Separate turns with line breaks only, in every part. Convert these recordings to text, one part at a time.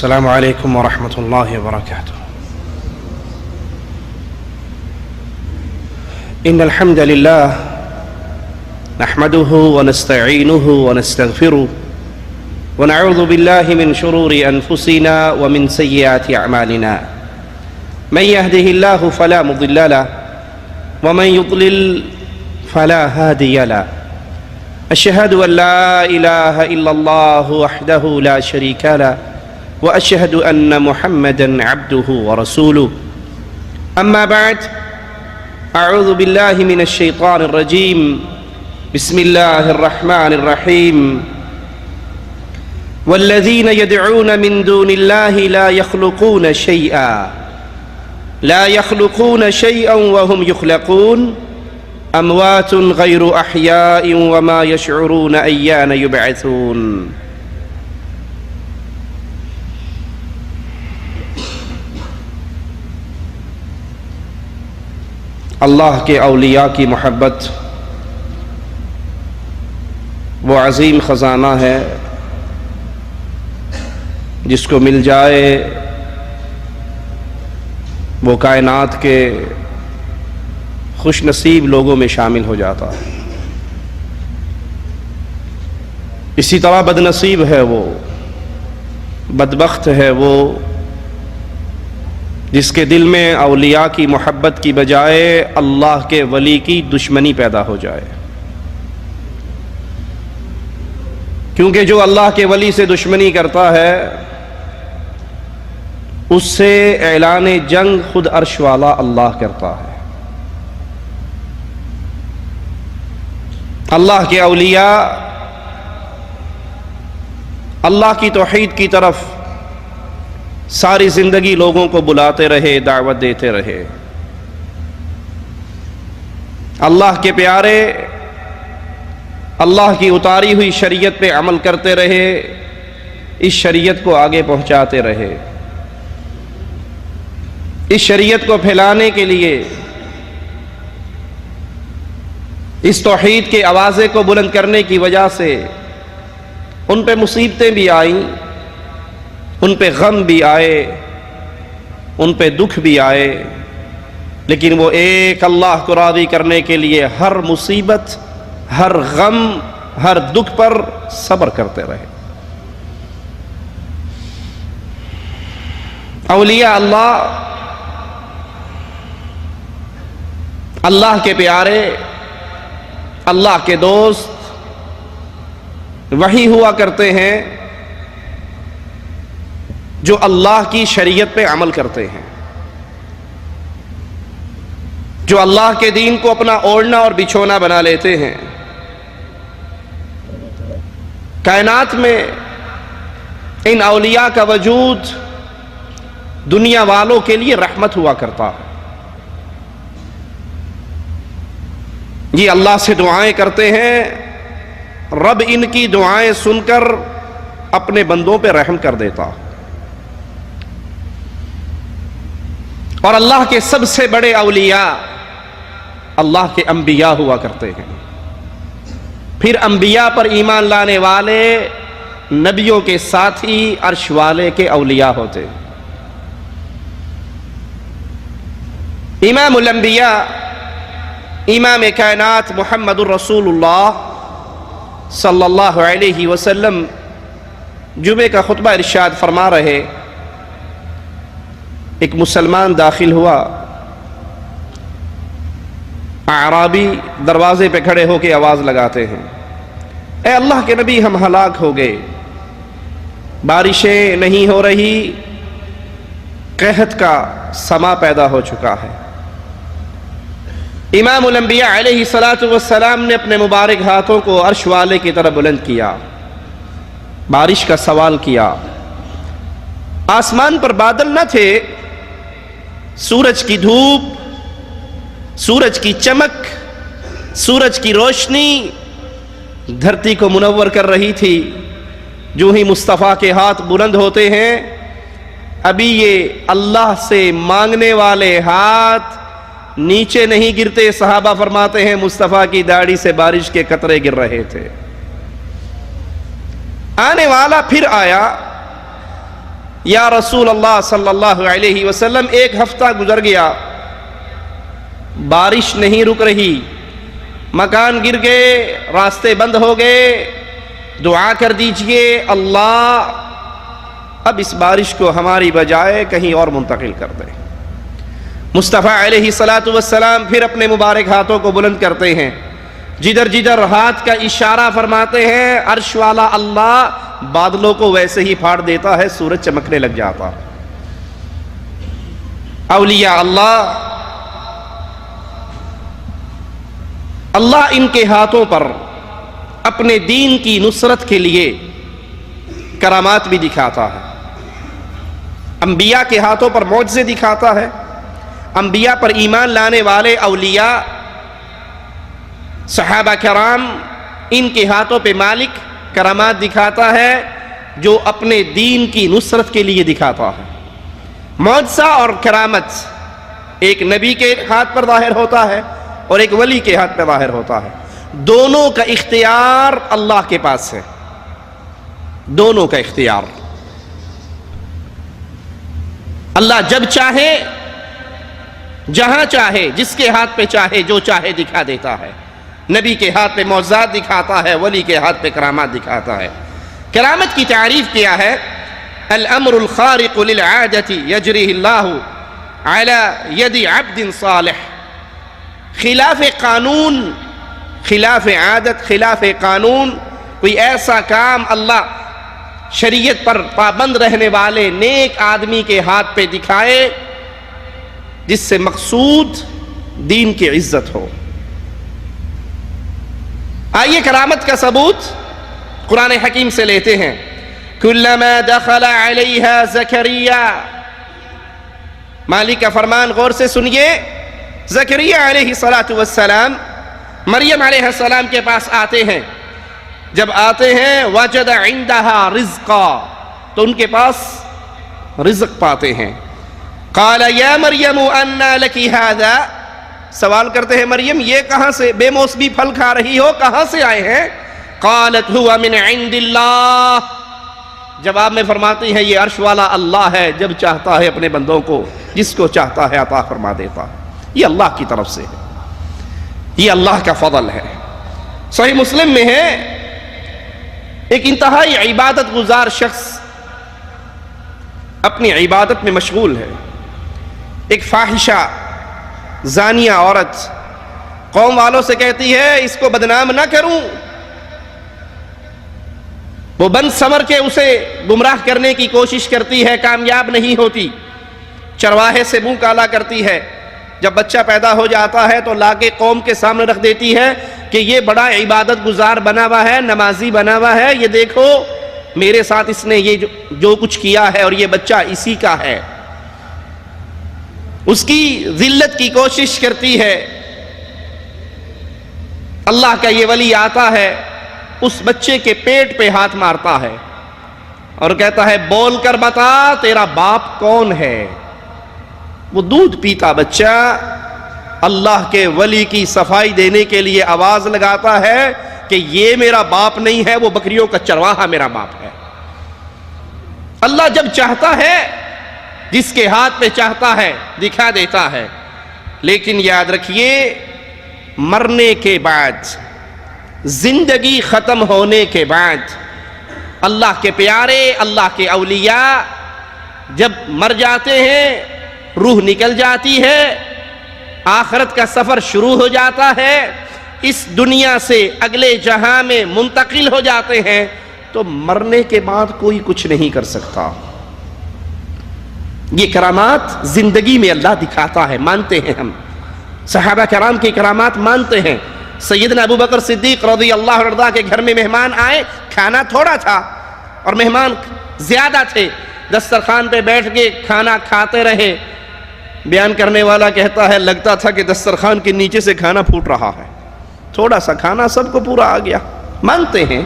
السلام عليكم ورحمة الله وبركاته. إن الحمد لله نحمده ونستعينه ونستغفره ونعوذ بالله من شرور أنفسنا ومن سيئات أعمالنا. من يهده الله فلا مضل له ومن يضلل فلا هادي له. أشهد أن لا إله إلا الله وحده لا شريك له وأشهد أن محمدًا عبده ورسوله. أما بعد، أعوذ بالله من الشيطان الرجيم. بسم الله الرحمن الرحيم. والذين يدعون من دون الله لا يخلقون شيئا وهم يخلقون أموات غير أحياء وما يشعرون أيان يبعثون. اللہ کے اولیاء کی محبت وہ عظیم خزانہ ہے جس کو مل جائے وہ کائنات کے خوش نصیب لوگوں میں شامل ہو جاتا ہے. اسی طرح بد نصیب ہے وہ، بدبخت ہے وہ جس کے دل میں اولیاء کی محبت کی بجائے اللہ کے ولی کی دشمنی پیدا ہو جائے. کیونکہ جو اللہ کے ولی سے دشمنی کرتا ہے اس سے اعلان جنگ خود عرش والا اللہ کرتا ہے. اللہ کے اولیاء اللہ کی توحید کی طرف ساری زندگی لوگوں کو بلاتے رہے، دعوت دیتے رہے. اللہ کے پیارے اللہ کی اتاری ہوئی شریعت پہ عمل کرتے رہے، اس شریعت کو آگے پہنچاتے رہے. اس شریعت کو پھیلانے کے لیے، اس توحید کے آوازے کو بلند کرنے کی وجہ سے ان پہ مصیبتیں بھی آئیں، ان پہ غم بھی آئے، ان پہ دکھ بھی آئے، لیکن وہ ایک اللہ کو راضی کرنے کے لیے ہر مصیبت، ہر غم، ہر دکھ پر صبر کرتے رہے. اولیاء اللہ کے پیارے، اللہ کے دوست وہی ہوا کرتے ہیں جو اللہ کی شریعت پہ عمل کرتے ہیں، جو اللہ کے دین کو اپنا اوڑھنا اور بچھونا بنا لیتے ہیں. کائنات میں ان اولیاء کا وجود دنیا والوں کے لیے رحمت ہوا کرتا ہے. یہ اللہ سے دعائیں کرتے ہیں، رب ان کی دعائیں سن کر اپنے بندوں پہ رحم کر دیتا. اور اللہ کے سب سے بڑے اولیاء اللہ کے انبیاء ہوا کرتے ہیں. پھر انبیاء پر ایمان لانے والے نبیوں کے ساتھی عرش والے کے اولیاء ہوتے. امام الانبیاء، امام کائنات محمد الرسول اللہ صلی اللہ علیہ وسلم جمعے کا خطبہ ارشاد فرما رہے. ایک مسلمان داخل ہوا، اعرابی دروازے پہ کھڑے ہو کے آواز لگاتے ہیں، اے اللہ کے نبی ہم ہلاک ہو گئے، بارشیں نہیں ہو رہی، قحط کا سما پیدا ہو چکا ہے. امام الانبیاء علیہ الصلاۃ والسلام نے اپنے مبارک ہاتھوں کو عرش والے کی طرف بلند کیا، بارش کا سوال کیا. آسمان پر بادل نہ تھے، سورج کی دھوپ، سورج کی چمک، سورج کی روشنی دھرتی کو منور کر رہی تھی. جو ہی مصطفیٰ کے ہاتھ بلند ہوتے ہیں، ابھی یہ اللہ سے مانگنے والے ہاتھ نیچے نہیں گرتے. صحابہ فرماتے ہیں مصطفیٰ کی داڑھی سے بارش کے قطرے گر رہے تھے. آنے والا پھر آیا، یا رسول اللہ صلی اللہ علیہ وسلم، ایک ہفتہ گزر گیا، بارش نہیں رک رہی، مکان گر گئے، راستے بند ہو گئے، دعا کر دیجئے اللہ اب اس بارش کو ہماری بجائے کہیں اور منتقل کر دے۔ مصطفیٰ علیہ السلام پھر اپنے مبارک ہاتھوں کو بلند کرتے ہیں، جدھر جدھر ہاتھ کا اشارہ فرماتے ہیں عرش والا اللہ بادلوں کو ویسے ہی پھاڑ دیتا ہے، سورج چمکنے لگ جاتا۔ اولیاء اللہ ان کے ہاتھوں پر اپنے دین کی نصرت کے لیے کرامات بھی دکھاتا ہے، انبیاء کے ہاتھوں پر معجزے دکھاتا ہے، انبیاء پر ایمان لانے والے اولیاء صحابہ کرام ان کے ہاتھوں پہ مالک کرامات دکھاتا ہے جو اپنے دین کی نصرت کے لیے دکھاتا ہے۔ معجزہ اور کرامت ایک نبی کے ہاتھ پر ظاہر ہوتا ہے اور ایک ولی کے ہاتھ پہ ظاہر ہوتا ہے، دونوں کا اختیار اللہ کے پاس ہے، دونوں کا اختیار اللہ جب چاہے، جہاں چاہے، جس کے ہاتھ پہ چاہے، جو چاہے دکھا دیتا ہے۔ نبی کے ہاتھ پہ معجزات دکھاتا ہے، ولی کے ہاتھ پہ کرامات دکھاتا ہے۔ کرامت کی تعریف کیا ہے؟ الامر الخارق للعادت یجریہ اللہ علی ید عبد صالح، خلاف قانون، خلاف عادت، خلاف قانون کوئی ایسا کام اللہ شریعت پر پابند رہنے والے نیک آدمی کے ہاتھ پہ دکھائے جس سے مقصود دین کی عزت ہو۔ آئیے کرامت کا ثبوت قرآن حکیم سے لیتے ہیں۔ کلما دخل علیہا زکریا، مالک کا فرمان غور سے سنیے، زکریا علیہ السلام مریم علیہ السلام کے پاس آتے ہیں، جب آتے ہیں وجد عندها رزقا، تو ان کے پاس رزق پاتے ہیں۔ قال یا مریم انا لکی ھذا، سوال کرتے ہیں مریم یہ کہاں سے بے موسمی پھل کھا رہی ہو، کہاں سے آئے ہیں؟ قالت هو من عند اللہ، جواب میں فرماتی ہے یہ عرش والا اللہ ہے، جب چاہتا ہے اپنے بندوں کو جس کو چاہتا ہے عطا فرما دیتا ہے، یہ اللہ کی طرف سے ہے، یہ اللہ کا فضل ہے۔ صحیح مسلم میں ہے ایک انتہائی عبادت گزار شخص اپنی عبادت میں مشغول ہے، ایک فاحشہ زانیہ عورت قوم والوں سے کہتی ہے اس کو بدنام نہ کروں، وہ بن سمر کے اسے گمراہ کرنے کی کوشش کرتی ہے، کامیاب نہیں ہوتی، چرواہے سے منہ کالا کرتی ہے، جب بچہ پیدا ہو جاتا ہے تو لا کے قوم کے سامنے رکھ دیتی ہے کہ یہ بڑا عبادت گزار بنا ہوا ہے، نمازی بنا ہوا ہے، یہ دیکھو میرے ساتھ اس نے یہ جو کچھ کیا ہے اور یہ بچہ اسی کا ہے، اس کی ذلت کی کوشش کرتی ہے۔ اللہ کا یہ ولی آتا ہے، اس بچے کے پیٹ پہ ہاتھ مارتا ہے اور کہتا ہے بول کر بتا تیرا باپ کون ہے۔ وہ دودھ پیتا بچہ اللہ کے ولی کی صفائی دینے کے لیے آواز لگاتا ہے کہ یہ میرا باپ نہیں ہے، وہ بکریوں کا چرواہا میرا باپ ہے۔ اللہ جب چاہتا ہے جس کے ہاتھ پہ چاہتا ہے دکھا دیتا ہے، لیکن یاد رکھیے مرنے کے بعد، زندگی ختم ہونے کے بعد، اللہ کے پیارے، اللہ کے اولیاء جب مر جاتے ہیں، روح نکل جاتی ہے، آخرت کا سفر شروع ہو جاتا ہے، اس دنیا سے اگلے جہاں میں منتقل ہو جاتے ہیں، تو مرنے کے بعد کوئی کچھ نہیں کر سکتا۔ یہ کرامات زندگی میں اللہ دکھاتا ہے، مانتے ہیں ہم، صحابہ کرام کی کرامات مانتے ہیں۔ سیدنا ابو بکر صدیق رضی اللہ عنہ کے گھر میں مہمان آئے، کھانا تھوڑا تھا اور مہمان زیادہ تھے، دسترخوان پہ بیٹھ کے کھانا کھاتے رہے۔ بیان کرنے والا کہتا ہے لگتا تھا کہ دسترخوان کے نیچے سے کھانا پھوٹ رہا ہے، تھوڑا سا کھانا سب کو پورا آ گیا۔ مانتے ہیں،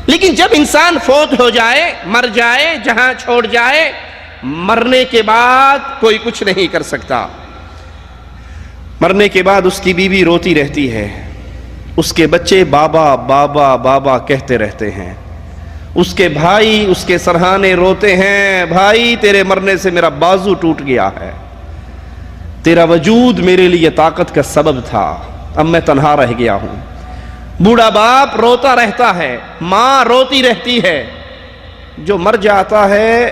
لیکن جب انسان فوت ہو جائے، مر جائے، جہاں چھوڑ جائے، مرنے کے بعد کوئی کچھ نہیں کر سکتا۔ مرنے کے بعد اس کی بیوی روتی رہتی ہے، اس کے بچے بابا بابا بابا کہتے رہتے ہیں، اس کے بھائی اس کے سرہانے روتے ہیں، بھائی تیرے مرنے سے میرا بازو ٹوٹ گیا ہے، تیرا وجود میرے لیے طاقت کا سبب تھا، اب میں تنہا رہ گیا ہوں۔ بوڑھا باپ روتا رہتا ہے، ماں روتی رہتی ہے۔ جو مر جاتا ہے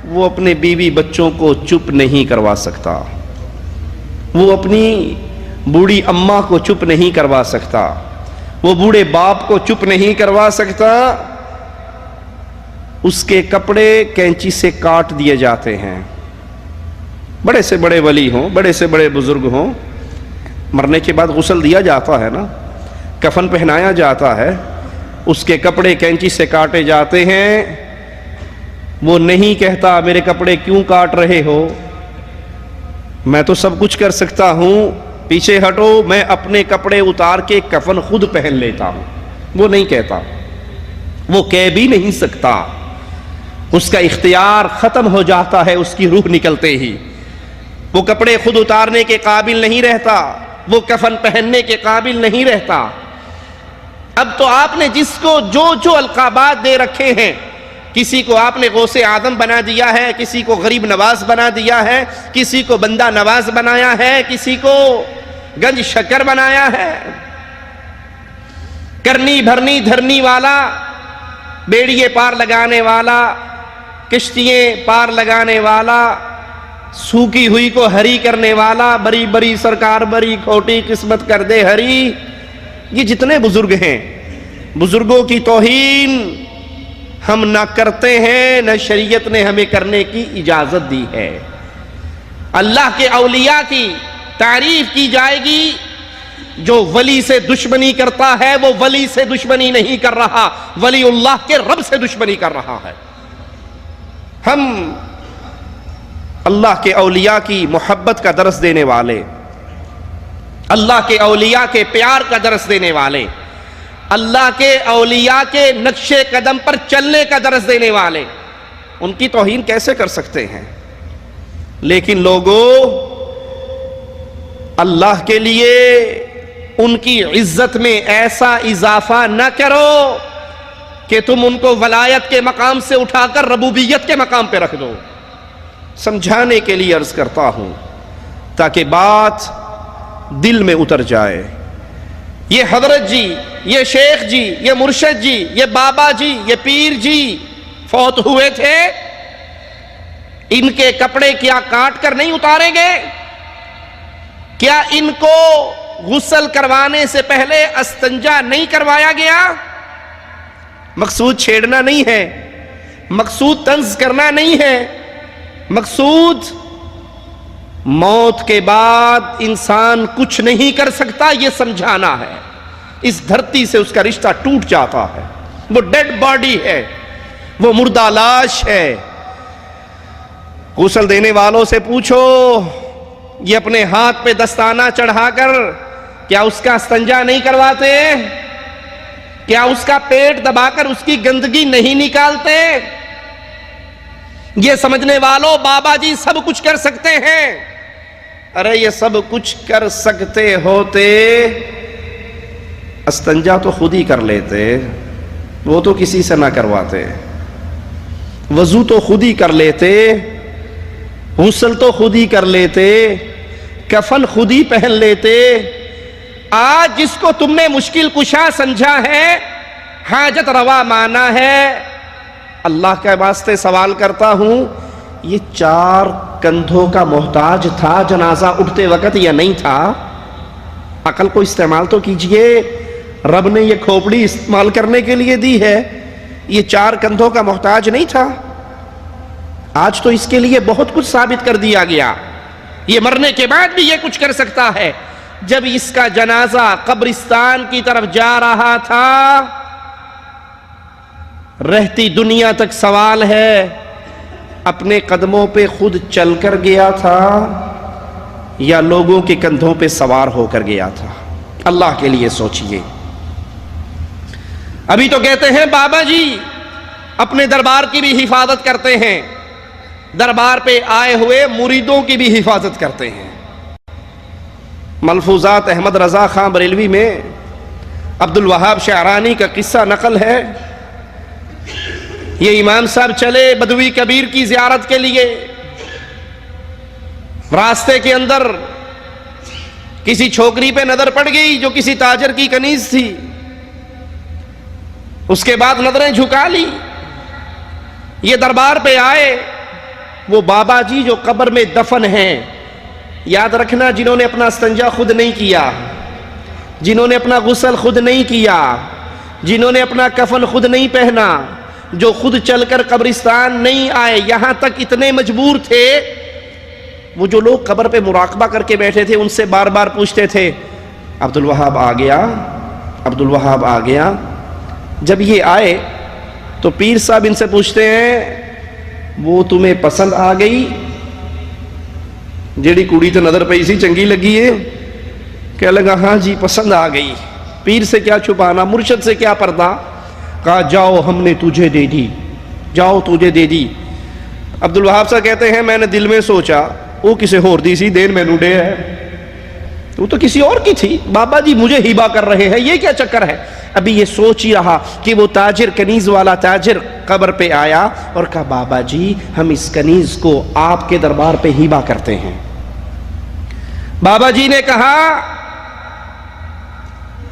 وہ اپنے بیوی بچوں کو چپ نہیں کروا سکتا، وہ اپنی بوڑھی اماں کو چپ نہیں کروا سکتا، وہ بوڑھے باپ کو چپ نہیں کروا سکتا۔ اس کے کپڑے کینچی سے کاٹ دیے جاتے ہیں۔ بڑے سے بڑے ولی ہوں، بڑے سے بڑے بزرگ ہوں، مرنے کے بعد غسل دیا جاتا ہے نا، کفن پہنایا جاتا ہے، اس کے کپڑے کینچی سے کاٹے جاتے ہیں۔ وہ نہیں کہتا میرے کپڑے کیوں کاٹ رہے ہو، میں تو سب کچھ کر سکتا ہوں، پیچھے ہٹو، میں اپنے کپڑے اتار کے کفن خود پہن لیتا ہوں۔ وہ نہیں کہتا، وہ کہہ بھی نہیں سکتا، اس کا اختیار ختم ہو جاتا ہے اس کی روح نکلتے ہی۔ وہ کپڑے خود اتارنے کے قابل نہیں رہتا، وہ کفن پہننے کے قابل نہیں رہتا۔ اب تو آپ نے جس کو جو القابات دے رکھے ہیں، کسی کو آپ نے غوث اعظم بنا دیا ہے، کسی کو غریب نواز بنا دیا ہے، کسی کو بندہ نواز بنایا ہے، کسی کو گنج شکر بنایا ہے، کرنی بھرنی دھرنی والا، بیڑیے پار لگانے والا، کشتییں پار لگانے والا، سوکھی ہوئی کو ہری کرنے والا، بری بری سرکار بری کھوٹی قسمت کر دے ہری۔ یہ جتنے بزرگ ہیں، بزرگوں کی توہین ہم نہ کرتے ہیں، نہ شریعت نے ہمیں کرنے کی اجازت دی ہے۔ اللہ کے اولیاء کی تعریف کی جائے گی، جو ولی سے دشمنی کرتا ہے وہ ولی سے دشمنی نہیں کر رہا، ولی اللہ کے رب سے دشمنی کر رہا ہے۔ ہم اللہ کے اولیاء کی محبت کا درس دینے والے، اللہ کے اولیاء کے پیار کا درس دینے والے، اللہ کے اولیاء کے نقش قدم پر چلنے کا درس دینے والے، ان کی توہین کیسے کر سکتے ہیں؟ لیکن لوگوں، اللہ کے لیے ان کی عزت میں ایسا اضافہ نہ کرو کہ تم ان کو ولایت کے مقام سے اٹھا کر ربوبیت کے مقام پہ رکھ دو۔ سمجھانے کے لیے عرض کرتا ہوں تاکہ بات دل میں اتر جائے۔ یہ حضرت جی، یہ شیخ جی، یہ مرشد جی، یہ بابا جی، یہ پیر جی فوت ہوئے تھے، ان کے کپڑے کیا کاٹ کر نہیں اتارے گئے؟ کیا ان کو غسل کروانے سے پہلے استنجا نہیں کروایا گیا؟ مقصود چھیڑنا نہیں ہے، مقصود طنز کرنا نہیں ہے، مقصود موت کے بعد انسان کچھ نہیں کر سکتا یہ سمجھانا ہے۔ اس دھرتی سے اس کا رشتہ ٹوٹ جاتا ہے، وہ ڈیڈ باڈی ہے، وہ مردہ لاش ہے۔ غسل دینے والوں سے پوچھو، یہ اپنے ہاتھ پہ دستانہ چڑھا کر کیا اس کا استنجا نہیں کرواتے؟ کیا اس کا پیٹ دبا کر اس کی گندگی نہیں نکالتے؟ یہ سمجھنے والوں، بابا جی سب کچھ کر سکتے ہیں۔ ارے یہ سب کچھ کر سکتے ہوتے استنجا تو خود ہی کر لیتے، وہ تو کسی سے نہ کرواتے، وضو تو خود ہی کر لیتے، غسل تو خود ہی کر لیتے، کفن خود ہی پہن لیتے۔ آج جس کو تم نے مشکل کشا سمجھا ہے، حاجت روا مانا ہے، اللہ کے واسطے سوال کرتا ہوں، یہ 4 کندھوں کا محتاج تھا جنازہ اٹھتے وقت یا نہیں تھا؟ عقل کو استعمال تو کیجئے، رب نے یہ کھوپڑی استعمال کرنے کے لیے دی ہے، یہ 4 کندھوں کا محتاج نہیں تھا؟ آج تو اس کے لیے بہت کچھ ثابت کر دیا گیا، یہ مرنے کے بعد بھی یہ کچھ کر سکتا ہے۔ جب اس کا جنازہ قبرستان کی طرف جا رہا تھا، رہتی دنیا تک سوال ہے، اپنے قدموں پہ خود چل کر گیا تھا یا لوگوں کے کندھوں پہ سوار ہو کر گیا تھا؟ اللہ کے لیے سوچئے۔ ابھی تو کہتے ہیں بابا جی اپنے دربار کی بھی حفاظت کرتے ہیں، دربار پہ آئے ہوئے مریدوں کی بھی حفاظت کرتے ہیں۔ ملفوظات احمد رضا خان بریلوی میں عبد الوہاب شعرانی کا قصہ نقل ہے۔ یہ امام صاحب چلے بدوی کبیر کی زیارت کے لیے، راستے کے اندر کسی چھوکری پہ نظر پڑ گئی جو کسی تاجر کی کنیز تھی، اس کے بعد نظریں جھکا لی، یہ دربار پہ آئے، وہ بابا جی جو قبر میں دفن ہیں، یاد رکھنا جنہوں نے اپنا استنجا خود نہیں کیا، جنہوں نے اپنا غسل خود نہیں کیا، جنہوں نے اپنا کفن خود نہیں پہنا، جو خود چل کر قبرستان نہیں آئے، یہاں تک اتنے مجبور تھے، وہ جو لوگ قبر پہ مراقبہ کر کے بیٹھے تھے ان سے بار بار پوچھتے تھے عبدالوہاب آ گیا، عبدالوہاب آ گیا۔ جب یہ آئے تو پیر صاحب ان سے پوچھتے ہیں وہ تمہیں پسند آ گئی، جیڑی کڑی تو نظر پئی سی چنگی لگی ہے؟ کہنے لگا ہاں جی پسند آ گئی۔ پیر سے کیا چھپانا، مرشد سے کیا پردہ، کہا جاؤ ہم نے تجھے دے دی، جاؤ تجھے دے دی۔ عبدالوہاب صاحب کہتے ہیں میں نے دل میں سوچا وہ کسے ہور دی سی دین میں نوڈے ہے، وہ تو کسی اور کی تھی، بابا جی مجھے ہیبا کر رہے ہیں، یہ کیا چکر ہے؟ ابھی یہ سوچ ہی رہا کہ وہ تاجر، کنیز والا تاجر قبر پہ آیا اور کہا بابا جی ہم اس کنیز کو آپ کے دربار پہ ہیبا کرتے ہیں۔ بابا جی نے کہا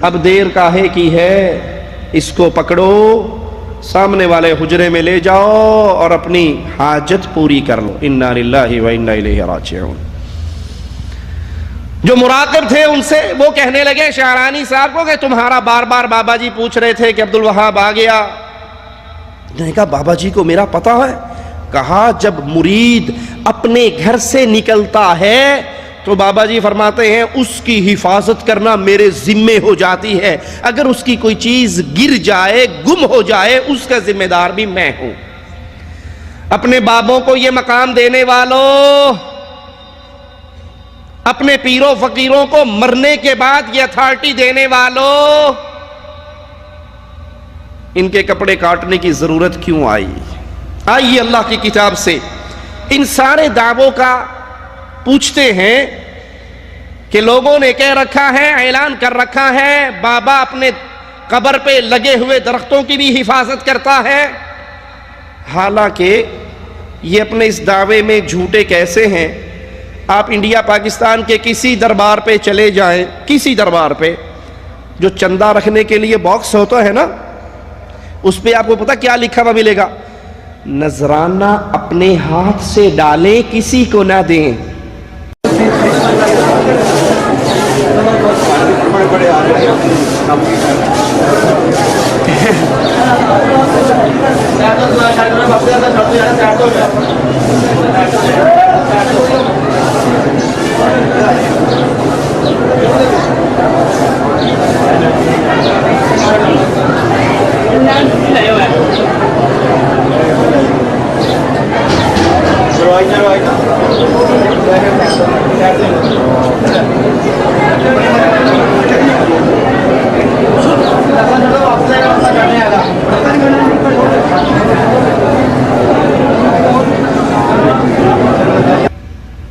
اب دیر کاہے کی ہے، اس کو پکڑو، سامنے والے حجرے میں لے جاؤ اور اپنی حاجت پوری کر لو۔ انا للہ و انا الیہ راجعون۔ جو مراقب تھے ان سے وہ کہنے لگے شعرانی صاحب کو کہ تمہارا بار بار بابا جی پوچھ رہے تھے کہ عبدالوہاب آ گیا۔ انہوں نے کہا بابا جی کو میرا پتہ ہے۔ کہا جب مرید اپنے گھر سے نکلتا ہے تو بابا جی فرماتے ہیں اس کی حفاظت کرنا میرے ذمے ہو جاتی ہے، اگر اس کی کوئی چیز گر جائے، گم ہو جائے، اس کا ذمہ دار بھی میں ہوں۔ اپنے بابوں کو یہ مقام دینے والوں، اپنے پیروں فقیروں کو مرنے کے بعد یہ اتھارٹی دینے والوں، ان کے کپڑے کاٹنے کی ضرورت کیوں آئی؟ آئیے اللہ کی کتاب سے ان سارے دعووں کا پوچھتے ہیں کہ لوگوں نے کہہ رکھا ہے، اعلان کر رکھا ہے بابا اپنے قبر پہ لگے ہوئے درختوں کی بھی حفاظت کرتا ہے، حالانکہ یہ اپنے اس دعوے میں جھوٹے کیسے ہیں؟ آپ انڈیا پاکستان کے کسی دربار پہ چلے جائیں، کسی دربار پہ جو چندہ رکھنے کے لیے باکس ہوتا ہے نا، اس پہ آپ کو پتہ کیا لکھا ہوا ملے گا؟ نذرانہ اپنے ہاتھ سے ڈالیں، کسی کو نہ دیں۔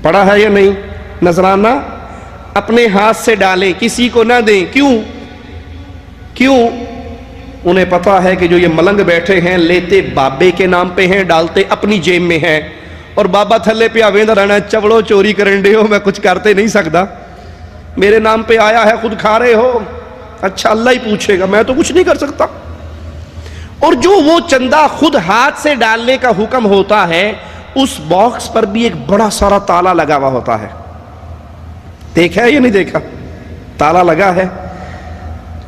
پڑھا ہے یا نہیں؟ نذرانہ اپنے ہاتھ سے ڈالیں، کسی کو نہ دیں۔ کیوں؟ انہیں پتا ہے کہ جو یہ ملنگ بیٹھے ہیں لیتے بابے کے نام پہ ہیں، ڈالتے اپنی جیب میں ہیں، اور بابا تھلے پہ آویندہ رہنا چوڑو چوری کرن دے ہو، میں کچھ کرتے نہیں سکتا، میرے نام پہ آیا ہے خود کھا رہے ہو، اچھا اللہ ہی پوچھے گا، میں تو کچھ نہیں کر سکتا۔ اور جو وہ چندہ خود ہاتھ سے ڈالنے کا حکم ہوتا ہے، اس باکس پر بھی ایک بڑا سارا تالا لگا ہوا ہوتا ہے، دیکھا ہے یا نہیں دیکھا؟ تالا لگا ہے۔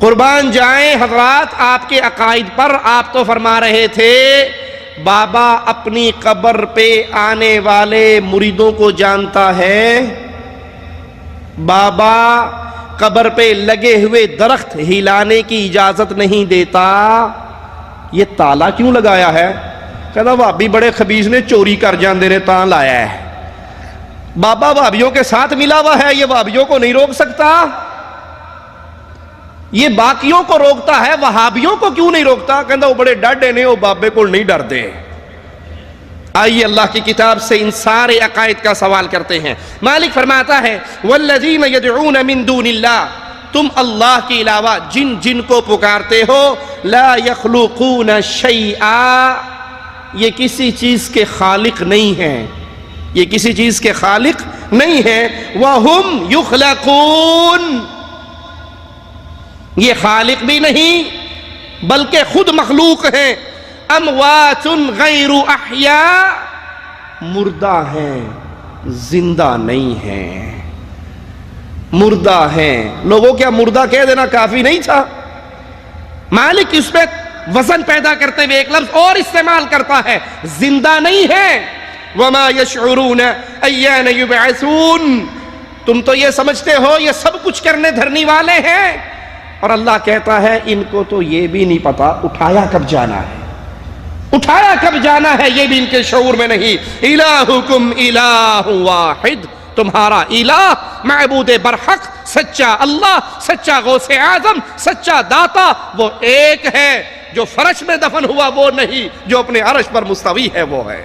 قربان جائیں حضرات آپ کے عقائد پر، آپ تو فرما رہے تھے بابا اپنی قبر پہ آنے والے مریدوں کو جانتا ہے، بابا قبر پہ لگے ہوئے درخت ہلانے کی اجازت نہیں دیتا، یہ تالا کیوں لگایا ہے؟ کہتا بھابی بڑے خبیث نے چوری کر جاندے نے تاں لایا ہے۔ بابا بھابیوں کے ساتھ ملا ہوا ہے، یہ بھابیوں کو نہیں روک سکتا، یہ باقیوں کو روکتا ہے، وہابیوں کو کیوں نہیں روکتا؟ کہتا وہ بڑے ڈاڈے نے، وہ بابے کو نہیں ڈر دے۔ آئیے اللہ کی کتاب سے ان سارے عقائد کا سوال کرتے ہیں۔ مالک فرماتا ہے والذین یدعون من دون اللہ، تم اللہ کے علاوہ جن کو پکارتے ہو، لا یخلقون شیئا، یہ کسی چیز کے خالق نہیں ہیں، یہ کسی چیز کے خالق نہیں ہیں۔ وَهُمْ يُخْلَقُونَ، یہ خالق بھی نہیں بلکہ خود مخلوق ہیں۔ اموات غیر احیاء، مردہ ہیں زندہ نہیں ہیں، مردہ ہیں۔ لوگوں کیا مردہ کہہ دینا کافی نہیں تھا؟ مالک اس پہ وزن پیدا کرتے ہوئے ایک لفظ اور استعمال کرتا ہے، زندہ نہیں ہے۔ وما یشعرون ایان یبعثون، تم تو یہ سمجھتے ہو یہ سب کچھ کرنے دھرنے والے ہیں، اور اللہ کہتا ہے ان کو تو یہ بھی نہیں پتا اٹھایا کب جانا ہے، اٹھایا کب جانا ہے یہ بھی ان کے شعور میں نہیں۔ الہکم الہ واحد، تمہارا الہ معبود برحق سچا اللہ، سچا غوث اعظم، سچا داتا وہ ایک ہے۔ جو فرش میں دفن ہوا وہ نہیں، جو اپنے عرش پر مستوی ہے وہ ہے۔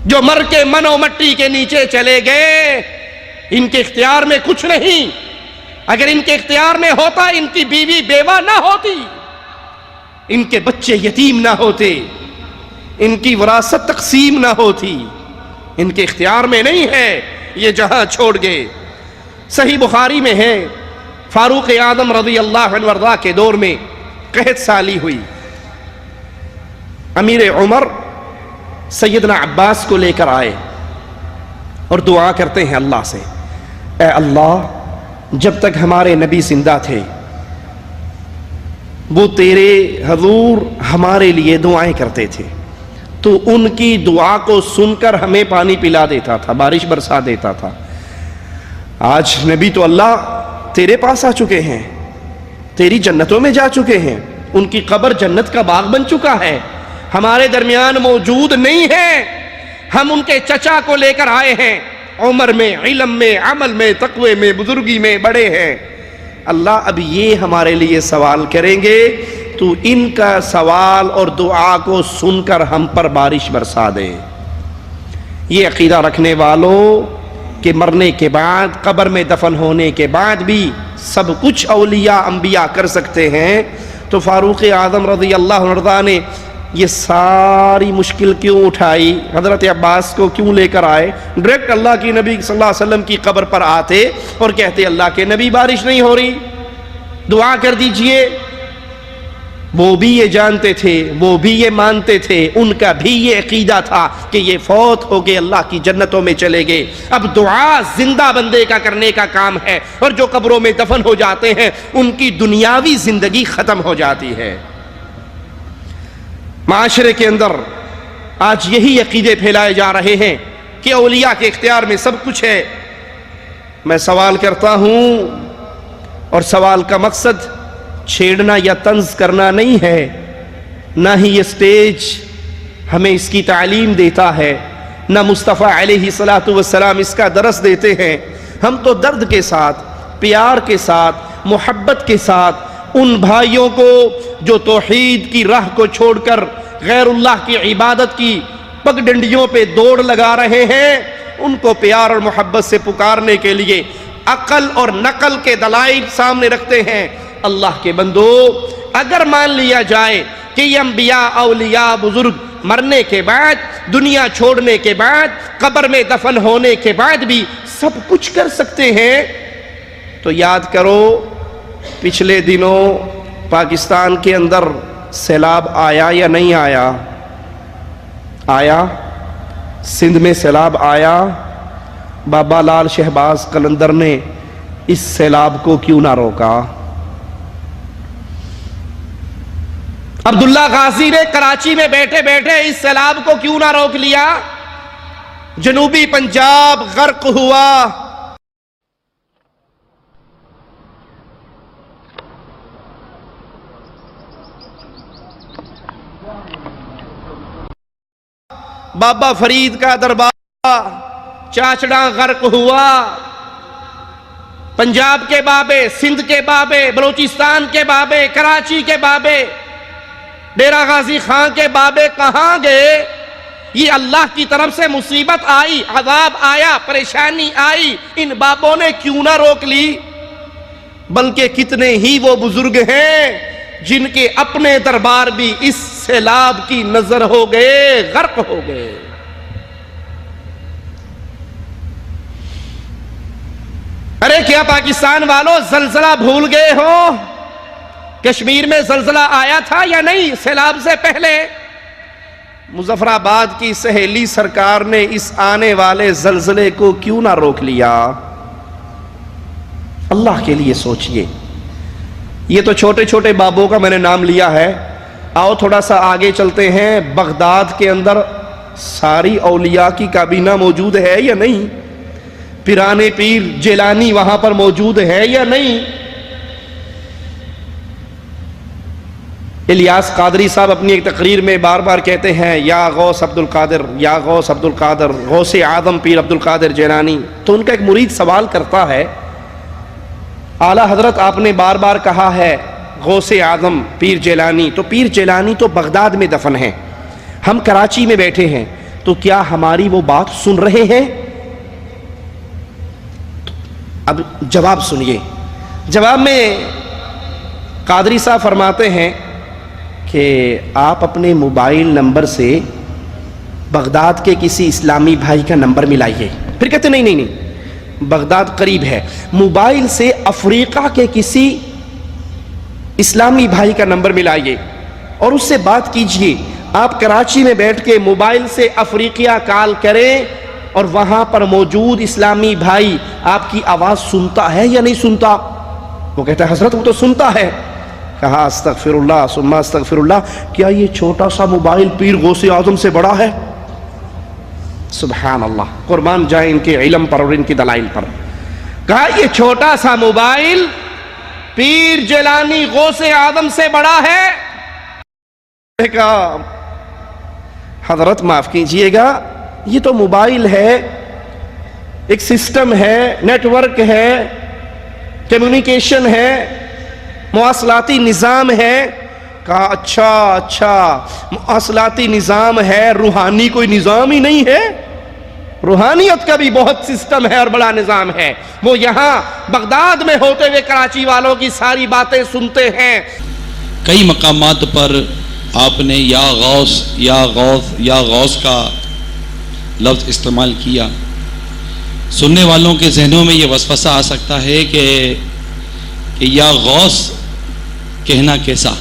جو مر کے من و مٹی کے نیچے چلے گئے، ان کے اختیار میں کچھ نہیں۔ اگر ان کے اختیار میں ہوتا ان کی بیوی بیوہ نہ ہوتی، ان کے بچے یتیم نہ ہوتے، ان کی وراثت تقسیم نہ ہوتی، ان کے اختیار میں نہیں ہے، یہ جہاں چھوڑ گئے۔ صحیح بخاری میں ہے، فاروق اعظم رضی اللہ عنہ وارضاہ کے دور میں قحط سالی ہوئی۔ امیر عمر سیدنا عباس کو لے کر آئے اور دعا کرتے ہیں اللہ سے، اے اللہ جب تک ہمارے نبی زندہ تھے وہ تیرے حضور ہمارے لیے دعائیں کرتے تھے، تو ان کی دعا کو سن کر ہمیں پانی پلا دیتا تھا، بارش برسا دیتا تھا۔ آج نبی تو اللہ تیرے پاس آ چکے ہیں، تیری جنتوں میں جا چکے ہیں، ان کی قبر جنت کا باغ بن چکا ہے، ہمارے درمیان موجود نہیں ہے۔ ہم ان کے چچا کو لے کر آئے ہیں، عمر میں، علم میں، عمل میں، تقوی میں، بزرگی میں بڑے ہیں۔ اللہ اب یہ ہمارے لیے سوال کریں گے، تو ان کا سوال اور دعا کو سن کر ہم پر بارش برسا دے۔ یہ عقیدہ رکھنے والوں کہ مرنے کے بعد، قبر میں دفن ہونے کے بعد بھی سب کچھ اولیاء انبیاء کر سکتے ہیں، تو فاروق اعظم رضی اللہ عنہ نے یہ ساری مشکل کیوں اٹھائی؟ حضرت عباس کو کیوں لے کر آئے؟ ڈائریکٹ اللہ کی نبی صلی اللہ علیہ وسلم کی قبر پر آتے اور کہتے اللہ کے نبی بارش نہیں ہو رہی، دعا کر دیجئے۔ وہ بھی یہ جانتے تھے، وہ بھی یہ مانتے تھے، ان کا بھی یہ عقیدہ تھا کہ یہ فوت ہو گئے، اللہ کی جنتوں میں چلے گئے۔ اب دعا زندہ بندے کا کرنے کا کام ہے، اور جو قبروں میں دفن ہو جاتے ہیں ان کی دنیاوی زندگی ختم ہو جاتی ہے۔ معاشرے کے اندر آج یہی عقیدے پھیلائے جا رہے ہیں کہ اولیاء کے اختیار میں سب کچھ ہے۔ میں سوال کرتا ہوں، اور سوال کا مقصد چھیڑنا یا طنز کرنا نہیں ہے، نہ ہی یہ سٹیج ہمیں اس کی تعلیم دیتا ہے، نہ مصطفیٰ علیہ السلام اس کا درس دیتے ہیں۔ ہم تو درد کے ساتھ، پیار کے ساتھ، محبت کے ساتھ ان بھائیوں کو جو توحید کی راہ کو چھوڑ کر غیر اللہ کی عبادت کی پگ ڈنڈیوں پہ دوڑ لگا رہے ہیں، ان کو پیار اور محبت سے پکارنے کے لیے عقل اور نقل کے دلائل سامنے رکھتے ہیں۔ اللہ کے بندو، اگر مان لیا جائے کہ یہ انبیاء، اولیاء، بزرگ مرنے کے بعد، دنیا چھوڑنے کے بعد، قبر میں دفن ہونے کے بعد بھی سب کچھ کر سکتے ہیں، تو یاد کرو پچھلے دنوں پاکستان کے اندر سیلاب آیا یا نہیں آیا؟ آیا، سندھ میں سیلاب آیا۔ بابا لال شہباز قلندر نے اس سیلاب کو کیوں نہ روکا؟ عبداللہ غازی نے کراچی میں بیٹھے بیٹھے اس سیلاب کو کیوں نہ روک لیا؟ جنوبی پنجاب غرق ہوا، بابا فرید کا دربار چاچڑا غرق ہوا، پنجاب کے بابے، سندھ کے بابے، بلوچستان کے بابے، کراچی کے بابے، ڈیرہ غازی خان کے بابے کہاں گئے؟ یہ اللہ کی طرف سے مصیبت آئی، عذاب آیا، پریشانی آئی، ان بابوں نے کیوں نہ روک لی؟ بلکہ کتنے ہی وہ بزرگ ہیں جن کے اپنے دربار بھی اس سیلاب کی نظر ہو گئے، غرق ہو گئے۔ ارے کیا پاکستان والوں زلزلہ بھول گئے ہو؟ کشمیر میں زلزلہ آیا تھا یا نہیں سیلاب سے پہلے؟ مظفر آباد کی سہیلی سرکار نے اس آنے والے زلزلے کو کیوں نہ روک لیا؟ اللہ کے لیے سوچئے۔ یہ تو چھوٹے چھوٹے بابوں کا میں نے نام لیا ہے، آؤ تھوڑا سا آگے چلتے ہیں۔ بغداد کے اندر ساری اولیاء کی کابینہ موجود ہے یا نہیں؟ پیرانے پیر جیلانی وہاں پر موجود ہے یا نہیں؟ الیاس قادری صاحب اپنی ایک تقریر میں بار بار کہتے ہیں یا غوث عبد القادر، یا غوث عبد القادر، غوث اعظم پیر عبد القادر جیلانی۔ تو ان کا ایک مرید سوال کرتا ہے، اعلیٰ حضرت آپ نے بار بار کہا ہے غوث اعظم پیر جیلانی، تو پیر جیلانی تو بغداد میں دفن ہیں، ہم کراچی میں بیٹھے ہیں، تو کیا ہماری وہ بات سن رہے ہیں؟ اب جواب سنیے۔ جواب میں قادری صاحب فرماتے ہیں کہ آپ اپنے موبائل نمبر سے بغداد کے کسی اسلامی بھائی کا نمبر ملائیے۔ پھر کہتے نہیں، بغداد قریب ہے، موبائل سے افریقہ کے کسی اسلامی بھائی کا نمبر ملائیے اور اس سے بات کیجئے۔ آپ کراچی میں بیٹھ کے موبائل سے افریقہ کال کریں اور وہاں پر موجود اسلامی بھائی آپ کی آواز سنتا ہے یا نہیں سنتا؟ وہ کہتا ہے حضرت وہ تو سنتا ہے۔ کہا استغفر اللہ ثم استغفر اللہ، کیا یہ چھوٹا سا موبائل پیر غوث اعظم سے بڑا ہے؟ سبحان اللہ، قربان جائیں ان کے علم پر اور ان کی دلائل پر۔ کہا یہ چھوٹا سا موبائل پیر جیلانی غوث اعظم سے بڑا ہے؟ کہا حضرت معاف کیجئے گا، یہ تو موبائل ہے، ایک سسٹم ہے، نیٹ ورک ہے، کمیونیکیشن ہے، مواصلاتی نظام ہے۔ کہا اچھا مواصلاتی نظام ہے، روحانی کوئی نظام ہی نہیں ہے؟ روحانیت کا بھی بہت سسٹم ہے اور بڑا نظام ہے، وہ یہاں بغداد میں ہوتے ہوئے کراچی والوں کی ساری باتیں سنتے ہیں۔
کئی مقامات پر آپ نے یا غوث یا غوث یا غوث کا لفظ استعمال کیا۔ سننے والوں کے ذہنوں میں یہ وسوسہ آ سکتا ہے کہ یا غوث کہنا کیسا؟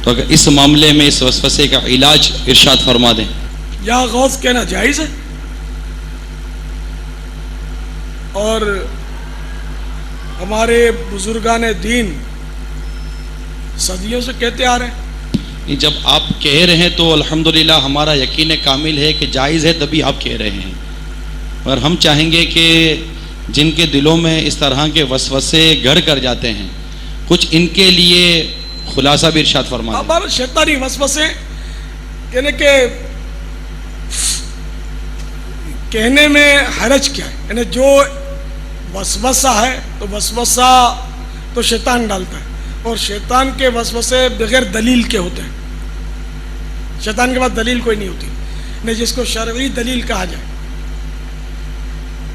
تو اگر اس معاملے میں اس وسوسے کا علاج ارشاد فرما دیں۔
یا غوث کہنا جائز ہے اور ہمارے بزرگان دین صدیوں سے کہتے آ رہے ہیں۔
جب آپ کہہ رہے ہیں تو الحمدللہ ہمارا یقین کامل ہے کہ جائز ہے، تبھی آپ کہہ رہے ہیں، اور ہم چاہیں گے کہ جن کے دلوں میں اس طرح کے وسوسے گھڑ کر جاتے ہیں کچھ ان کے لیے خلاصہ بھی ارشاد فرما دیں۔
ہمارے شیطانی وسوسے یعنی کہ کہنے میں حرج کیا ہے، یعنی جو وسوسہ ہے تو وسوسہ تو شیطان ڈالتا ہے، اور شیطان کے وسوسے بغیر دلیل کے ہوتے ہیں۔ شیطان کے پاس دلیل کوئی نہیں ہوتی، نہیں جس کو شرعی دلیل کہا جائے۔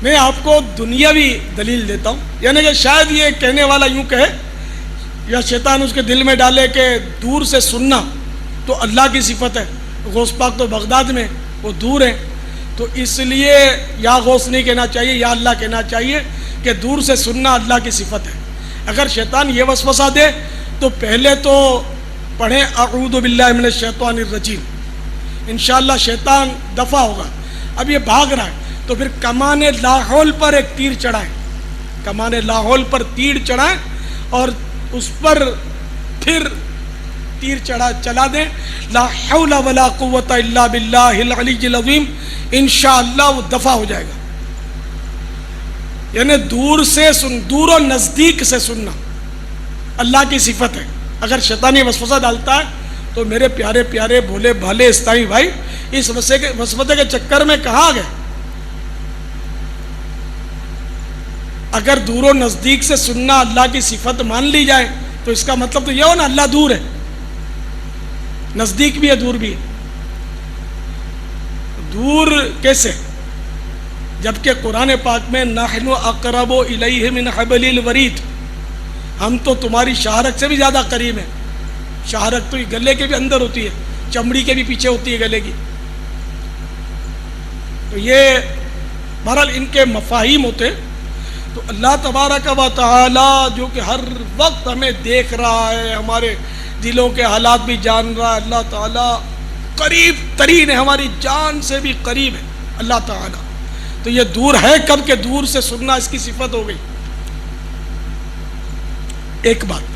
میں آپ کو دنیاوی دلیل دیتا ہوں، یعنی کہ شاید یہ کہنے والا یوں کہے یا شیطان اس کے دل میں ڈالے کہ دور سے سننا تو اللہ کی صفت ہے، غوث پاک تو بغداد میں، وہ دور ہیں، تو اس لیے یا غوث نہیں کہنا چاہیے، یا اللہ کہنا چاہیے کہ دور سے سننا اللہ کی صفت ہے۔ اگر شیطان یہ وسوسہ دے تو پہلے تو پڑھیں اعوذ باللہ من الشیطان الرجیم، انشاءاللہ شیطان دفع ہوگا۔ اب یہ بھاگ رہا ہے تو پھر کمان لاحول پر ایک تیر چڑھائیں، کمان لاحول پر تیر چڑھائیں اور اس پر پھر تیر چلا دیں، لا حول ولا قوت الا باللہ العلی العظیم، انشاءاللہ وہ دفع ہو جائے گا۔ یعنی دور سے دور و نزدیک سے سننا اللہ کی صفت ہے۔ اگر شیطانی وسوسہ ڈالتا ہے تو میرے پیارے پیارے بھولے بھالے اسلامی بھائی اس وسوسے کے چکر میں کہاں گئے؟ اگر دور و نزدیک سے سننا اللہ کی صفت مان لی جائے تو اس کا مطلب تو یہ ہو نا اللہ دور ہے، نزدیک بھی ہے دور بھی ہے۔ دور کیسے؟ جبکہ قرآن پاک میں نحن اقرب الیہ من حبل الورید، ہم تو تمہاری شہرت سے بھی زیادہ قریب ہیں۔ شہرک تو یہ گلے کے بھی اندر ہوتی ہے، چمڑی کے بھی پیچھے ہوتی ہے گلے کی. تو یہ بہرحال ان کے مفاہیم ہوتے. تو اللہ تبارک و تعالی جو کہ ہر وقت ہمیں دیکھ رہا ہے، ہمارے دلوں کے حالات بھی جان رہا ہے، اللہ تعالی قریب ترین ہے، ہماری جان سے بھی قریب ہے اللہ تعالی. تو یہ دور ہے کب کہ دور سے سننا اس کی صفت ہو گئی، ایک بات.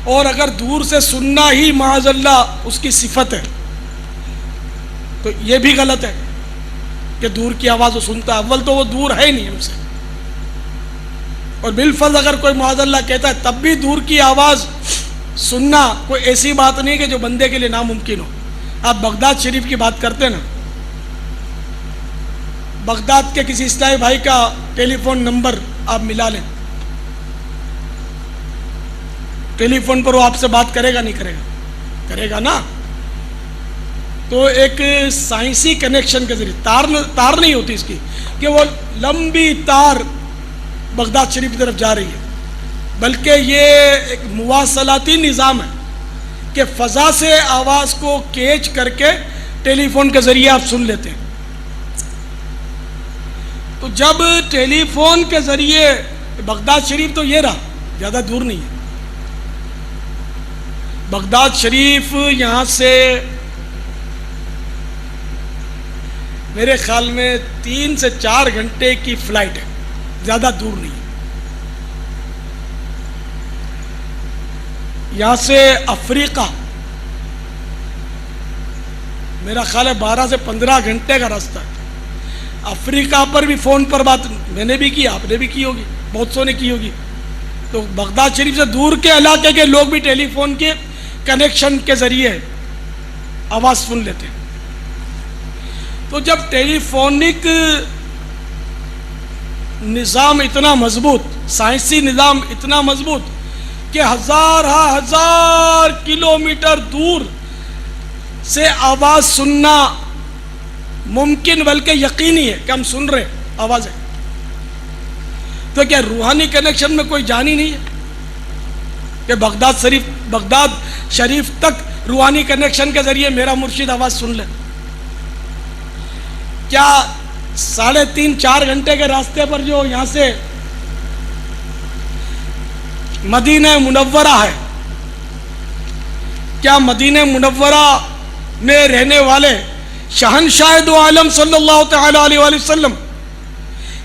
اور اگر دور سے سننا ہی معاذ اللہ اس کی صفت ہے تو یہ بھی غلط ہے کہ دور کی آواز وہ سنتا ہے. اول تو وہ دور ہے ہی نہیں ہم سے، اور بالفرض اگر کوئی معاذ اللہ کہتا ہے تب بھی دور کی آواز سننا کوئی ایسی بات نہیں کہ جو بندے کے لیے ناممکن ہو. آپ بغداد شریف کی بات کرتے ہیں نا، بغداد کے کسی اسلامی بھائی کا ٹیلی فون نمبر آپ ملا لیں، ٹیلی فون پر وہ آپ سے بات کرے گا نہیں کرے گا؟ کرے گا نا. تو ایک سائنسی کنیکشن کے ذریعے تار نہیں ہوتی اس کی کہ وہ لمبی تار بغداد شریف کی طرف جا رہی ہے، بلکہ یہ ایک مواصلاتی نظام ہے کہ فضا سے آواز کو کیچ کر کے ٹیلی فون کے ذریعے آپ سن لیتے ہیں. تو جب ٹیلی فون کے ذریعے بغداد شریف تو یہ رہا، زیادہ دور نہیں ہے. بغداد شریف یہاں سے میرے خیال میں 3 سے 4 گھنٹے کی فلائٹ ہے، زیادہ دور نہیں ہے. یہاں سے افریقہ میرا خیال ہے 12 سے 15 گھنٹے کا راستہ ہے. افریقہ پر بھی فون پر بات میں نے بھی کی، آپ نے بھی کی ہوگی، بہت سو نے کی ہوگی. تو بغداد شریف سے دور کے علاقے کے لوگ بھی ٹیلی فون کے کنیکشن کے ذریعے آواز سن لیتے ہیں. تو جب ٹیلی فونک نظام اتنا مضبوط، سائنسی نظام اتنا مضبوط کہ ہزار کلومیٹر دور سے آواز سننا ممکن بلکہ یقینی ہے کہ ہم سن رہے آوازیں، تو کیا روحانی کنیکشن میں کوئی جان ہی نہیں ہے کہ بغداد شریف تک روحانی کنیکشن کے ذریعے میرا مرشد آواز سن لے؟ کیا 3.5-4 گھنٹے کے راستے پر جو یہاں سے مدینہ منورہ ہے، کیا مدینہ منورہ میں رہنے والے شہنشاہ دو عالم صلی اللہ تعالی علیہ وآلہ وسلم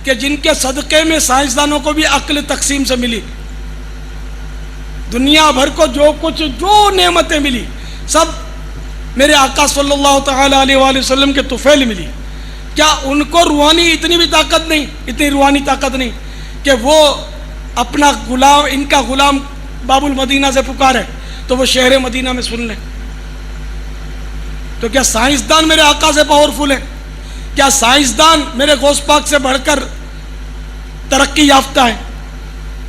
کہ جن کے صدقے میں سائنسدانوں کو بھی عقل تقسیم سے ملی، دنیا بھر کو جو نعمتیں ملی سب میرے آقا صلی اللہ تعالی علیہ وآلہ وسلم کے طفیل ملی، کیا ان کو روحانی اتنی بھی طاقت نہیں، اتنی روحانی طاقت نہیں کہ وہ اپنا غلام، ان کا غلام باب المدینہ سے پکارے تو وہ شہر مدینہ میں سن لیں؟ تو کیا سائنسدان میرے آقا سے پاورفل ہے؟ کیا سائنسدان میرے غوث پاک سے بڑھ کر ترقی یافتہ ہے؟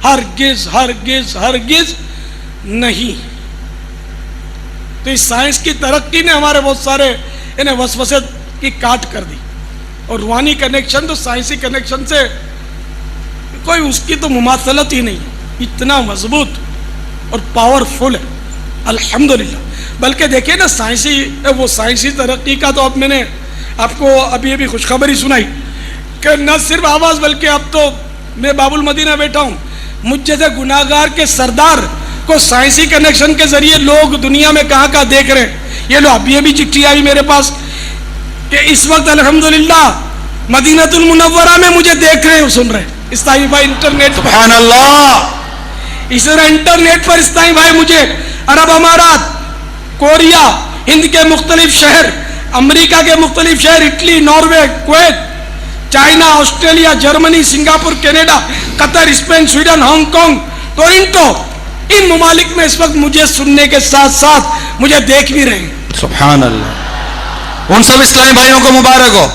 ہرگز ہرگز ہرگز نہیں. تو اس سائنس کی ترقی نے ہمارے بہت سارے انہیں وسوسے کی کاٹ کر دی، اور روحانی کنیکشن تو سائنسی کنیکشن سے کوئی اس کی تو مماثلت ہی نہیں، اتنا مضبوط اور پاورفل ہے الحمدللہ. بلکہ دیکھیں نا سائنسی ترقی کا تو اب میں نے آپ کو ابھی خوشخبری سنائی کہ نہ صرف آواز بلکہ اب تو میں باب المدینہ بیٹھا ہوں، مجھ جیسے گناہگار کے سردار کو سائنسی کنیکشن کے ذریعے لوگ دنیا میں کہاں دیکھ رہے ہیں. یہ لو ابھی چٹھی آئی میرے پاس کہ اس وقت الحمدللہ مدینہ المنورہ میں مجھے دیکھ رہے ہیں اور سن رہے ہیں اسلامی بھائی انٹرنیٹ.
سبحان اللہ.
اس طرح انٹرنیٹ پر اسلامی بھائی مجھے عرب امارات، کوریا، ہند کے مختلف شہر، امریکہ کے مختلف شہر، Italy, Norway, Kuwait, China, Australia, Germany, Singapore, Canada, Qatar, Spain, Sweden, Hong Kong, Toronto, ان ممالک میں اس وقت مجھے سننے کے ساتھ ساتھ مجھے دیکھ بھی رہے ہیں.
سبحان اللہ. ان سب اسلامی بھائیوں کو مبارک ہو.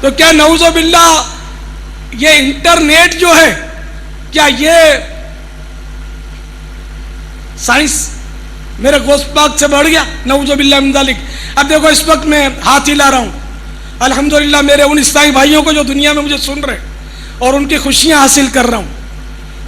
تو کیا نعوذ باللہ یہ انٹرنیٹ جو ہے، کیا یہ سائنس میرے غوث پاک سے بڑھ گیا؟ نعوذ باللہ من ذالک. اب دیکھو اس وقت میں ہاتھ ہلا رہا ہوں الحمدللہ میرے ان اسلامی بھائیوں کو جو دنیا میں مجھے سن رہے اور ان کی خوشیاں حاصل کر رہا ہوں،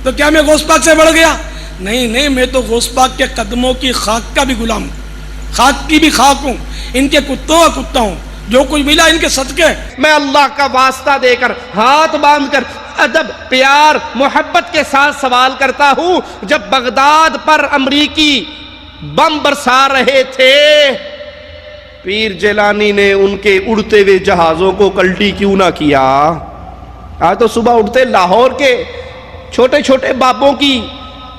تو کیا میں غوث پاک سے بڑھ گیا؟ نہیں نہیں، میں تو غوث پاک کے قدموں کی خاک کا بھی غلام ہوں، خاک کی بھی خاک ہوں، ان کے کتوں کا کتا ہوں، جو کچھ ملا ان کے صدقے۔
میں اللہ کا واسطہ دے کر ہاتھ باندھ کر ادب پیار محبت کے ساتھ سوال کرتا ہوں، جب بغداد پر امریکی بم برسا رہے تھے، پیر جیلانی نے ان کے اڑتے ہوئے جہازوں کو کلٹی کیوں نہ کیا؟ آج تو صبح اٹھتے لاہور کے چھوٹے چھوٹے بابوں کی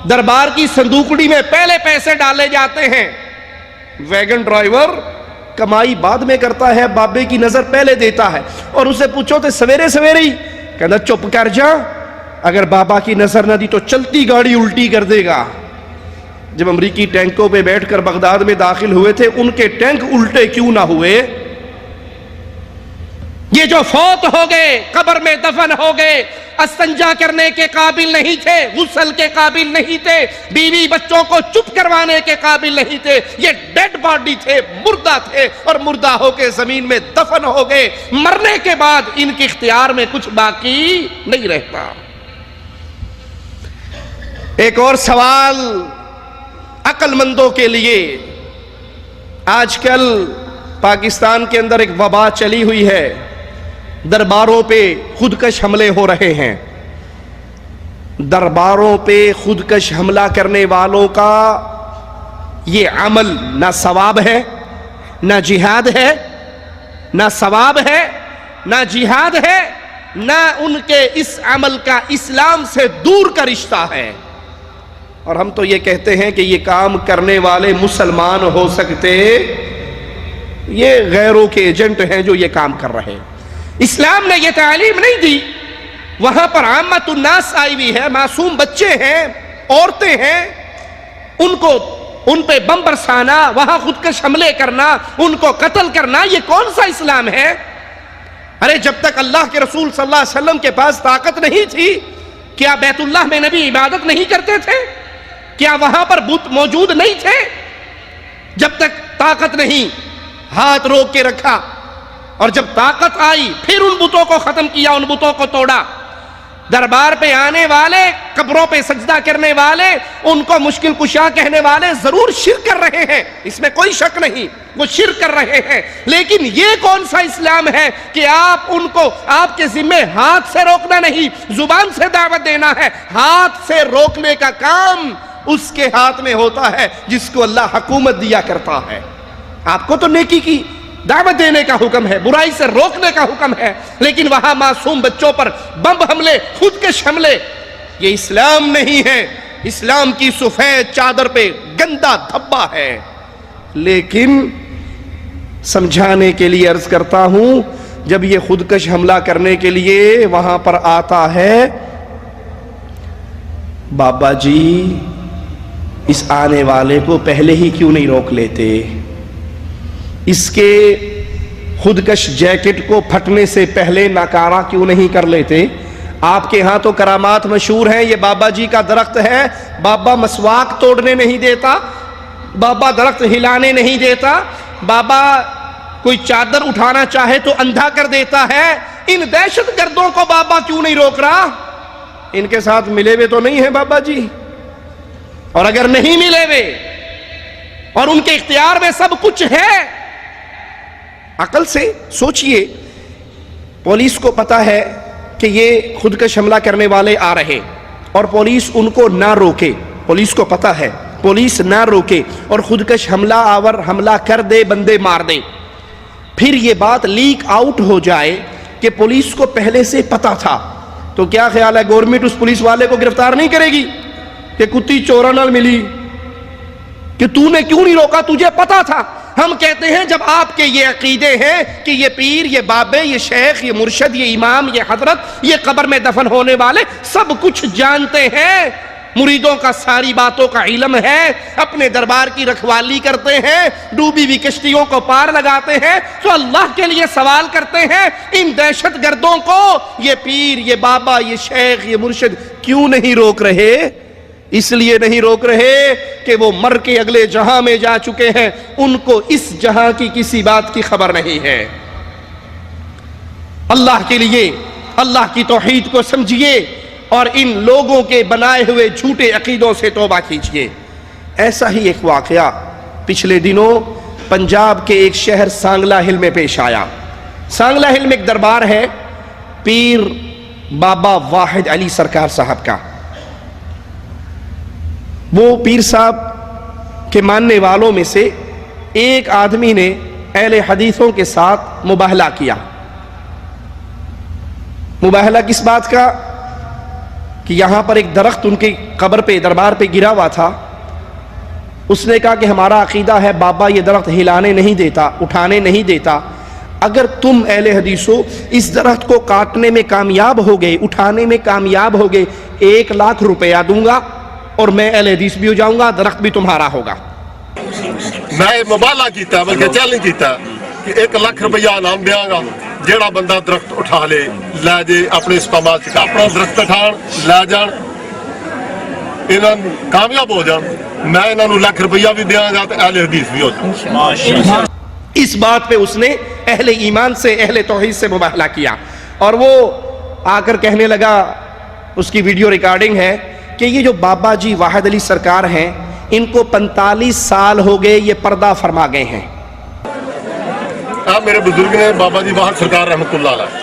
دربار کی صندوقڑی میں پہلے پیسے ڈالے جاتے ہیں، ویگن ڈرائیور کمائی بعد میں کرتا ہے، بابے کی نظر پہلے دیتا ہے، اور اسے پوچھو تو سویرے سویرے ہی کہنا چپ کر جا، اگر بابا کی نظر نہ دی تو چلتی گاڑی الٹی کر دے گا۔ جب امریکی ٹینکوں پہ بیٹھ کر بغداد میں داخل ہوئے تھے، ان کے ٹینک الٹے کیوں نہ ہوئے؟ یہ جو فوت ہو گئے، قبر میں دفن ہو گئے، استنجا کرنے کے قابل نہیں تھے، غسل کے قابل نہیں تھے، بیوی بچوں کو چپ کروانے کے قابل نہیں تھے، یہ ڈیڈ باڈی تھے، مردہ تھے، اور مردہ ہو کے زمین میں دفن ہو گئے۔ مرنے کے بعد ان کے اختیار میں کچھ باقی نہیں رہتا۔ ایک اور سوال عقل مندوں کے لیے، آج کل پاکستان کے اندر ایک وبا چلی ہوئی ہے، درباروں پہ خودکش حملے ہو رہے ہیں۔ درباروں پہ خودکش حملہ کرنے والوں کا یہ عمل نہ ثواب ہے، نہ جہاد ہے، نہ ثواب ہے، نہ جہاد ہے، نہ ان کے اس عمل کا اسلام سے دور کا رشتہ ہے۔ اور ہم تو یہ کہتے ہیں کہ یہ کام کرنے والے مسلمان ہو سکتے، یہ غیروں کے ایجنٹ ہیں جو یہ کام کر رہے ہیں۔ اسلام نے یہ تعلیم نہیں دی، وہاں پر عامت الناس آئی ہوئی ہے، معصوم بچے ہیں، عورتیں ہیں، ان پہ بم برسانا، وہاں خودکش حملے کرنا، ان کو قتل کرنا، یہ کون سا اسلام ہے؟ ارے جب تک اللہ کے رسول صلی اللہ علیہ وسلم کے پاس طاقت نہیں تھی، کیا بیت اللہ میں نبی عبادت نہیں کرتے تھے؟ کیا وہاں پر بت موجود نہیں تھے؟ جب تک طاقت نہیں، ہاتھ روک کے رکھا، اور جب طاقت آئی پھر ان بتوں کو ختم کیا، ان بتوں کو توڑا۔ دربار پہ آنے والے، قبروں پہ سجدہ کرنے والے، ان کو مشکل کشا کہنے والے ضرور شرک کر رہے ہیں، اس میں کوئی شک نہیں، وہ شرک کر رہے ہیں، لیکن یہ کون سا اسلام ہے کہ آپ ان کو، آپ کے ذمہ ہاتھ سے روکنا نہیں، زبان سے دعوت دینا ہے۔ ہاتھ سے روکنے کا کام اس کے ہاتھ میں ہوتا ہے جس کو اللہ حکومت دیا کرتا ہے۔ آپ کو تو نیکی کی دعوت دینے کا حکم ہے، برائی سے روکنے کا حکم ہے، لیکن وہاں معصوم بچوں پر بم حملے، خودکش حملے، یہ اسلام نہیں ہے۔ اسلام کی سفید چادر پہ گندا دھبا ہے۔ لیکن سمجھانے کے لیے عرض کرتا ہوں، جب یہ خودکش حملہ کرنے کے لیے وہاں پر آتا ہے، بابا جی اس آنے والے کو پہلے ہی کیوں نہیں روک لیتے؟ اس کے خودکش جیکٹ کو پھٹنے سے پہلے ناکارہ کیوں نہیں کر لیتے؟ آپ کے ہاں تو کرامات مشہور ہیں، یہ بابا جی کا درخت ہے، بابا مسواک توڑنے نہیں دیتا، بابا درخت ہلانے نہیں دیتا، بابا کوئی چادر اٹھانا چاہے تو اندھا کر دیتا ہے۔ ان دہشت گردوں کو بابا کیوں نہیں روک رہا؟ ان کے ساتھ ملے ہوئے تو نہیں ہیں بابا جی؟ اور اگر نہیں ملے ہوئے اور ان کے اختیار میں سب کچھ ہے، عقل سے سوچئے، پولیس کو پتا ہے کہ یہ خودکش حملہ کرنے والے آ رہے، اور پولیس ان کو نہ روکے، پولیس کو پتا ہے، پولیس نہ روکے اور خودکش حملہ آور حملہ کر دے، بندے مار دے، پھر یہ بات لیک آؤٹ ہو جائے کہ پولیس کو پہلے سے پتا تھا، تو کیا خیال ہے گورنمنٹ اس پولیس والے کو گرفتار نہیں کرے گی کہ کتی چورا نال ملی، کہ تو نے کیوں نہیں روکا، تجھے پتا تھا؟ ہم کہتے ہیں جب آپ کے یہ عقیدے ہیں کہ یہ پیر، یہ بابے، یہ شیخ، یہ مرشد، یہ امام، یہ حضرت، یہ قبر میں دفن ہونے والے سب کچھ جانتے ہیں، مریدوں کا ساری باتوں کا علم ہے، اپنے دربار کی رکھوالی کرتے ہیں، ڈوبی ہوئی کشتیوں کو پار لگاتے ہیں، تو اللہ کے لیے سوال کرتے ہیں ان دہشت گردوں کو یہ پیر، یہ بابا، یہ شیخ، یہ مرشد کیوں نہیں روک رہے؟ اس لیے نہیں روک رہے کہ وہ مر کے اگلے جہاں میں جا چکے ہیں، ان کو اس جہاں کی کسی بات کی خبر نہیں ہے۔ اللہ کے لیے اللہ کی توحید کو سمجھیے اور ان لوگوں کے بنائے ہوئے جھوٹے عقیدوں سے توبہ کیجئے۔ ایسا ہی ایک واقعہ پچھلے دنوں پنجاب کے ایک شہر سانگلہ ہل میں پیش آیا۔ سانگلہ ہل میں ایک دربار ہے پیر بابا واحد علی سرکار صاحب کا۔ وہ پیر صاحب کے ماننے والوں میں سے ایک آدمی نے اہل حدیثوں کے ساتھ مباہلہ کیا۔ مباہلہ کس بات کا؟ کہ یہاں پر ایک درخت ان کی قبر پہ دربار پہ گرا ہوا تھا۔ اس نے کہا کہ ہمارا عقیدہ ہے بابا یہ درخت ہلانے نہیں دیتا، اٹھانے نہیں دیتا، اگر تم اہل حدیثوں اس درخت کو کاٹنے میں کامیاب ہو گئے، اٹھانے میں کامیاب ہو گئے، 1,00,000 روپیہ دوں گا اور میں اہل حدیث بھی ہو جاؤں گا، درخت بھی تمہارا ہوگا۔
میں مبالغہ کیتا بلکہ چیلنج کیتا کہ 1,00,000 روپیہ انعام دیاں گا جیڑا بندہ درخت اٹھا لے جے اپنے استعمال سے اپنا درخت اٹھان لے جان انہاں کامیاب ہو جان، میں انہاں نوں 1,00,000 روپیہ بھی دیاں گا تے اہل حدیث بھی ہو جان۔
اس بات پہ اس نے اہل ایمان سے، اہل توحید سے مباہلہ کیا، اور وہ آ کر کہنے لگا، اس کی ویڈیو ریکارڈنگ ہے، کہ یہ جو بابا جی واحد علی سرکار ہیں ان کو 45 سال ہو گئے یہ پردہ فرما گئے ہیں۔
میرے بزرگ نے بابا جی واحد سرکار رحمت اللہ علیہ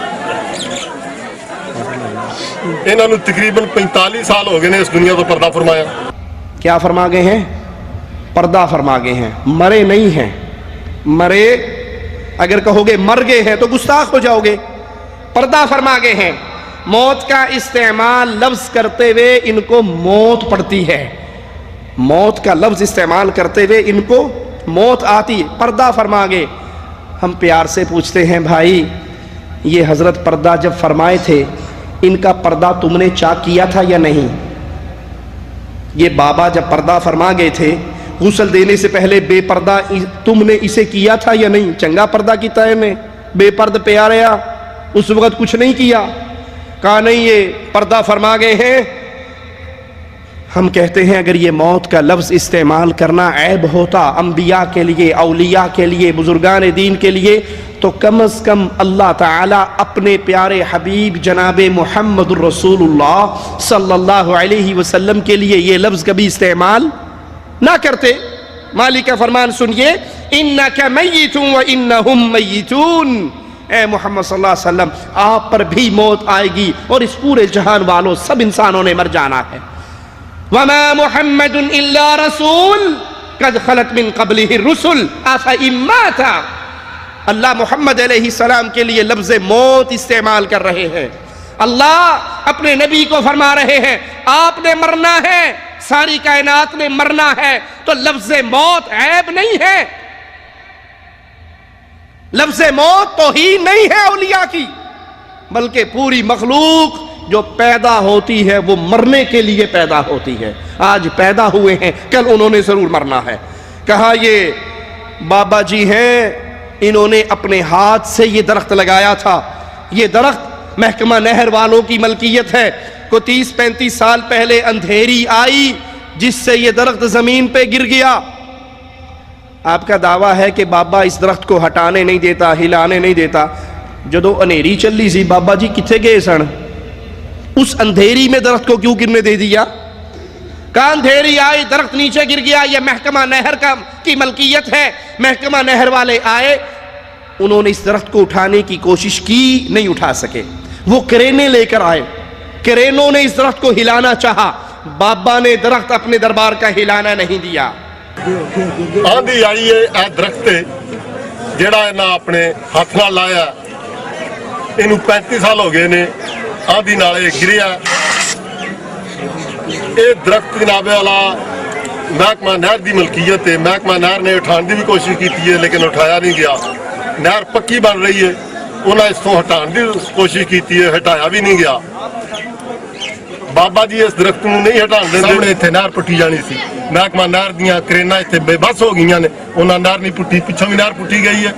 انہوں نے تقریباً 45 سال ہو گئے نے اس دنیا کو پردہ فرمایا۔
کیا فرما گئے ہیں؟ پردہ فرما گئے ہیں، مرے نہیں ہیں۔ مرے اگر کہو گے مر گئے ہیں تو گستاخ ہو جاؤ گے۔ پردہ فرما گئے ہیں۔ موت کا استعمال لفظ کرتے ہوئے ان کو موت پڑتی ہے، موت کا لفظ استعمال کرتے ہوئے ان کو موت آتی ہے، پردہ فرما گئے۔ ہم پیار سے پوچھتے ہیں بھائی یہ حضرت پردہ جب فرمائے تھے ان کا پردہ تم نے چاک کیا تھا یا نہیں؟ یہ بابا جب پردہ فرما گئے تھے غسل دینے سے پہلے بے پردہ تم نے اسے کیا تھا یا نہیں؟ چنگا پردہ کیتا ہے میں بے پرد پہ آ رہا اس وقت کچھ نہیں کیا؟ کہا نہیں یہ پردہ فرما گئے ہیں۔ ہم کہتے ہیں اگر یہ موت کا لفظ استعمال کرنا عیب ہوتا انبیاء کے لیے، اولیاء کے لیے، بزرگان دین کے لیے، تو کم از کم اللہ تعالیٰ اپنے پیارے حبیب جناب محمد الرسول اللہ صلی اللہ علیہ وسلم کے لیے یہ لفظ کبھی استعمال نہ کرتے۔ مالک کا فرمان سنیے، اِنَّكَ مَيِّتٌ وَإِنَّهُمْ مَيِّتُونَ، اے محمد صلی اللہ علیہ وسلم آپ پر بھی موت آئے گی اور اس پورے جہان والوں سب انسانوں نے مر جانا ہے۔ وَمَا مُحَمَّدٌ إِلَّا رَسُولٌ قَدْ خَلَتْ مِن قَبْلِهِ الرُّسُلُ أَفَإِن مَاتَ، اللہ محمد علیہ السلام کے لیے لفظ موت استعمال کر رہے ہیں۔ اللہ اپنے نبی کو فرما رہے ہیں آپ نے مرنا ہے، ساری کائنات نے مرنا ہے، تو لفظ موت عیب نہیں ہے، لفظ موت توہین نہیں ہے اولیاء کی، بلکہ پوری مخلوق جو پیدا ہوتی ہے وہ مرنے کے لیے پیدا ہوتی ہے۔ آج پیدا ہوئے ہیں، کل انہوں نے ضرور مرنا ہے۔ کہا یہ بابا جی ہیں، انہوں نے اپنے ہاتھ سے یہ درخت لگایا تھا، یہ درخت محکمہ نہر والوں کی ملکیت ہے۔ کو 30-35 سال پہلے اندھیری آئی جس سے یہ درخت زمین پہ گر گیا۔ آپ کا دعویٰ ہے کہ بابا اس درخت کو ہٹانے نہیں دیتا، ہلانے نہیں دیتا۔ جدو انھیری چلی سی بابا جی کتھے گئے سن؟ اس اندھیری میں درخت کو کیوں گرنے دے دیا؟ کہاں اندھیری آئی درخت نیچے گر گیا، یہ محکمہ نہر کی ملکیت ہے۔ محکمہ نہر والے آئے، انہوں نے اس درخت کو اٹھانے کی کوشش کی، نہیں اٹھا سکے۔ وہ کرینیں لے کر آئے، کرینوں نے اس درخت کو ہلانا چاہا، بابا نے درخت اپنے دربار کا ہلانا نہیں دیا۔
آندھی آئی ہے اے درخت جیڑا انہاں اپنے ہاتھ نال لایا، انہوں 35 سال ہو گئے نے، آندھی نال گریا۔ یہ درخت جناب والا محکمہ نہر دی ملکیت ہے، محکمہ نہر نے اٹھان دی بھی کوشش کی ہے لیکن اٹھایا نہیں گیا۔ نہر پکی بن رہی ہے، انہاں اس کو ہٹان دی کوشش کی ہے، ہٹایا بھی نہیں گیا۔ بابا جی اس درخت نوں نہیں ہٹان دے، سامنے ایتھے نہر پٹی جانی سی، محکمہ نہر دیاں کرینا ایتھے بے بس ہو گئیاں نے، انہاں نہر نہیں پٹی، پیچھوں بھی نہر پٹی گئی ہے،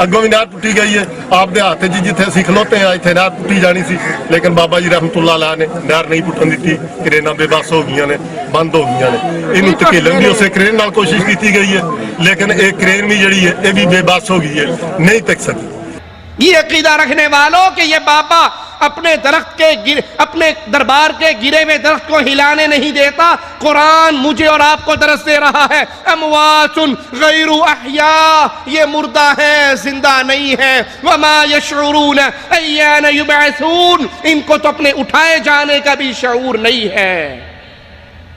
اگوں بھی نہر پٹی گئی ہے۔ آپ دے ہاتھ جی جتھے اسی کھلوتے ہیں ایتھے نہر پٹی جانی سی، لیکن بابا جی رحمت اللہ علیہ نے نہر نہیں پٹن دیتی، کرینا بے بس ہو گئیاں نے، بند ہو گئیاں نے۔ انہوں تکیلن بھی اسے کرین نال کوشش کی گئی ہے لیکن ایک کرین بھی جڑی ہے یہ بھی بے بس ہو گئی ہے، نہیں تک سکی۔
یہ عقیدہ رکھنے والوں کہ یہ بابا اپنے درخت کے اپنے دربار کے گرے ہوئے درخت کو ہلانے نہیں دیتا. قرآن مجھے اور آپ کو درس دے رہا ہے اموات غیر احیاء، یہ مردہ ہیں، زندہ نہیں ہیں. وما یشعرون ایان یبعثون، ان کو تو اپنے اٹھائے جانے کا بھی شعور نہیں ہے.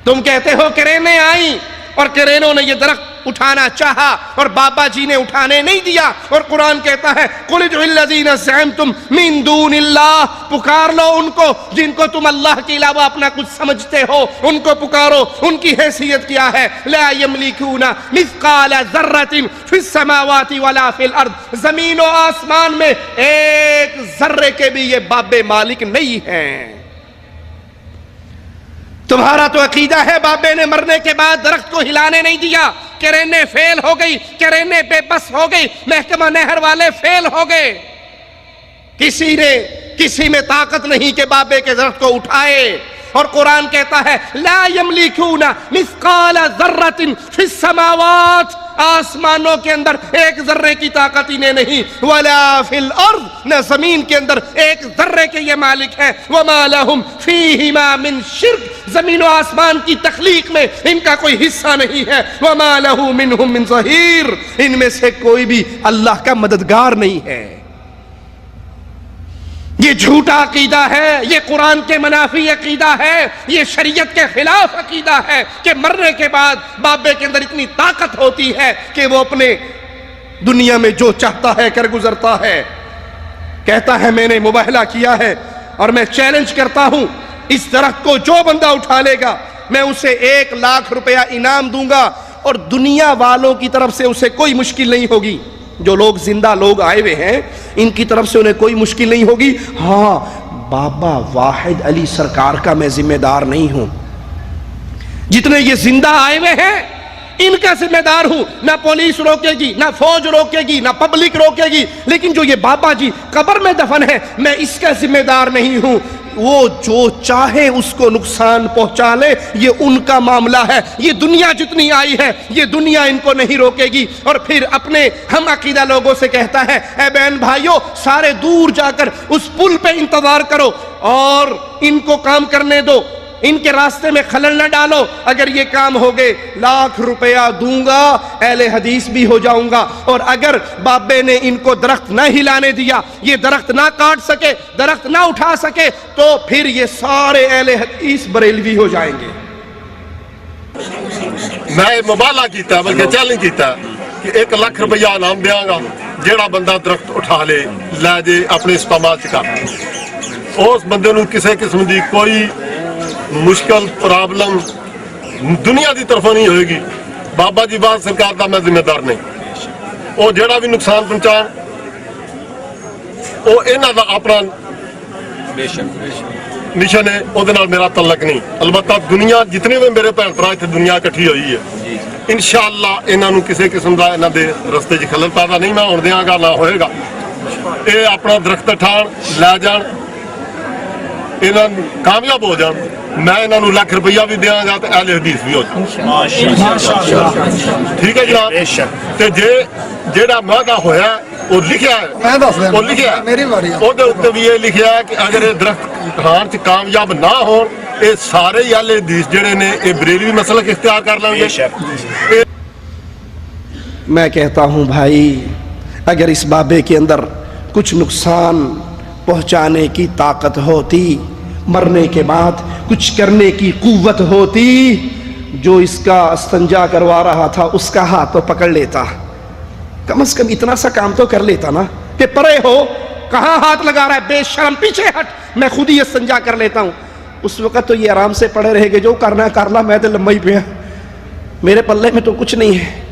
تم کہتے ہو کرینیں آئیں اور کرینوں نے یہ درخت اٹھانا چاہا اور بابا جی نے اٹھانے نہیں دیا. اور قرآن کہتا ہے قل ادعوا الذین زعمتم من دون اللہ، پکار لو ان کو جن کو تم اللہ کے علاوہ اپنا کچھ سمجھتے ہو، ان کو پکارو. ان کی حیثیت کیا ہے؟ لا یملکون مثقال ذرۃ فی السماوات ولا فی الارض، زمین و آسمان میں ایک ذرے کے بھی یہ بابے مالک نہیں ہیں. تمہارا تو عقیدہ ہے بابے نے مرنے کے بعد درخت کو ہلانے نہیں دیا، کرینے فیل ہو گئی، کرینے بے بس ہو گئی، محکمہ نہر والے فیل ہو گئے. کسی میں طاقت نہیں کہ بابے کے درخت کو اٹھائے. اور قرآن کہتا ہے لا یملکون مثقال ذرۃ فی السماوات، آسمانوں کے اندر ایک ذرے کی طاقت انہیں نہیں، ولا فی الارض، نہ زمین کے اندر ایک ذرے کے یہ مالک ہے. وما لہم فیہما من شرک، زمین و آسمان کی تخلیق میں ان کا کوئی حصہ نہیں ہے. وما لہ منہم من ظہیر، ان میں سے کوئی بھی اللہ کا مددگار نہیں ہے. یہ جھوٹا عقیدہ ہے، یہ قرآن کے منافی عقیدہ ہے، یہ شریعت کے خلاف عقیدہ ہے کہ مرنے کے بعد بابے کے اندر اتنی طاقت ہوتی ہے کہ وہ اپنے دنیا میں جو چاہتا ہے کر گزرتا ہے. کہتا ہے میں نے مباہلہ کیا ہے اور میں چیلنج کرتا ہوں، اس درخت کو جو بندہ اٹھا لے گا میں اسے 1 لاکھ روپیہ انعام دوں گا، اور دنیا والوں کی طرف سے اسے کوئی مشکل نہیں ہوگی. جو لوگ زندہ لوگ آئے ہوئے ہیں ان کی طرف سے انہیں کوئی مشکل نہیں ہوگی. ہاں بابا واحد علی سرکار کا میں ذمہ دار نہیں ہوں. جتنے یہ زندہ آئے ہوئے ہیں ان کا ذمہ دار ہوں. نہ پولیس روکے گی، نہ فوج روکے گی، نہ پبلک روکے گی. لیکن جو یہ بابا جی قبر میں دفن ہے میں اس کا ذمہ دار نہیں ہوں. وہ جو چاہے اس کو نقصان پہنچا لے، یہ ان کا معاملہ ہے. یہ دنیا جتنی آئی ہے یہ دنیا ان کو نہیں روکے گی. اور پھر اپنے ہم عقیدہ لوگوں سے کہتا ہے اے بہن بھائیو، سارے دور جا کر اس پل پہ انتظار کرو اور ان کو کام کرنے دو، ان کے راستے میں خلل نہ ڈالو. اگر یہ کام ہو گئے 1 لاکھ روپیہ دوں گا، اہل حدیث بھی ہو جاؤں گا. اور اگر بابے نے ان کو درخت نہ ہلانے دیا، یہ درخت نہ کاٹ سکے، درخت نہ اٹھا سکے، تو پھر یہ سارے اہل حدیث بریلوی ہو جائیں گے.
میں مبالغہ کیتا بلکہ چیلنج کیتا کہ 1 لاکھ روپیہ انعام دیاں گا جیڑا بندہ درخت اٹھا لے جے اپنے استعمال چ کر. اس بندے نو کسی قسم دی کوئی مشکل پرابلم دنیا دی طرفوں نہیں ہوئے گی. بابا جی بات سرکار دا میں ذمہ دار نہیں. وہ جڑا بھی نقصان پہنچان وہ انہاں دا اپنا مشن ہے، وہ میرا تعلق نہیں. البتہ دنیا جتنے بھی میرے بھن بھرا اتنے دنیا کٹھی ہوئی ہے، انشاءاللہ انہاں نو کسی قسم دا انہاں دے رستے چ خلل پیدا نہیں میں ہون دیاں گا، نہ ہوئے گا. اے اپنا درخت اٹھان لے جان، انہاں کامیاب ہو جان. میں انہاں نو 1 لاکھ روپیہ بھی دیاں گا تے اہل حدیث بھی ہو جان. ٹھیک ہے جناب. تے جیڑا وعدہ ہویا وہ لکھیا ہے، وہ لکھیا ہے وہ دے اوتے بھی یہ لکھیا ہے کہ اگر یہ درخت اٹھان چ کامیاب نہ ہون یہ سارے ہی اہل حدیث جڑے نے یہ بریلوی مسلک اختیار کر لیں گے.
میں کہتا ہوں بھائی، اگر اس بابے کے اندر کچھ نقصان پہنچانے کی طاقت ہوتی، مرنے کے بعد کچھ کرنے کی قوت ہوتی، جو اس کا استنجا کروا رہا تھا اس کا ہاتھ تو پکڑ لیتا. کم از کم اتنا سا کام تو کر لیتا نا کہ پرے ہو، کہاں ہاتھ لگا رہا ہے، بے شرم پیچھے ہٹ، میں خود ہی استنجا کر لیتا ہوں. اس وقت تو یہ آرام سے پڑے رہے گے، جو کرنا ہے کر لا، میں تو لمبا ہی پیا، میرے پلے میں تو کچھ نہیں ہے.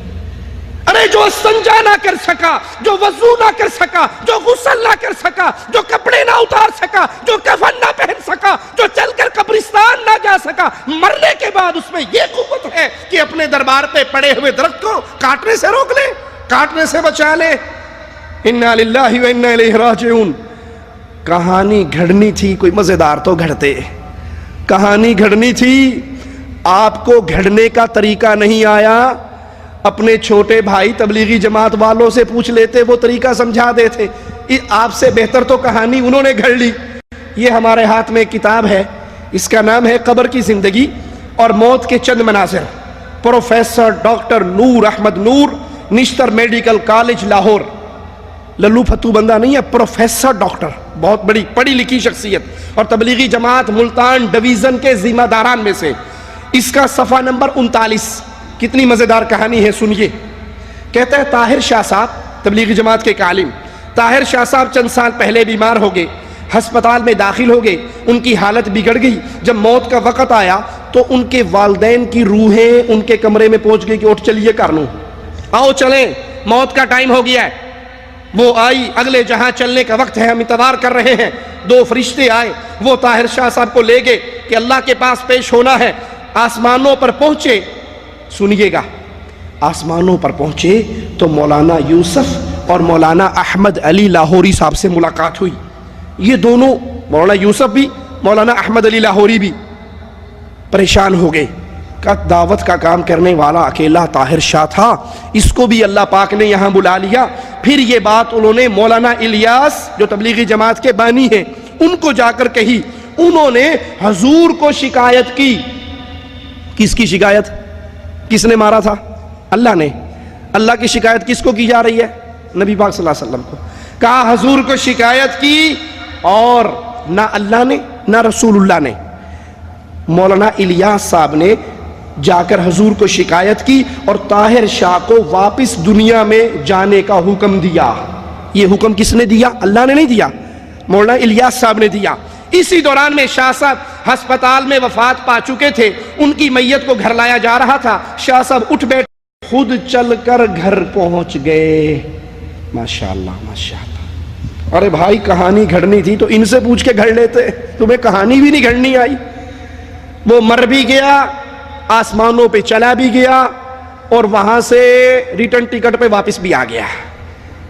ارے جو استنجا نہ کر سکا، جو وضو نہ کر سکا، جو غسل نہ کر سکا، جو کپڑے نہ اتار سکا، جو کفن نہ پہن سکا، جو چل کر قبرستان نہ جا سکا، مرنے کے بعد اس میں یہ قوت ہے کہ اپنے دربار پہ پڑے ہوئے درخت کو کاٹنے سے روک لے، کاٹنے سے بچا لے. انا للہ و انا الیہ راجعون. کہانی گھڑنی تھی، کوئی مزیدار تو گھڑتے. کہانی گھڑنی تھی، آپ کو گھڑنے کا طریقہ نہیں آیا. اپنے چھوٹے بھائی تبلیغی جماعت والوں سے پوچھ لیتے، وہ طریقہ سمجھا دیتے. آپ سے بہتر تو کہانی انہوں نے گھڑ لی. یہ ہمارے ہاتھ میں ایک کتاب ہے، اس کا نام ہے قبر کی زندگی اور موت کے چند مناظر، پروفیسر ڈاکٹر نور احمد نور، نشتر میڈیکل کالج لاہور۔ للو پھتو بندہ نہیں ہے، پروفیسر ڈاکٹر، بہت بڑی پڑھی لکھی شخصیت اور تبلیغی جماعت ملتان ڈویژن کے ذمہ داران میں سے۔ اس کا صفحہ نمبر 39، کتنی مزیدار کہانی ہے سنیے۔ کہتا ہے طاہر شاہ صاحب، تبلیغی جماعت کے ایک عالم، طاہر شاہ صاحب چند سال پہلے بیمار ہو گئے، ہسپتال میں داخل ہو گئے، ان کی حالت بگڑ گئی۔ جب موت کا وقت آیا تو ان کے والدین کی روحیں ان کے کمرے میں پہنچ گئی کہ اٹھ چلیے کارنو، آؤ چلیں، موت کا ٹائم ہو گیا ہے۔ وہ آئی، اگلے جہاں چلنے کا وقت ہے، ہم انتظار کر رہے ہیں۔ دو فرشتے آئے، وہ طاہر شاہ صاحب کو لے گئے کہ اللہ کے پاس پیش ہونا ہے۔ آسمانوں پر پہنچے، سنیے گا، آسمانوں پر پہنچے تو مولانا یوسف اور مولانا احمد علی لاہوری صاحب سے ملاقات ہوئی۔ یہ دونوں، مولانا یوسف بھی، مولانا احمد علی لاہوری بھی پریشان ہو گئے کہ دعوت کا کام کرنے والا اکیلا طاہر شاہ تھا، اس کو بھی اللہ پاک نے یہاں بلا لیا۔ پھر یہ بات انہوں نے مولانا الیاس جو تبلیغی جماعت کے بانی ہیں ان کو جا کر کہی۔ انہوں نے حضور کو شکایت کی۔ کس کی شکایت؟ کس نے مارا تھا؟ اللہ نے۔ اللہ کی شکایت کس کو کی جا رہی ہے؟ نبی پاک صلی اللہ علیہ وسلم کو۔ کہا حضور کو شکایت کی، اور نہ اللہ نے نہ رسول اللہ نے۔ مولانا الیاس صاحب نے جا کر حضور کو شکایت کی اور طاہر شاہ کو واپس دنیا میں جانے کا حکم دیا۔ یہ حکم کس نے دیا؟ اللہ نے نہیں دیا، مولانا الیاس صاحب نے دیا۔ اسی دوران میں شاہ صاحب ہسپتال میں وفات پا چکے تھے، ان کی میت کو گھر لایا جا رہا تھا۔ شاہ صاحب اٹھ بیٹھے، خود چل کر گھر پہنچ گئے۔ ماشاءاللہ ماشاءاللہ۔ ارے بھائی کہانی گھڑنی تھی تو ان سے پوچھ کے گھڑ لیتے، تمہیں کہانی بھی نہیں گھڑنی آئی۔ وہ مر بھی گیا، آسمانوں پہ چلا بھی گیا، اور وہاں سے ریٹرن ٹکٹ پہ واپس بھی آ گیا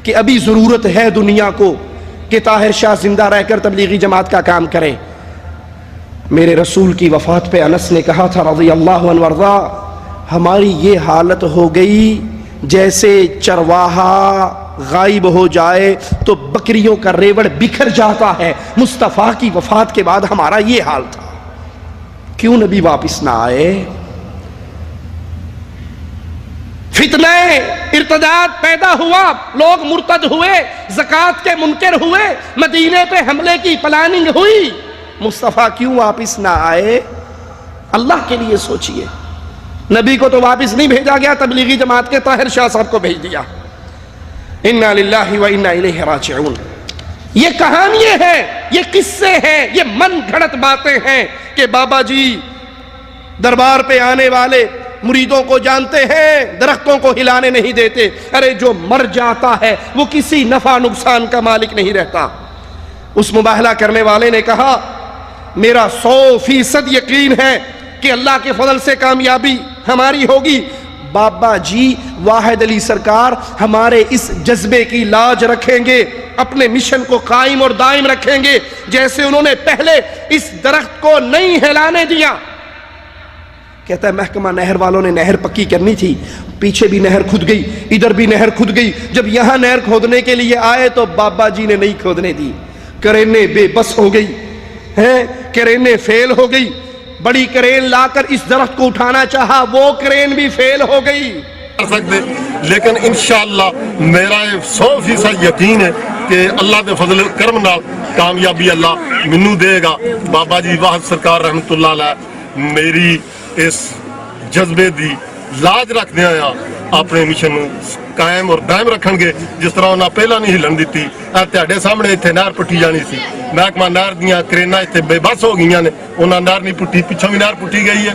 کہ ابھی ضرورت ہے دنیا کو کہ طاہر شاہ زندہ رہ کر تبلیغی جماعت کا کام کرے۔ میرے رسول کی وفات پہ انس نے کہا تھا رضی اللہ عنہ وارضا، ہماری یہ حالت ہو گئی جیسے چرواہا غائب ہو جائے تو بکریوں کا ریوڑ بکھر جاتا ہے۔ مصطفیٰ کی وفات کے بعد ہمارا یہ حال تھا۔ کیوں نبی واپس نہ آئے؟ فتنہ ارتداد پیدا ہوا، لوگ مرتد ہوئے، زکوٰۃ کے منکر ہوئے، مدینے پہ حملے کی پلاننگ ہوئی، مصطفیٰ کیوں واپس نہ آئے؟ اللہ کے لیے سوچئے۔ نبی کو تو واپس نہیں بھیجا گیا، تبلیغی جماعت کے طاہر شاہ صاحب کو بھیج دیا۔ انا للہ و انا الیہ راجعون۔ یہ کہانی ہے، یہ قصے ہیں، یہ من گھڑت باتیں ہیں کہ بابا جی دربار پہ آنے والے مریدوں کو جانتے ہیں، درختوں کو ہلانے نہیں دیتے۔ ارے جو مر جاتا ہے وہ کسی نفع نقصان کا مالک نہیں رہتا۔ اس مباہلہ کرنے والے نے کہا میرا 100% یقین ہے کہ اللہ کے فضل سے کامیابی ہماری ہوگی۔ بابا جی واحد علی سرکار ہمارے اس جذبے کی لاج رکھیں گے، اپنے مشن کو قائم اور دائم رکھیں گے، جیسے انہوں نے پہلے اس درخت کو نہیں ہلانے دیا۔ کہتا ہے محکمہ نہر والوں نے نہر پکی کرنی تھی، پیچھے بھی نہر کھد گئی، ادھر بھی نہر کھد گئی۔ جب یہاں نہر کھودنے کے لیے آئے تو بابا جی نے نہیں کھودنے دی، کرینے بے بس ہو گئی ہیں، کرینے فیل ہو گئی۔ بڑی کرین لا کر اس درخت کو اٹھانا چاہا، وہ کرین بھی فیل ہو گئی۔
کر سکتے، لیکن انشاءاللہ میرا 100% یقین ہے کہ اللہ دے فضل کرم نال کامیابی اللہ منو دے گا۔ بابا جی واحد سرکار رحمت اللہ علیہ میری اس جذبے دی لاج رکھ دیا اپنے مشن قائم اور دائم رکھن گے، جس طرح انہاں پہلا نہیں ہلن دیتی۔ تہاڈے سامنے اتنے نہر پٹی جانی سی، محکمہ نہر دیاں کرینا اتنے بے بس ہو گئی نے، انہاں نہر نہیں پٹی، پیچھوں بھی نہر پٹی گئی ہے،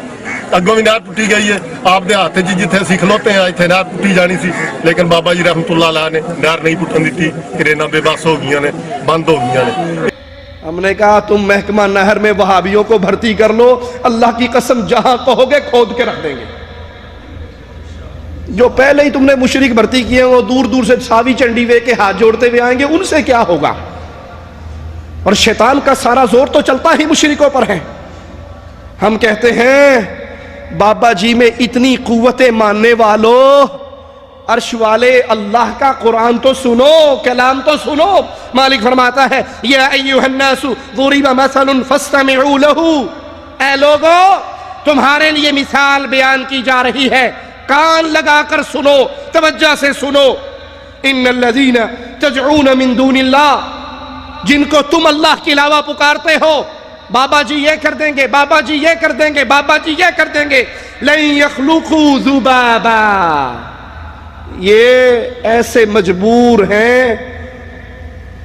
اگوں بھی نہر پٹی گئی ہے۔ آپ دے ہاتھ جی جتنے اسی کھلوتے ہیں اتنے نہر پٹی جانی سی، لیکن بابا جی رحمت اللہ علیہ نے نہر نہیں پٹن دیتی، کرینا بے بس ہو گئی نے، بند ہو گئی نے۔
ہم نے کہا تم محکمہ نہر میں وہابیوں کو بھرتی کر لو، اللہ کی قسم جہاں کہو گے کھود کے رکھ دیں گے۔ جو پہلے ہی تم نے مشرک بھرتی کیے وہ دور دور سے ساوی چنڈی وے کے ہاتھ جوڑتے ہوئے آئیں گے، ان سے کیا ہوگا؟ اور شیطان کا سارا زور تو چلتا ہی مشرکوں پر ہے۔ ہم کہتے ہیں بابا جی میں اتنی قوت ماننے والوں، عرش والے اللہ کا قرآن تو سنو، کلام تو سنو۔ مالک فرماتا ہے یا ایھا الناس ضرب مثل فاستمعوا لہ، اے لوگو تمہارے لیے مثال بیان کی جا رہی ہے، کان لگا کر سنو، توجہ سے سنو۔ ان الذین تدعون من دون اللہ، جن کو تم اللہ کے علاوہ پکارتے ہو، بابا جی یہ کر دیں گے، بابا جی یہ کر دیں گے، بابا جی یہ کر دیں گے، لن یخلقوا ذبابا، یہ ایسے مجبور ہیں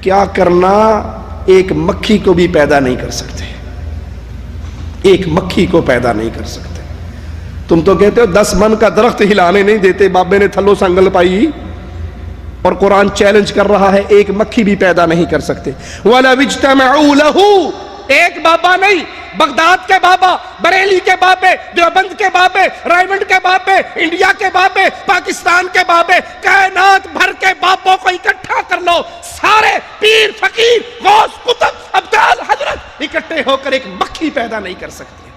کیا کرنا، ایک مکھی کو بھی پیدا نہیں کر سکتے، ایک مکھی کو پیدا نہیں کر سکتے۔ تم تو کہتے ہو 10 من کا درخت ہلانے نہیں دیتے، بابے نے تھلو سنگل پائی، اور قرآن چیلنج کر رہا ہے ایک مکھی بھی پیدا نہیں کر سکتے۔ وَلَوِ اجْتَمَعُوا لَهُ، ایک بابا نہیں، بغداد کے بابا، بریلی کے بابے، دیوبند کے بابے، رائمنڈ کے بابے، انڈیا کے بابے، پاکستان کے بابے، کائنات بھر کے بابوں کو اکٹھا کر لو، سارے پیر فقیر غوث قطب ابدال حضرت اکٹھے ہو کر ایک مکھی پیدا نہیں کر سکتے۔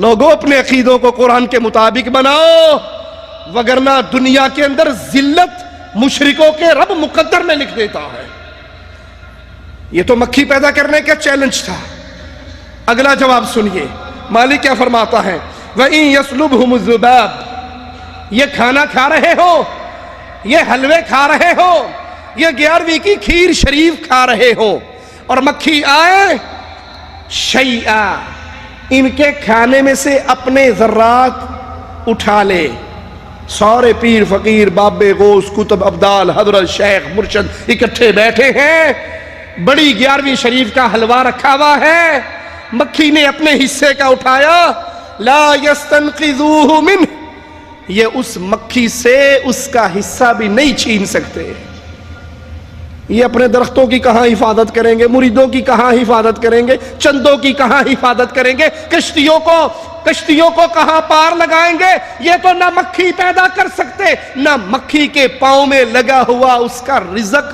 لوگوں اپنے عقیدوں کو قرآن کے مطابق بناؤ، وگرنہ دنیا کے اندر ذلت مشرکوں کے رب مقدر میں لکھ دیتا ہے۔ یہ تو مکھی پیدا کرنے کا چیلنج تھا۔ اگلا جواب سنیے، مالک کیا فرماتا ہے، وَإِن يَسْلُبْهُمُ الذُّبَابُ، یہ کھانا کھا رہے ہو، یہ حلوے کھا رہے ہو، یہ 11ویں کی کھیر شریف کھا رہے ہو، اور مکھی آئے شیئا، ان کے کھانے میں سے اپنے ذرات اٹھا لے، سارے پیر فقیر بابے غوث قطب ابدال حضرت شیخ مرشد اکٹھے بیٹھے ہیں، بڑی 11ویں شریف کا حلوہ رکھا ہوا ہے، مکھی نے اپنے حصے کا اٹھایا، لا یستنقذوہ منہ، یہ اس مکھی سے اس کا حصہ بھی نہیں چھین سکتے۔ یہ اپنے درختوں کی کہاں حفاظت کریں گے، مریدوں کی کہاں حفاظت کریں گے، چندوں کی کہاں حفاظت کریں گے، کشتیوں کو کہاں پار لگائیں گے؟ یہ تو نہ مکھی پیدا کر سکتے، نہ مکھی کے پاؤں میں لگا ہوا اس کا رزق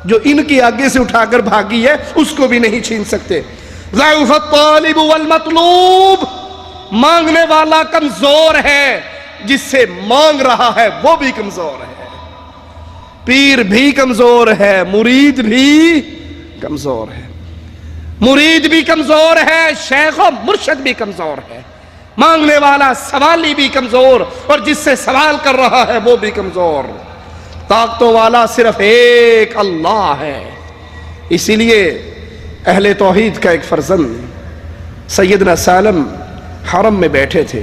جو ان کے آگے سے اٹھا کر بھاگی ہے اس کو بھی نہیں چھین سکتے۔ ضعف الطالب والمطلوب، مانگنے والا کمزور ہے، جس سے مانگ رہا ہے وہ بھی کمزور ہے، پیر بھی کمزور ہے، مرید بھی کمزور ہے، مرید بھی کمزور ہے، شیخ و مرشد بھی کمزور ہے، مانگنے والا سوالی بھی کمزور، اور جس سے سوال کر رہا ہے وہ بھی کمزور۔ طاقتوں والا صرف ایک اللہ ہے۔ اسی لیے اہل توحید کا ایک فرزند سیدنا سالم حرم میں بیٹھے تھے،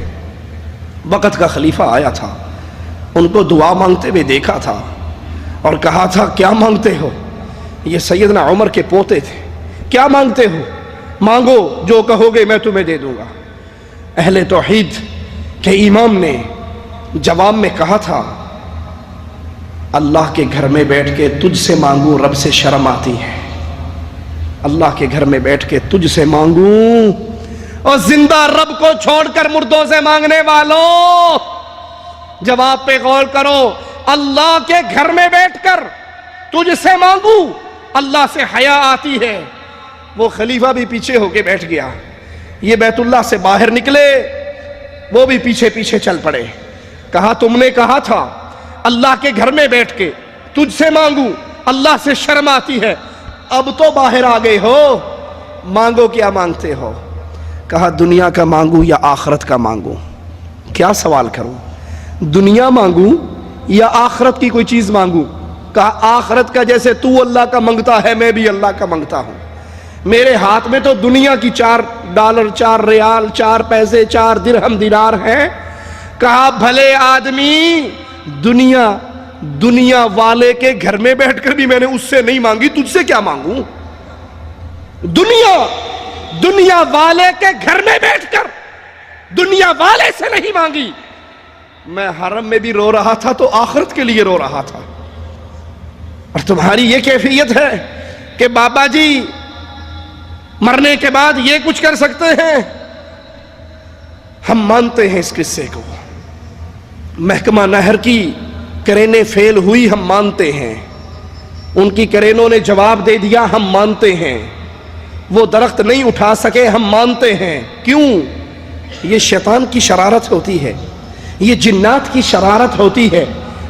وقت کا خلیفہ آیا تھا، ان کو دعا مانگتے ہوئے دیکھا تھا اور کہا تھا کیا مانگتے ہو؟ یہ سیدنا عمر کے پوتے تھے، کیا مانگتے ہو؟ مانگو، جو کہو گے میں تمہیں دے دوں گا۔ اہل توحید کے امام نے جواب میں کہا تھا اللہ کے گھر میں بیٹھ کے تجھ سے مانگوں رب سے شرم آتی ہے، اللہ کے گھر میں بیٹھ کے تجھ سے مانگوں، اور زندہ رب کو چھوڑ کر مردوں سے مانگنے والوں، جواب پہ غور کرو، اللہ کے گھر میں بیٹھ کر تجھ سے مانگوں، اللہ سے حیا آتی ہے۔ وہ خلیفہ بھی پیچھے ہو کے بیٹھ گیا، یہ بیت اللہ سے باہر نکلے، وہ بھی پیچھے پیچھے چل پڑے۔ کہا تم نے کہا تھا اللہ کے گھر میں بیٹھ کے تجھ سے مانگوں، اللہ سے شرم آتی ہے، اب تو باہر آ گئے ہو، مانگو کیا مانگتے ہو؟ کہا دنیا کا مانگوں یا آخرت کا مانگوں؟ کیا سوال کروں، دنیا مانگوں یا آخرت کی کوئی چیز مانگوں؟ کہا آخرت کا جیسے تو اللہ کا منگتا ہے میں بھی اللہ کا منگتا ہوں، میرے ہاتھ میں تو دنیا کی $4، 4 ریال، 4 پیسے، 4 درہم دینار ہیں۔ کہا بھلے آدمی، دنیا والے کے گھر میں بیٹھ کر بھی میں نے اس سے نہیں مانگی، تجھ سے کیا مانگوں؟ دنیا والے کے گھر میں بیٹھ کر دنیا والے سے نہیں مانگی۔ میں حرم میں بھی رو رہا تھا تو آخرت کے لیے رو رہا تھا، اور تمہاری یہ کیفیت ہے کہ بابا جی مرنے کے بعد یہ کچھ کر سکتے ہیں۔ ہم مانتے ہیں اس قصے کو، محکمہ نہر کی کرینیں فیل ہوئی، ہم مانتے ہیں، ان کی کرینوں نے جواب دے دیا، ہم مانتے ہیں، وہ درخت نہیں اٹھا سکے، ہم مانتے ہیں۔ کیوں؟ یہ شیطان کی شرارت ہوتی ہے، یہ جنات کی شرارت ہوتی ہے،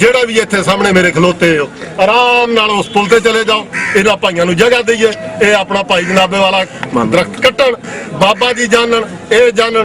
ਜਿਹੜਾ ਵੀ ਇੱਥੇ ਸਾਹਮਣੇ ਮੇਰੇ ਖਲੋਤੇ ਹੋ ਆਰਾਮ ਨਾਲ ਉਸ ਪੁਲ ਤੇ ਚਲੇ ਜਾਓ। ਇਹਨਾਂ ਭਾਈਆਂ ਨੂੰ ਜਗ੍ਹਾ ਦਈਏ, ਇਹ ਆਪਣਾ ਭਾਈ ਜਨਾਬੇ ਵਾਲਾ ਦਰਖਤ ਕੱਟਣ, ਬਾਬਾ ਜੀ ਜਾਣਨ, ਇਹ ਜਾਣਨ।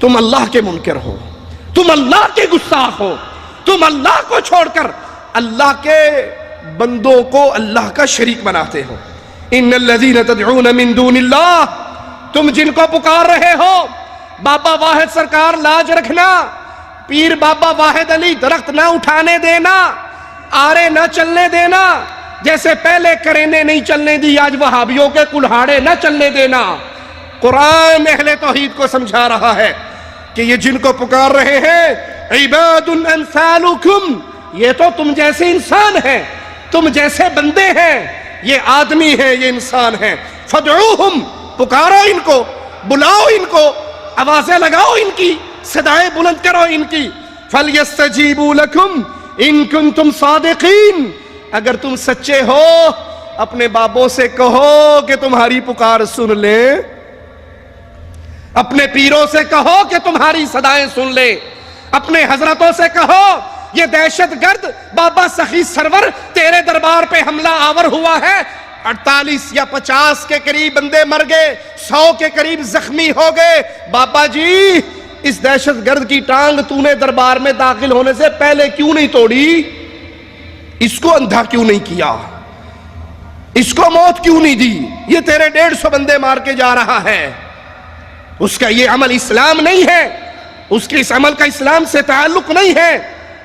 تم اللہ کے منکر ہو, تم اللہ کے گستاخ ہو, تم اللہ کو چھوڑ کر اللہ کے بندوں کو اللہ کا شریک بناتے ہو. ان الذین تدعون من دون اللہ, تم جن کو پکار رہے ہو, بابا واحد سرکار لاج رکھنا, پیر بابا واحد علی درخت نہ اٹھانے دینا, آرے نہ چلنے دینا, جیسے پہلے کرینے نہیں چلنے دی آج وہابیوں کے کلہاڑے نہ چلنے دینا. قرآن اہل توحید کو سمجھا رہا ہے کہ یہ جن کو پکار رہے ہیں عباد امثالکم, یہ تو تم جیسے انسان ہیں, تم جیسے بندے ہیں, یہ آدمی ہیں, یہ انسان ہیں. فدعوہم, پکارو ان کو, بلاؤ ان کو, آوازیں لگاؤ ان کی, صدائیں بلند کرو ان کی. فَلْيَسْتَجِيبُوا لَكُمْ إِن كُنتُمْ صَادِقِينَ, اگر تم سچے ہو اپنے بابوں سے کہو کہ تمہاری پکار سن لیں, اپنے پیروں سے کہو کہ تمہاری صدائیں سن لیں, اپنے حضرتوں سے کہو یہ دہشت گرد بابا سخی سرور تیرے دربار پہ حملہ آور ہوا ہے, 48 یا 50 کے قریب بندے مر گئے, 100 کے قریب زخمی ہو گئے, بابا جی اس دہشت گرد کی ٹانگ تو نے دربار میں داخل ہونے سے پہلے کیوں نہیں توڑی, اس کو اندھا کیوں نہیں کیا, اس کو موت کیوں نہیں دی, یہ تیرے 150 بندے مار کے جا رہا ہے. اس کا یہ عمل اسلام نہیں ہے, اس کے اس عمل کا اسلام سے تعلق نہیں ہے,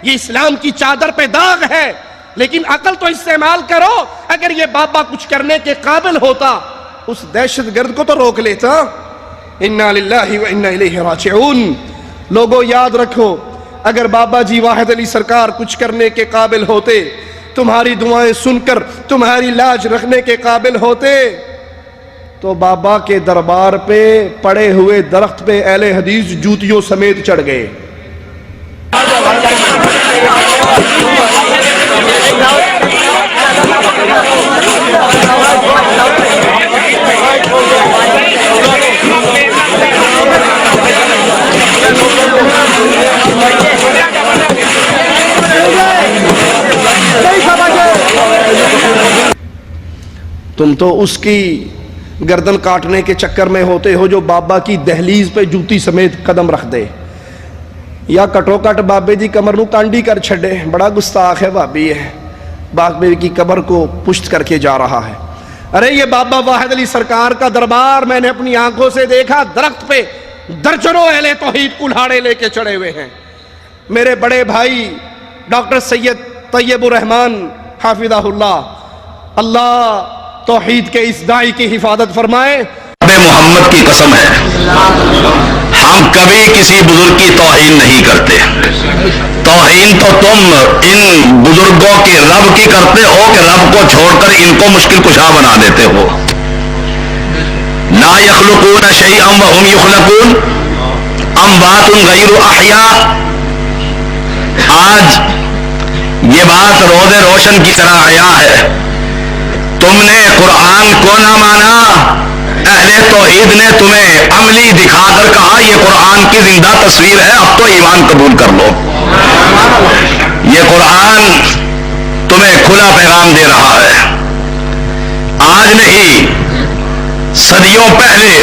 یہ اسلام کی چادر پہ داغ ہے. لیکن عقل تو استعمال کرو, اگر یہ بابا کچھ کرنے کے قابل ہوتا اس دہشت گرد کو تو روک لیتا. انا للہ و انا الیہ راجعون. لوگوں یاد رکھو, اگر بابا جی واحد علی سرکار کچھ کرنے کے قابل ہوتے, تمہاری دعائیں سن کر تمہاری لاج رکھنے کے قابل ہوتے, تو بابا کے دربار پہ پڑے ہوئے درخت پہ اہل حدیث جوتیوں سمیت چڑھ گئے. تم تو اس کی گردن کاٹنے کے چکر میں ہوتے ہو جو بابا کی دہلیز پہ جوتی سمیت قدم رکھ دے, یا کٹو کٹ بابے دی کمر نو کانڈی کر چھڑے. بڑا گستاخ ہے بابی ہے, بابے کی قبر کو پشت کر کے جا رہا ہے. ارے یہ بابا واحد علی سرکار کا دربار میں نے اپنی آنکھوں سے دیکھا, درخت پہ درجنوں اہل توحید کلہاڑے لے کے چڑھے ہوئے ہیں. میرے بڑے بھائی ڈاکٹر سید طیب الرحمان حافظہ اللہ, اللہ توحید کے اس داعی کی حفاظت فرمائے.
محمد کی قسم ہے, ہم کبھی کسی بزرگ کی توہین نہیں کرتے. توہین تو تم ان بزرگوں کے رب کی کرتے ہو کہ رب کو چھوڑ کر ان کو مشکل کشا بنا دیتے ہو. لا یخلقون شیئا وهم یخلقون, اموات غیر احیاء. آج یہ بات روز روشن کی طرح آیا ہے. تم نے قرآن کو نہ مانا, اہل توحید نے تمہیں عملی دکھا کر کہا یہ قرآن کی زندہ تصویر ہے, اب تو ایمان قبول کر لو. یہ قرآن تمہیں کھلا پیغام دے رہا ہے. آج نہیں, صدیوں پہلے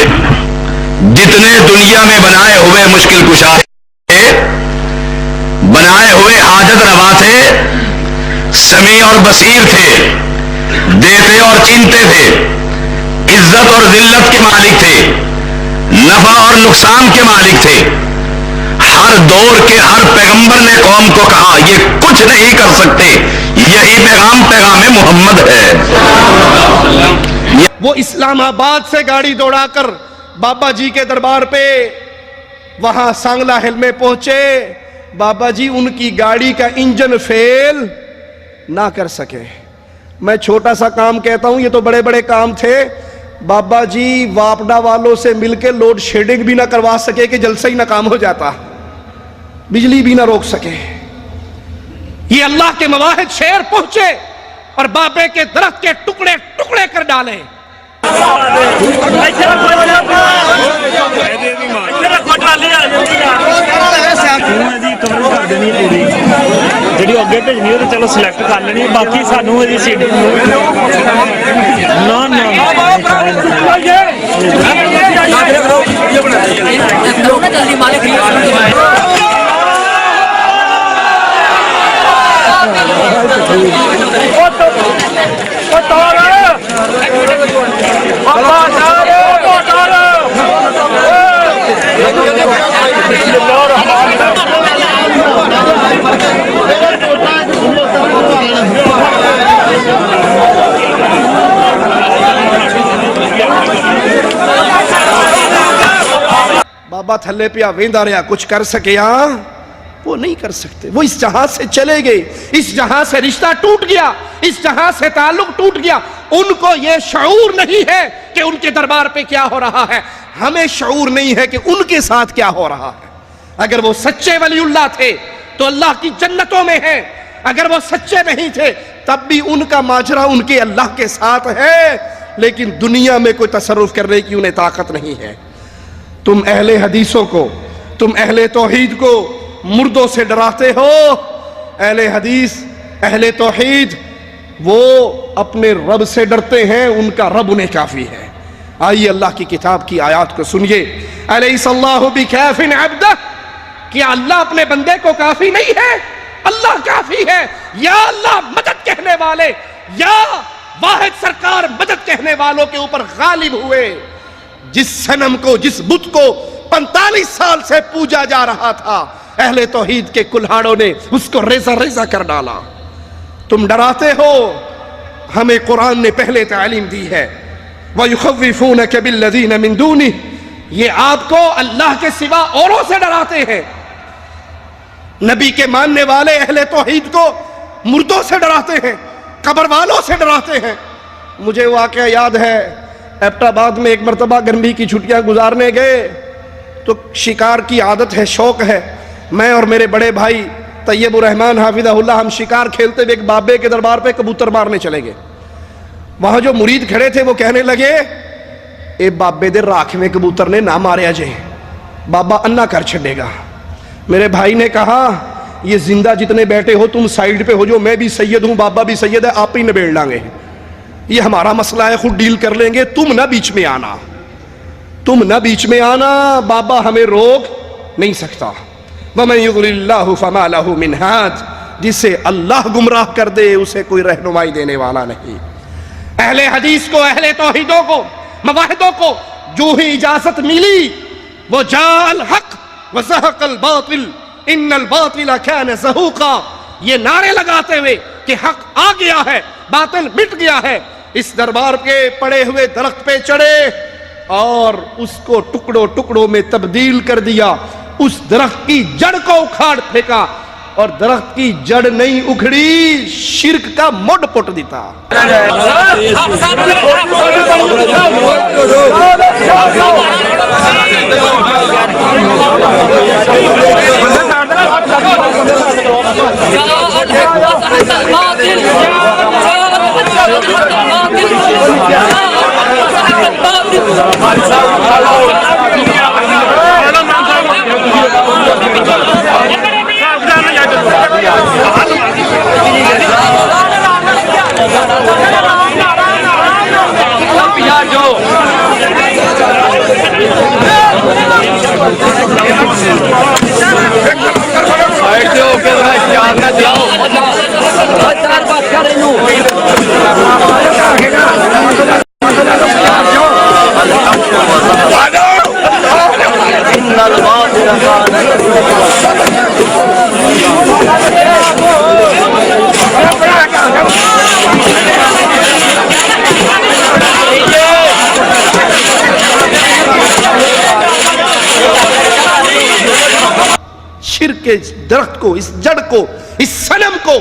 جتنے دنیا میں بنائے ہوئے مشکل کشا تھے, بنائے ہوئے حاجت روا تھے, سمیع اور بصیر تھے, دیتے اور چینتے تھے, عزت اور ذلت کے مالک تھے, نفع اور نقصان کے مالک تھے. ہر دور کے ہر پیغمبر نے قوم کو کہا یہ کچھ نہیں کر سکتے, یہی پیغام محمد ہے.
وہ اسلام آباد سے گاڑی دوڑا کر بابا جی کے دربار پہ وہاں سانگلہ ہل میں پہنچے. بابا جی ان کی گاڑی کا انجن فیل نہ کر سکے. میں چھوٹا سا کام کہتا ہوں, یہ تو بڑے بڑے کام تھے. بابا جی واپڈا والوں سے مل کے لوڈ شیڈنگ بھی نہ کروا سکے کہ جلسہ ہی ناکام ہو جاتا, بجلی بھی نہ روک سکے. یہ اللہ کے مواحد شہر پہنچے اور بابے کے درخت کے ٹکڑے ٹکڑے کر ڈالے.
جی اگے بھیجنی تو چلو سلیکٹ کر لینی, باقی سانو سیٹ نہ
جلدی مالک
بابا تھلے پہ ویندا رہا کچھ کر سکے ہاں وہ نہیں کر سکتے. وہ اس جہاں سے چلے گئے, اس جہاں سے رشتہ ٹوٹ گیا, اس جہاں سے تعلق ٹوٹ گیا. ان کو یہ شعور نہیں ہے کہ ان کے دربار پہ کیا ہو رہا ہے, ہمیں شعور نہیں ہے کہ ان کے ساتھ کیا ہو رہا ہے. اگر وہ سچے ولی اللہ تھے تو اللہ کی جنتوں میں ہیں, اگر وہ سچے نہیں تھے تب بھی ان کا ماجرا ان کے اللہ کے ساتھ ہے, لیکن دنیا میں کوئی تصرف کرنے کی انہیں طاقت نہیں ہے. تم اہل حدیثوں کو, تم اہل توحید کو مردوں سے ڈراتے ہو. اہل حدیث, اہل توحید وہ اپنے رب سے ڈرتے ہیں, ان کا رب انہیں کافی ہے. آئیے اللہ کی کتاب کی آیات کو سنیے. الیس اللہ بکاف عبدہ, کیا اللہ اپنے بندے کو کافی نہیں ہے؟ اللہ کافی ہے. یا اللہ مدد کہنے والے, یا واحد سرکار مدد کہنے والوں کے اوپر غالب ہوئے. جس صنم کو, جس بت کو 45 سال سے پوجا جا رہا تھا, اہل توحید کے کلہاڑوں نے اس کو ریزہ ریزہ کر ڈالا. تم ڈراتے ہو, ہمیں قرآن نے پہلے تعلیم دی ہے. وَيُخَوِّفُونَكَ بِالَّذِينَ مِن دُونِهِ, یہ آپ کو اللہ کے سوا اوروں سے ڈراتے ہیں. نبی کے ماننے والے اہل توحید کو مردوں سے ڈراتے ہیں, قبر والوں سے ڈراتے ہیں. مجھے واقعہ یاد ہے, ایبٹ آباد میں ایک مرتبہ گرمی کی چھٹیاں گزارنے گئے تو شکار کی عادت ہے, شوق ہے. میں اور میرے بڑے بھائی طیب الرحمن حافظہ اللہ, ہم شکار کھیلتے ہوئے ایک بابے کے دربار پہ کبوتر مارنے چلے گئے. وہاں جو مرید کھڑے تھے وہ کہنے لگے, اے بابے دے راکھ میں کبوتر نے نہ ماریا جائے, بابا انا کر چھڑے گا. میرے بھائی نے کہا, یہ زندہ جتنے بیٹھے ہو تم سائیڈ پہ ہو جو, میں بھی سید ہوں, بابا بھی سید ہے, آپ ہی نبیڑ لیں گے. یہ ہمارا مسئلہ ہے, خود ڈیل کر لیں گے, تم نہ بیچ میں آنا, تم نہ بیچ میں آنا, بابا ہمیں روک نہیں سکتا. وَمَن يُضْلِلِ اللَّهُ فَمَا لَهُ مِنْ هَادٍ, جسے اللہ گمراہ کر دے اسے کوئی رہنمائی دینے والا نہیں. اہل حدیث کو, اہل توحیدوں کو, مواحدوں کو جو ہی اجازت ملی, وہ جاء الحق وزهق الباطل ان الباطل كان زهوقا, یہ نعرے لگاتے ہوئے کہ حق آ گیا ہے, باطل مٹ گیا ہے, اس دربار کے پڑے ہوئے درخت پہ چڑھے اور اس کو ٹکڑوں ٹکڑوں میں تبدیل کر دیا. اس درخت کی جڑ کو اکھاڑ پھینکا, اور درخت کی جڑ نہیں اکھڑی, شرک کا مڈ پٹ دیتا. شرک کے درخت کو, اس جڑ کو, اس صنم کو,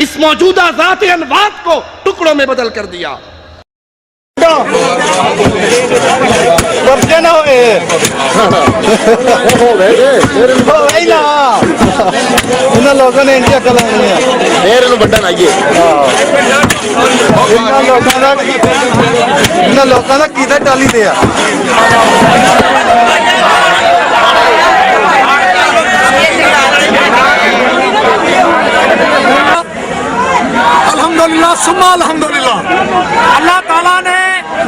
اس موجودہ ذات انوات کو ٹکڑوں میں بدل کر دیا.
لوگوں نے انڈیا لوگوں کا کدھر ڈالی دیا. الحمدللہ ثم الحمدللہ, اللہ تعالیٰ نے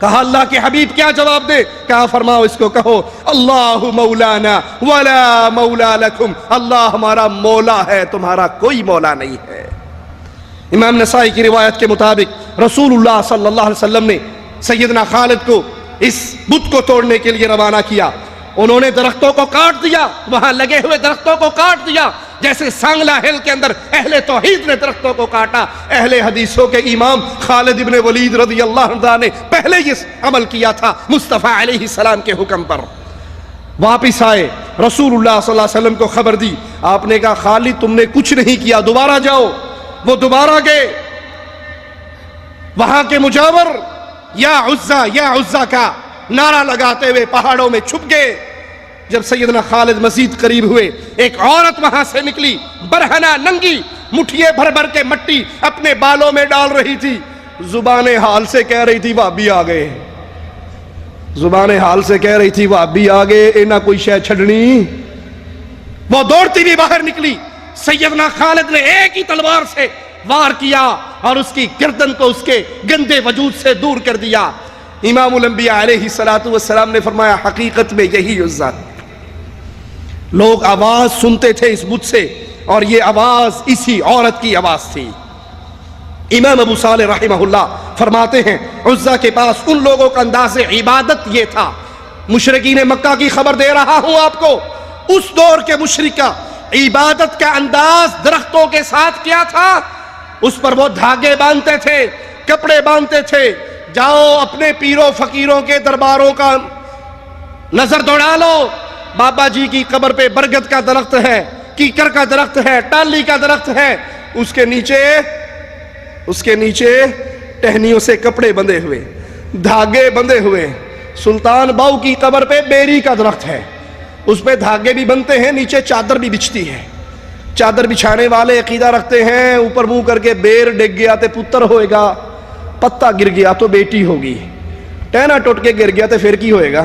کہا اللہ کے حبیب کیا جواب دے؟ کہا فرماؤ اس کو کہو اللہ مولانا ولا مولا لکم، اللہ ہمارا مولا ہے، تمہارا کوئی مولا نہیں ہے۔ امام نسائی کی روایت کے مطابق رسول اللہ صلی اللہ علیہ وسلم نے سیدنا خالد کو اس بت کو توڑنے کے لیے روانہ کیا۔ انہوں نے درختوں کو کاٹ دیا، وہاں لگے ہوئے درختوں کو کاٹ دیا، جیسے سانگلہ ہل کے اندر اہل توحید نے درختوں کو کاٹا، اہل حدیثوں کے امام خالد ابن ولید رضی اللہ عنہ نے پہلے یہ عمل کیا تھا مصطفیٰ علیہ السلام کے حکم پر۔ واپس آئے، رسول اللہ صلی اللہ علیہ وسلم کو خبر دی، آپ نے کہا خالد تم نے کچھ نہیں کیا، دوبارہ جاؤ۔ وہ دوبارہ گئے، وہاں کے مجاور یا عزا کا نعرہ لگاتے ہوئے پہاڑوں میں چھپ گئے۔ جب سیدنا خالد مزید قریب ہوئے، ایک عورت وہاں سے نکلی، برہنہ ننگی، مٹھیے بھر بھر کے مٹی اپنے بالوں میں ڈال رہی تھی، زبان حال سے کہہ رہی تھی وہابی آ گئے، زبان حال سے کہہ رہی تھی وہابی آ گئے، اے نہ کوئی شے چھڑنی۔ وہ دوڑتی بھی باہر نکلی، سیدنا خالد نے ایک ہی تلوار سے وار کیا اور اس کی گردن کو اس کے گندے وجود سے دور کر دیا۔ امام الانبیاء علیہ السلام نے فرمایا حقیقت میں یہی عزت۔ لوگ آواز سنتے تھے اس بت سے، اور یہ آواز اسی عورت کی آواز تھی۔ امام ابو صالح رحمہ اللہ فرماتے ہیں عزا کے پاس ان لوگوں کا انداز عبادت یہ تھا۔ مشرکین مکہ کی خبر دے رہا ہوں آپ کو، اس دور کے مشرک کا عبادت کا انداز درختوں کے ساتھ کیا تھا؟ اس پر وہ دھاگے باندھتے تھے، کپڑے باندھتے تھے۔ جاؤ اپنے پیروں فقیروں کے درباروں کا نظر دوڑا لو، بابا جی کی قبر پہ برگد کا درخت ہے، کیکر کا درخت ہے، ٹالی کا درخت ہے، اس کے نیچے ٹہنیوں سے کپڑے بندھے ہوئے، دھاگے بندھے ہوئے۔ سلطان باؤ کی قبر پہ بیری کا درخت ہے، اس پہ دھاگے بھی بنتے ہیں، نیچے چادر بھی بچھتی ہے۔ چادر بچھانے والے عقیدہ رکھتے ہیں اوپر منہ کر کے بیر ڈگ گیا تو پتر ہوئے گا، پتا گر گیا تو بیٹی ہوگی، ٹہنا ٹوٹ کے گر گیا تو پھر کی ہوئے گا،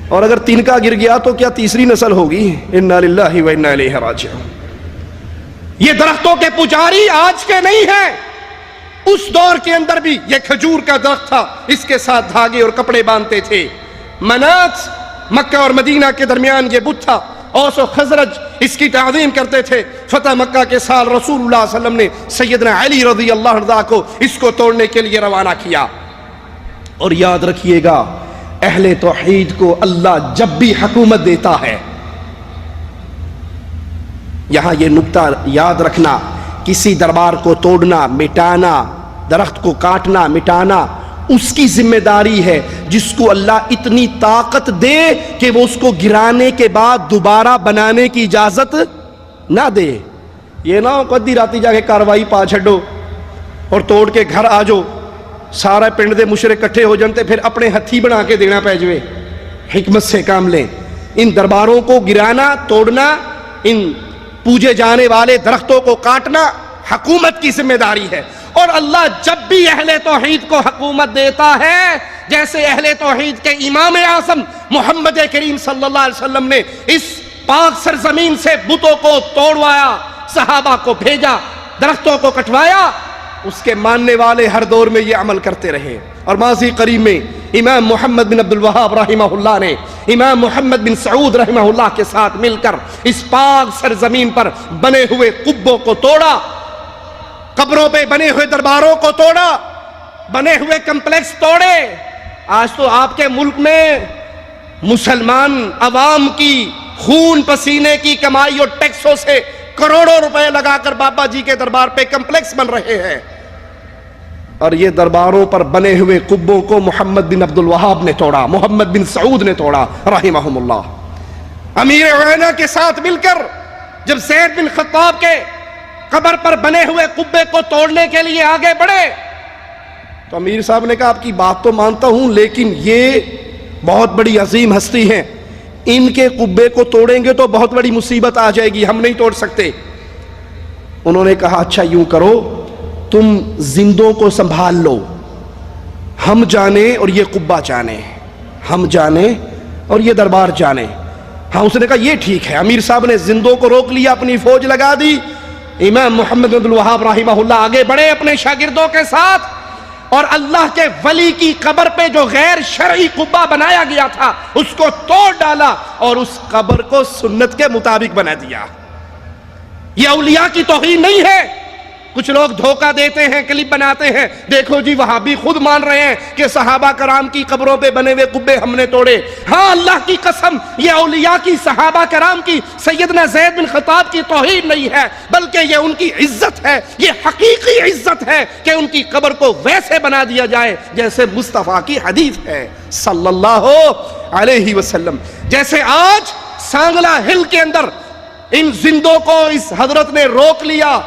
اور اگر تنکا گر گیا تو کیا تیسری نسل ہوگی؟ انا للہ و انا الیہ راجعون۔ یہ درختوں کے پجاری آج کے نہیں ہیں، اس دور کے اندر بھی یہ کھجور کا درخت تھا، اس کے ساتھ دھاگے اور کپڑے باندھتے تھے۔ منات مکہ اور مدینہ کے درمیان یہ بت تھا، اوس و خزرج اس کی تعظیم کرتے تھے۔ فتح مکہ کے سال رسول اللہ صلی اللہ علیہ وسلم نے سیدنا علی رضی اللہ عنہ کو اس کو توڑنے کے لیے روانہ کیا۔ اور یاد رکھیے گا اہل توحید کو اللہ جب بھی حکومت دیتا ہے، یہاں یہ نکتہ یاد رکھنا، کسی دربار کو توڑنا، مٹانا، درخت کو کاٹنا، مٹانا اس کی ذمہ داری ہے جس کو اللہ اتنی طاقت دے کہ وہ اس کو گرانے کے بعد دوبارہ بنانے کی اجازت نہ دے۔ یہ نہ کدی راتی جا کے کاروائی پا چھڈو اور توڑ کے گھر آ جاؤ، سارا پنڈ دے مشرک کٹھے ہو جانتے، پھر اپنے ہتھی بنا کے دینا پہ جوے۔ حکمت سے کام لیں، ان درباروں کو گرانا، توڑنا، ان پوجے جانے والے درختوں کو کاٹنا حکومت کی ذمہ داری ہے۔ اور اللہ جب بھی اہل توحید کو حکومت دیتا ہے، جیسے اہل توحید کے امام اعظم محمد کریم صلی اللہ علیہ وسلم نے اس پاک سرزمین سے بتوں کو توڑوایا، صحابہ کو بھیجا، درختوں کو کٹوایا، اس کے ماننے والے ہر دور میں یہ عمل کرتے رہے۔ اور ماضی قریب میں امام محمد بن عبد الوہاب رحمہ اللہ نے امام محمد بن سعود رحمہ اللہ کے ساتھ مل کر اس پاک سرزمین پر بنے ہوئے قبوں کو توڑا، قبروں پہ بنے ہوئے درباروں کو توڑا، بنے ہوئے کمپلیکس توڑے۔ آج تو آپ کے ملک میں مسلمان عوام کی خون پسینے کی کمائی اور ٹیکسوں سے کروڑوں روپے لگا کر بابا جی کے دربار پہ کمپلیکس بن رہے ہیں، اور یہ درباروں پر بنے ہوئے قبوں کو محمد بن عبد الوہاب نے توڑا، محمد بن سعود نے توڑا رحمہم اللہ۔ امیر عینہ کے ساتھ مل کر جب زید بن خطاب کے قبر پر بنے ہوئے قبے کو توڑنے کے لیے آگے بڑھے تو امیر صاحب نے کہا آپ کی بات تو مانتا ہوں، لیکن یہ بہت بڑی عظیم ہستی ہیں، ان کے قبے کو توڑیں گے تو بہت بڑی مصیبت آ جائے گی، ہم نہیں توڑ سکتے۔ انہوں نے کہا اچھا یوں کرو، تم زندوں کو سنبھال لو، ہم جانے اور یہ قبہ جانے، ہم جانے اور یہ دربار جانے۔ ہاں اس نے کہا یہ ٹھیک ہے۔ امیر صاحب نے زندوں کو روک لیا، اپنی فوج لگا دی۔ امام محمد بن عبد الوہاب رحمہ اللہ آگے بڑھے اپنے شاگردوں کے ساتھ، اور اللہ کے ولی کی قبر پہ جو غیر شرعی قبہ بنایا گیا تھا اس کو توڑ ڈالا اور اس قبر کو سنت کے مطابق بنا دیا. یہ اولیاء کی توہین نہیں ہے. کچھ لوگ دھوکہ دیتے ہیں، کلپ بناتے ہیں، دیکھو جی وہابی خود مان رہے ہیں کہ صحابہ کرام کی قبروں پہ بنے ہوئے قبے ہم نے توڑے. ہاں اللہ کی قسم یہ اولیاء کی، صحابہ کرام کی، سیدنا زید بن خطاب کی توہین نہیں ہے، بلکہ یہ ان کی عزت ہے. یہ حقیقی عزت ہے کہ ان کی قبر کو ویسے بنا دیا جائے جیسے مصطفیٰ کی حدیث ہے صلی اللہ علیہ وسلم. جیسے آج سانگلہ ہل کے اندر ان زندوں کو اس حضرت نے روک لیا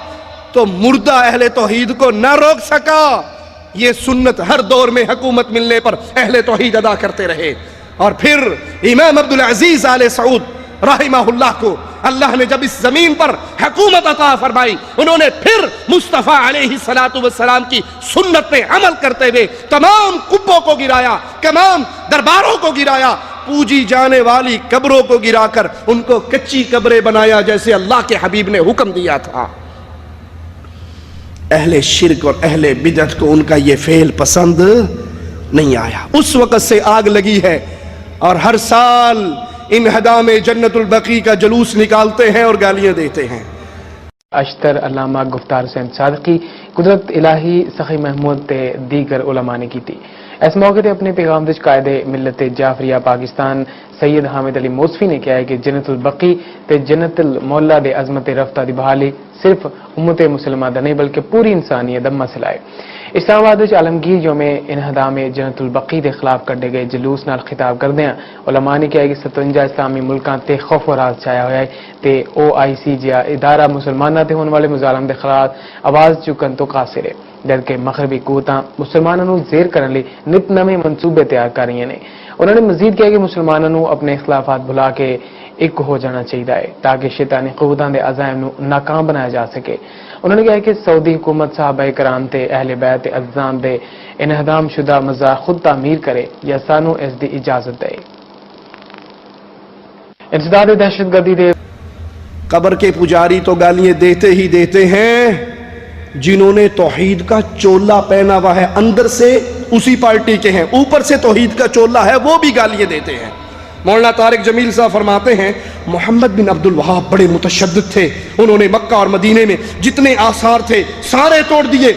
تو مردہ اہل توحید کو نہ روک سکا. یہ سنت ہر دور میں حکومت ملنے پر اہل توحید ادا کرتے رہے. اور پھر امام عبدالعزیز آل سعود رحمہ اللہ کو اللہ نے جب اس زمین پر حکومت عطا فرمائی، انہوں نے پھر مصطفیٰ علیہ السلام کی سنت پہ عمل کرتے ہوئے تمام قبوں کو گرایا، تمام درباروں کو گرایا، پوجی جانے والی قبروں کو گرا کر ان کو کچی قبریں بنایا جیسے اللہ کے حبیب نے حکم دیا تھا. اہل شرک اور اہل بدعت کو ان کا یہ فعل پسند نہیں آیا. اس وقت سے آگ لگی ہے اور ہر سال ان حدام جنت البقیع کا جلوس نکالتے ہیں اور گالیاں دیتے ہیں.
اشتر علامہ گفتار حسین صادقی قدرت الہی سخی محمود تے دیگر علماء نے کی تھی. اس موقع تے اپنے پیغام وچ قائد ملت جعفریہ پاکستان سید حامد علی موصفی نے کہا ہے کہ جنت البقیع تے جنت المولا دے عظمت رفتہ دی بحالی صرف امت مسلمہ دا نہیں بلکہ پوری انسانیت دا مسئلہ ہے. اسلام آباد وچ عالمگیر یوم انہدام جنت البقیع دے خلاف کڈے گئے جلوس نال خطاب کردیاں علماء نے کہا کہ 57 اسلامی ملکاں تے خوف و راز چھایا ہویا ہے تے OIC جیا ادارہ مسلماناں تے ہون والے مظالم دے خلاف آواز چکن تو قاصر ہے، جبکہ مغربی قوتاں مسلمانوں نوں زیر کرن لئی نت نویں منصوبے تیار کر رہی ہیں. انہوں نے مزید کہا کہ مسلمانوں نوں اپنے اختلافات بھلا کے ایک ہو جانا چاہیے تاکہ شیطانی قوتاں دے عزائم نوں ناکام بنایا جا سکے. انہوں نے کہا کہ سعودی حکومت صحابہ کرام تے اہل بیت عزام دے انہدام شدہ مزار خود تعمیر کرے یا سانو اس دی اجازت دے. انسداد دہشت گردی دے
قبر کے پجاری تو گالیاں دیتے ہی دیتے ہیں، جنہوں نے توحید کا چولا پہنا ہوا ہے اندر سے اسی پارٹی کے ہیں، اوپر سے توحید کا چولا ہے وہ بھی گالیاں دیتے ہیں. مولانا طارق جمیل صاحب فرماتے ہیں محمد بن عبد الوہاب بڑے متشدد تھے، انہوں نے مکہ اور مدینے میں جتنے آثار تھے سارے توڑ دیے.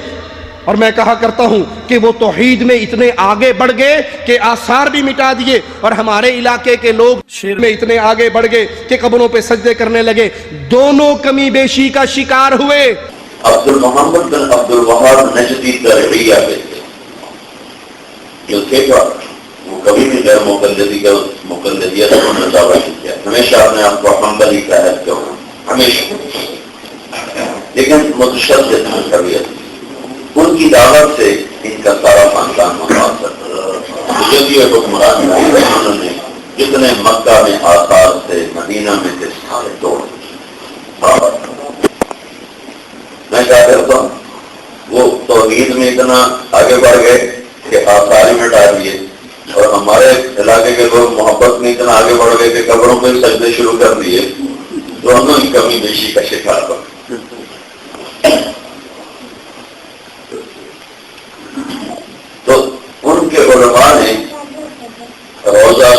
اور میں کہا کرتا ہوں کہ وہ توحید میں اتنے آگے بڑھ گئے کہ آثار بھی مٹا دیے، اور ہمارے علاقے کے لوگ شرک میں اتنے آگے بڑھ گئے کہ قبروں پہ سجدے کرنے لگے. دونوں کمی بیشی کا شکار ہوئے.
عبد المحمد بن عبد الوہاب نجدی تربیہ پہ تھے جو تھے وہ کبھی بھی غیر مقلدیت کو نظارہ نہیں کیا، ہمیشہ اپنے آپ کو حنبلی قائد کیا ہمیشہ، لیکن متشدد تربیت ان کی دعوت سے ان کا سارا خاندان متاثر جو بھی حکمران رہے انہوں نے جتنے مکہ میں آثار تھے مدینہ میں تھے سارے توڑ. میں کیا کرتا ہوں وہ توحید میں اتنا آگے بڑھ گئے کہ آثار ہی مٹا دیے، اور ہمارے علاقے کے لوگ محبت میں اتنا آگے بڑھ گئے کہ قبروں پہ سجدے شروع کر دیے. دونوں ہی کمی بیشی کا شکار ہو. تو ان کے علماء نے روزہ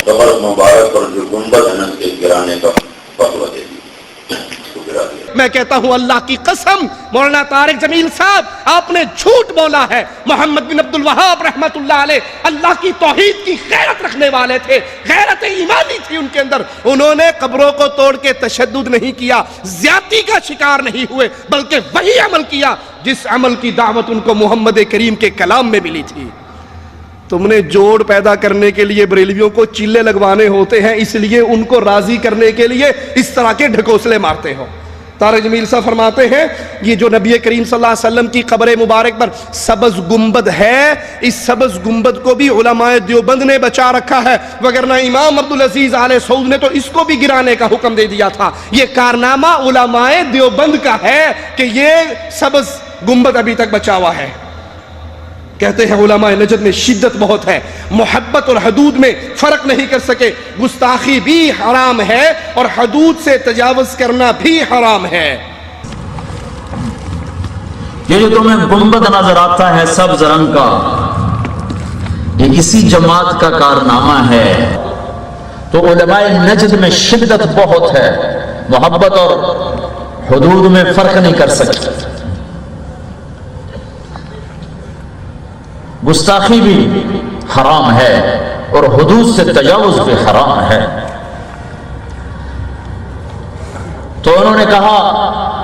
قبر مبارک پر جو گنبد ہے اس کے گرانے کا فتویٰ دے دیا.
میں کہتا ہوں اللہ کی قسم مولانا طارق جمیل صاحب آپ نے جھوٹ بولا ہے. محمد بن عبد الوہاب رحمت اللہ علیہ اللہ کی توحید کی غیرت رکھنے والے تھے، غیرت ایمانی تھی ان کے اندر. انہوں نے قبروں کو توڑ کے تشدد نہیں کیا، زیادتی کا شکار نہیں ہوئے، بلکہ وہی عمل کیا جس عمل کی دعوت ان کو محمد کریم کے کلام میں ملی تھی. تم نے جوڑ پیدا کرنے کے لیے بریلویوں کو چلے لگوانے ہوتے ہیں، اس لیے ان کو راضی کرنے کے لیے اس طرح کے ڈھکوسلے مارتے ہو. طارق جمیل صاحب فرماتے ہیں یہ جو نبی کریم صلی اللہ علیہ وسلم کی قبر مبارک پر سبز گنبد ہے، اس سبز گنبد کو بھی علماء دیوبند نے بچا رکھا ہے، وگرنہ امام عبدالعزیز آل سعود نے تو اس کو بھی گرانے کا حکم دے دیا تھا. یہ کارنامہ علماء دیوبند کا ہے کہ یہ سبز گنبد ابھی تک بچا ہوا ہے. کہتے ہیں علماء نجد میں شدت بہت ہے، محبت اور حدود میں فرق نہیں کر سکے. گستاخی بھی حرام ہے اور حدود سے تجاوز کرنا بھی حرام ہے.
یہ جو تمہیں گنبد نظر آتا ہے سبز رنگ کا، یہ کسی جماعت کا کارنامہ ہے۔ تو علماء نجد میں شدت بہت ہے، محبت اور حدود میں فرق نہیں کر سکتے۔ گستاخی بھی حرام ہے اور حدود سے تجاوز بھی حرام ہے۔ تو انہوں نے کہا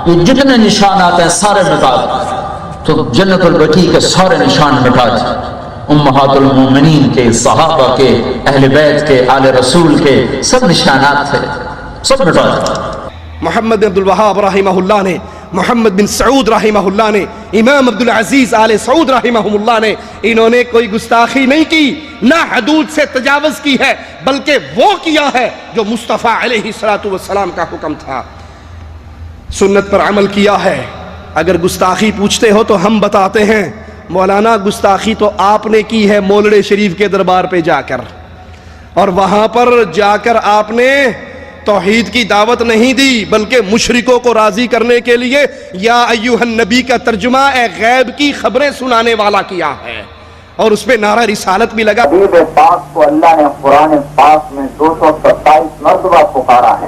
یہ جتنے نشانات ہیں سارے مٹا دو، تو جنت البقیع کے سارے نشان مٹا دیے، امہات المومنین کے، صحابہ کے، اہل بیت کے، آل رسول کے سب نشانات تھے، سب مٹا دیے۔
محمد بن عبد الوہاب رحمہ اللہ نے، محمد بن سعود رحمہ اللہ نے، امام عبدالعزیز آل سعود رحمہ اللہ نے، انہوں نے کوئی گستاخی نہیں کی، نہ حدود سے تجاوز کی ہے، بلکہ وہ کیا ہے جو مصطفیٰ علیہ السلام کا حکم تھا، سنت پر عمل کیا ہے۔ اگر گستاخی پوچھتے ہو تو ہم بتاتے ہیں، مولانا گستاخی تو آپ نے کی ہے مولڑے شریف کے دربار پہ جا کر، اور وہاں پر جا کر آپ نے توحید کی دعوت نہیں دی، بلکہ مشرکوں کو راضی کرنے کے لیے یا ایھا النبی کا ترجمہ اے غیب کی خبریں سنانے والا کیا ہے، اور اس پہ نعرہ رسالت بھی لگا۔
حبیب پاک کو اللہ نے قرآن پاک میں 227 مرتبہ پکارا ہے،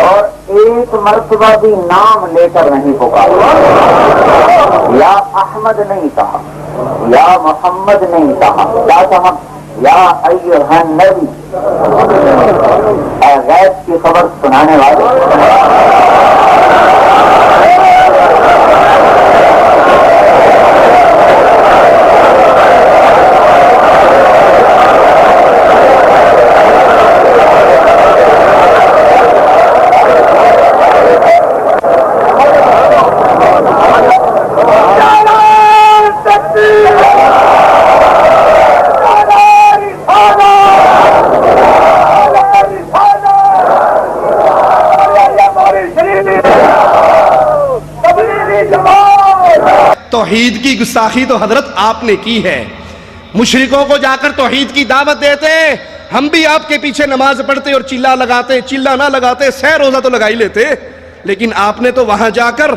اور ایک مرتبہ بھی نام لے کر نہیں پکارا، یا احمد نہیں کہا، یا محمد نہیں کہا، کیا کہا؟ یا ایھا النبی، اے غیب کی خبر سنانے والے۔
توحید کی گستاخی تو حضرت آپ نے کی ہے، مشرکوں کو جا کر توحید کی دعوت دیتے، ہم بھی آپ کے پیچھے نماز پڑھتے اور چلا لگاتے، چلا نہ لگاتے سہ روزہ تو لگا ہی لیتے، لیکن آپ نے تو وہاں جا کر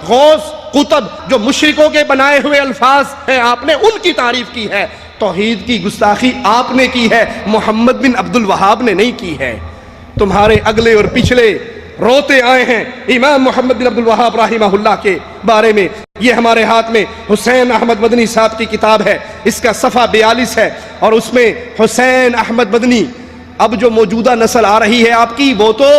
غوث قطب جو مشرکوں کے بنائے ہوئے الفاظ ہیں آپ نے ان کی تعریف کی ہے۔ توحید کی گستاخی آپ نے کی ہے، محمد بن عبد الوہاب نے نہیں کی ہے۔ تمہارے اگلے اور پچھلے روتے آئے ہیں امام محمد بن عبد الوہاب رحمہ اللہ کے بارے میں۔ یہ ہمارے ہاتھ میں حسین احمد مدنی صاحب کی کتاب ہے، اس کا صفحہ 42 ہے، اور اس میں حسین احمد مدنی، اب جو موجودہ نسل آ رہی ہے آپ کی، وہ تو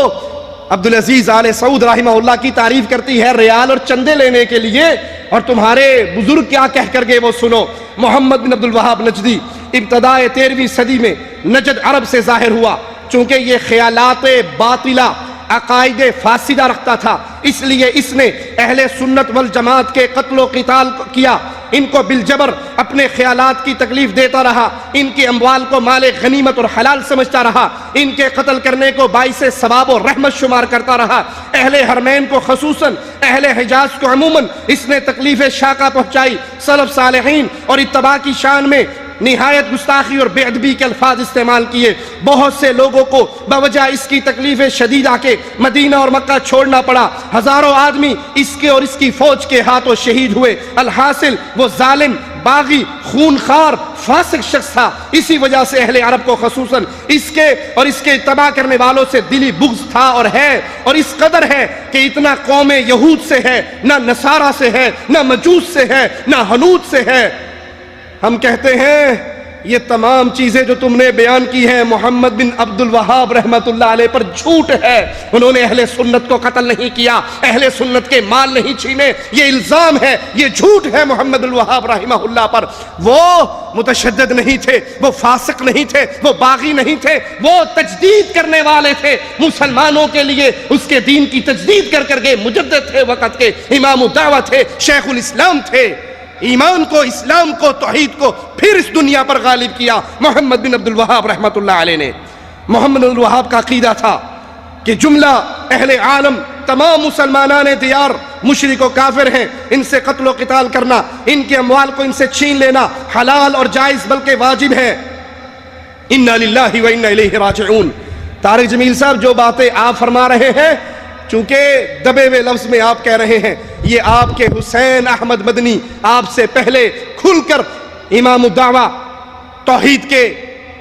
عبدالعزیز آل سعود رحمہ اللہ کی تعریف کرتی ہے ریال اور چندے لینے کے لیے، اور تمہارے بزرگ کیا کہہ کر گئے وہ سنو۔ محمد بن عبد الوہاب نجدی ابتدائے 13ویں صدی میں نجد عرب سے ظاہر ہوا، چونکہ یہ خیالات باطلہ، عقائد فاسدہ رکھتا تھا، اس لیے اس نے اہل سنت والجماعت کے قتل و قتال کیا، ان کو بالجبر اپنے خیالات کی تکلیف دیتا رہا، ان کے اموال کو مال غنیمت اور حلال سمجھتا رہا، ان کے قتل کرنے کو باعث ثواب و رحمت شمار کرتا رہا، اہل حرمین کو خصوصاً، اہل حجاز کو عموماً اس نے تکلیف شاقہ پہنچائی، سلف صالحین اور اتباع کی شان میں نہایت گستاخی اور بے ادبی کے الفاظ استعمال کیے، بہت سے لوگوں کو بوجہ اس کی تکلیف شدیدہ کے مدینہ اور مکہ چھوڑنا پڑا، ہزاروں آدمی اس کے اور اس کی فوج کے ہاتھوں شہید ہوئے، الحاصل وہ ظالم، باغی، خونخوار، فاسق شخص تھا، اسی وجہ سے اہل عرب کو خصوصاً اس کے اور اس کے اتباع کرنے والوں سے دلی بغض تھا اور ہے، اور اس قدر ہے کہ اتنا قوم یہود سے ہے، نہ نصارہ سے ہے، نہ مجوس سے ہے، نہ ہنود سے ہے۔ ہم کہتے ہیں یہ تمام چیزیں جو تم نے بیان کی ہیں محمد بن عبد الوہاب رحمت اللہ علیہ پر جھوٹ ہے، انہوں نے اہل سنت کو قتل نہیں کیا، اہل سنت کے مال نہیں چھینے، یہ الزام ہے، یہ جھوٹ ہے محمد الوہاب رحمہ اللہ پر۔ وہ متشدد نہیں تھے، وہ فاسق نہیں تھے، وہ باغی نہیں تھے، وہ تجدید کرنے والے تھے، مسلمانوں کے لیے اس کے دین کی تجدید کر کے مجدد تھے، وقت کے امام الدعوہ تھے، شیخ الاسلام تھے، ایمان کو، اسلام کو، توحید کو پھر اس دنیا پر غالب کیا محمد بن عبد الوہاب رحمت اللہ علیہ نے۔ محمد بن الوہاب کا عقیدہ تھا کہ جملہ اہل عالم، تمام مسلمانان دیار مشرک و کافر ہیں، ان سے قتل و قتال کرنا، ان کے اموال کو ان سے چھین لینا حلال اور جائز بلکہ واجب ہے۔ انا للہ و انا الیہ راجعون۔ طارق جمیل صاحب جو باتیں آپ فرما رہے ہیں چونکہ دبے ہوئے لفظ میں آپ کہہ رہے ہیں یہ آپ کے حسین احمد مدنی آپ سے پہلے کھل کر امام الدعوہ توحید کے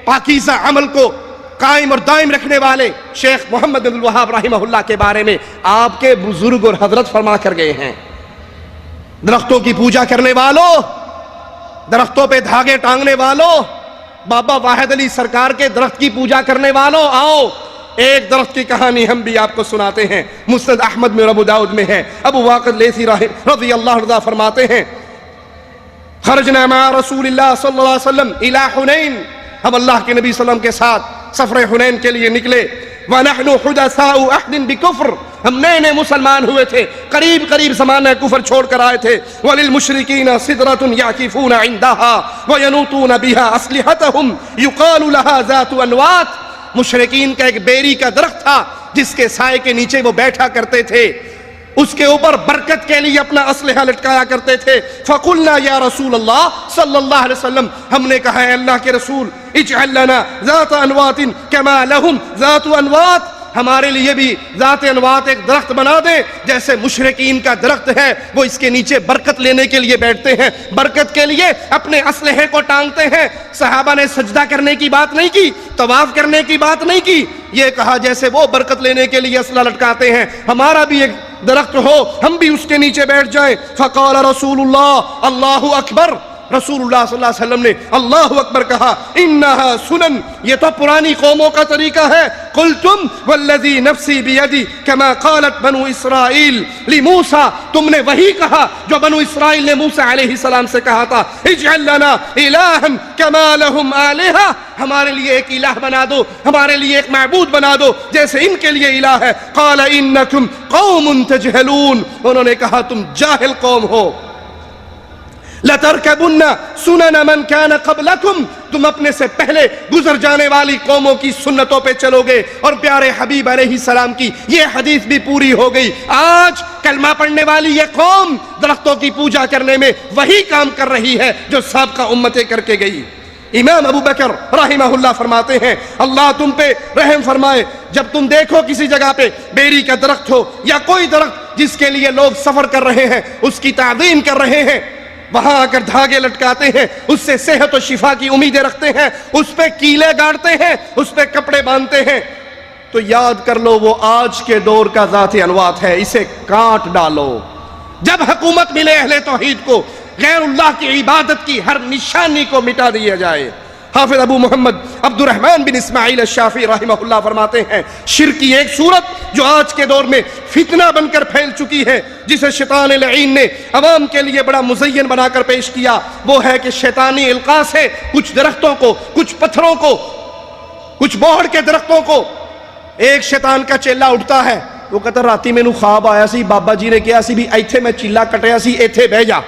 پاکیزہ عمل کو قائم اور دائم رکھنے والے شیخ محمد بن الوہاب رحمہ اللہ کے بارے میں آپ کے بزرگ اور حضرت فرما کر گئے ہیں، درختوں کی پوجا کرنے والوں، درختوں پہ دھاگے ٹانگنے والوں، بابا واحد علی سرکار کے درخت کی پوجا کرنے والوں، آؤ ایک درخت کی کہانی ہم بھی آپ کو سناتے ہیں، مسند احمد میں اور ابو داؤد میں ہے۔ ابو واقد لیثی رضی اللہ عنہ فرماتے ہیں خرجنا مع رسول اللہ صلی اللہ علیہ وسلم الى حنین، ہم اللہ کے نبی صلی اللہ علیہ وسلم کے ساتھ سفر حنین کے لیے نکلے، وَنَحْنُ حُدَثَاءُ أَحْدٍ بِكُفْرٍ، ہم نئے نئے مسلمان ہوئے تھے، قریب زمانہ کفر چھوڑ کر آئے تھے، وَلِلْمُشْرِكِينَ صِدْرَةٌ يَعْكِفُونَ عِنْدَهَا وَيَنُوتُونَ بِهَا أَسْلِحَتَهُمْ يُقَالُ لَهَا ذَاتُ أَنْوَاتٍ، مشرکین کا ایک بیری کا درخت تھا جس کے سائے کے نیچے وہ بیٹھا کرتے تھے، اس کے اوپر برکت کے لیے اپنا اسلحہ لٹکایا کرتے تھے۔ فَقُلْنَا يَا رَسُولَ اللَّهِ صلی اللہ علیہ وسلم، ہم نے کہا ہے اللہ کے رسول اجعل لنا ذات انوات كما لهم ذات انوات، ہمارے لیے بھی ذات انوات ایک درخت بنا دیں جیسے مشرکین کا درخت ہے، وہ اس کے نیچے برکت لینے کے لیے بیٹھتے ہیں، برکت کے لیے اپنے اسلحے کو ٹانگتے ہیں۔ صحابہ نے سجدہ کرنے کی بات نہیں کی، طواف کرنے کی بات نہیں کی، یہ کہا جیسے وہ برکت لینے کے لیے اسلحہ لٹکاتے ہیں ہمارا بھی ایک درخت ہو، ہم بھی اس کے نیچے بیٹھ جائیں۔ فقال رسول اللہ اللہ اکبر، رسول اللہ صلی اللہ علیہ وسلم نے اللہ اکبر کہا، انہا سنن، یہ تو پرانی قوموں کا طریقہ ہے، قلتم والذی نفسی بیدی کما قالت بنو اسرائیل لموسیٰ، تم نے وہی کہا جو بنو اسرائیل نے موسیٰ علیہ السلام سے کہا تھا، اجعل لنا الہا کما لہم آلہہ، ہمارے لیے ایک الہ بنا دو، ہمارے لیے ایک معبود بنا دو جیسے ان کے لیے الہ ہے۔ قال انکم قوم تجہلون، انہوں نے کہا تم جاہل قوم ہو۔ لَتَرْكَبُنَّ سُنَنَ مَنْ كَانَ قَبْلَكُمْ، تم اپنے سے پہلے گزر جانے والی قوموں کی سنتوں پہ چلو گے، اور پیارے حبیب علیہ السلام کی یہ حدیث بھی پوری ہو گئی۔ آج کلمہ پڑھنے والی یہ قوم درختوں کی پوجا کرنے میں وہی کام کر رہی ہے جو سابقہ امتیں کر کے گئی۔ امام ابو بکر رحمہ اللہ فرماتے ہیں اللہ تم پہ رحم فرمائے، جب تم دیکھو کسی جگہ پہ بیری کا درخت ہو یا کوئی درخت جس کے لیے لوگ سفر کر رہے ہیں، اس کی تعظیم کر رہے ہیں، وہاں آ کر دھاگے لٹکاتے ہیں، اس سے صحت و شفا کی امیدیں رکھتے ہیں، اس پہ کیلے گاڑتے ہیں، اس پہ کپڑے باندھتے ہیں، تو یاد کر لو وہ آج کے دور کا ذات انوات ہے، اسے کاٹ ڈالو۔ جب حکومت ملے اہل توحید کو، غیر اللہ کی عبادت کی ہر نشانی کو مٹا دیا جائے۔ حافظ ابو محمد عبد الرحمن بن اسماعیل الشافعی رحمہ اللہ فرماتے ہیں شرک کی ایک صورت جو آج کے دور میں فتنہ بن کر پھیل چکی ہے، جسے شیطان لعین نے عوام کے لیے بڑا مزین بنا کر پیش کیا، وہ ہے کہ شیطانی القاء سے کچھ درختوں کو، کچھ پتھروں کو، کچھ بوہڑ کے درختوں کو ایک شیطان کا چیلا اٹھتا ہے، وہ کہتا راتی میں نو خواب آیا سی، بابا جی نے کہا سی بھی ایتھے میں چیلا کٹیا سی، ایتھے بہ جا۔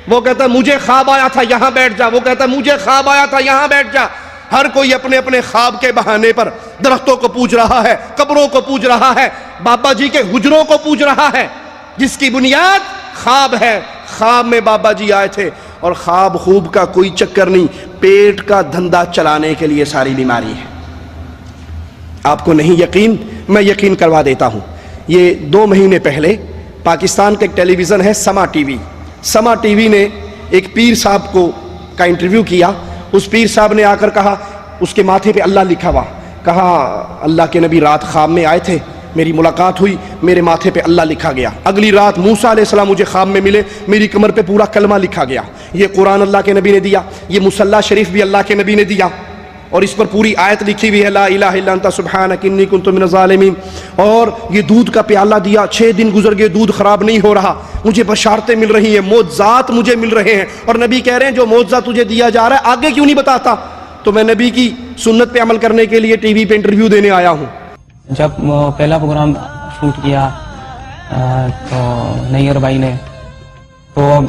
وہ کہتا مجھے خواب آیا تھا یہاں بیٹھ جا، وہ کہتا مجھے خواب آیا تھا یہاں بیٹھ جا۔ ہر کوئی اپنے اپنے خواب کے بہانے پر درختوں کو پوج رہا ہے، قبروں کو پوج رہا ہے، بابا جی کے حجروں کو پوج رہا ہے، جس کی بنیاد خواب ہے۔ خواب میں بابا جی آئے تھے، اور خواب خوب کا کوئی چکر نہیں، پیٹ کا دھندا چلانے کے لیے ساری بیماری ہے۔ آپ کو نہیں یقین، میں یقین کروا دیتا ہوں۔ یہ 2 مہینے پہلے پاکستان کا ایک ٹیلی ویژن ہے سما ٹی وی، سما ٹی وی نے ایک پیر صاحب کا انٹرویو کیا۔ اس پیر صاحب نے آ کر کہا، اس کے ماتھے پہ اللہ لکھا ہوا، کہا اللہ کے نبی رات خواب میں آئے تھے، میری ملاقات ہوئی، میرے ماتھے پہ اللہ لکھا گیا۔ اگلی رات موسیٰ علیہ السلام مجھے خواب میں ملے، میری کمر پہ پورا کلمہ لکھا گیا۔ یہ قرآن اللہ کے نبی نے دیا، یہ مصلی شریف بھی اللہ کے نبی نے دیا، اور اس پر پوری آیت لکھی ہوئی ہے لا الہ الا انت سبحانک انی کنت من الظالمین۔ اور یہ دودھ کا پیالہ دیا، 6 دن گزر گئے، دودھ خراب نہیں ہو رہا، مجھے بشارتیں مل رہی ہیں، معجزات مجھے مل رہے ہیں، اور نبی کہہ رہے ہیں جو معجزہ تجھے دیا جا رہا ہے آگے کیوں نہیں بتاتا؟ تو میں نبی کی سنت پہ عمل کرنے کے لیے ٹی وی پہ انٹرویو دینے آیا ہوں۔
جب پہلا پروگرام شوٹ کیا تو نیئر بھائی نے، تو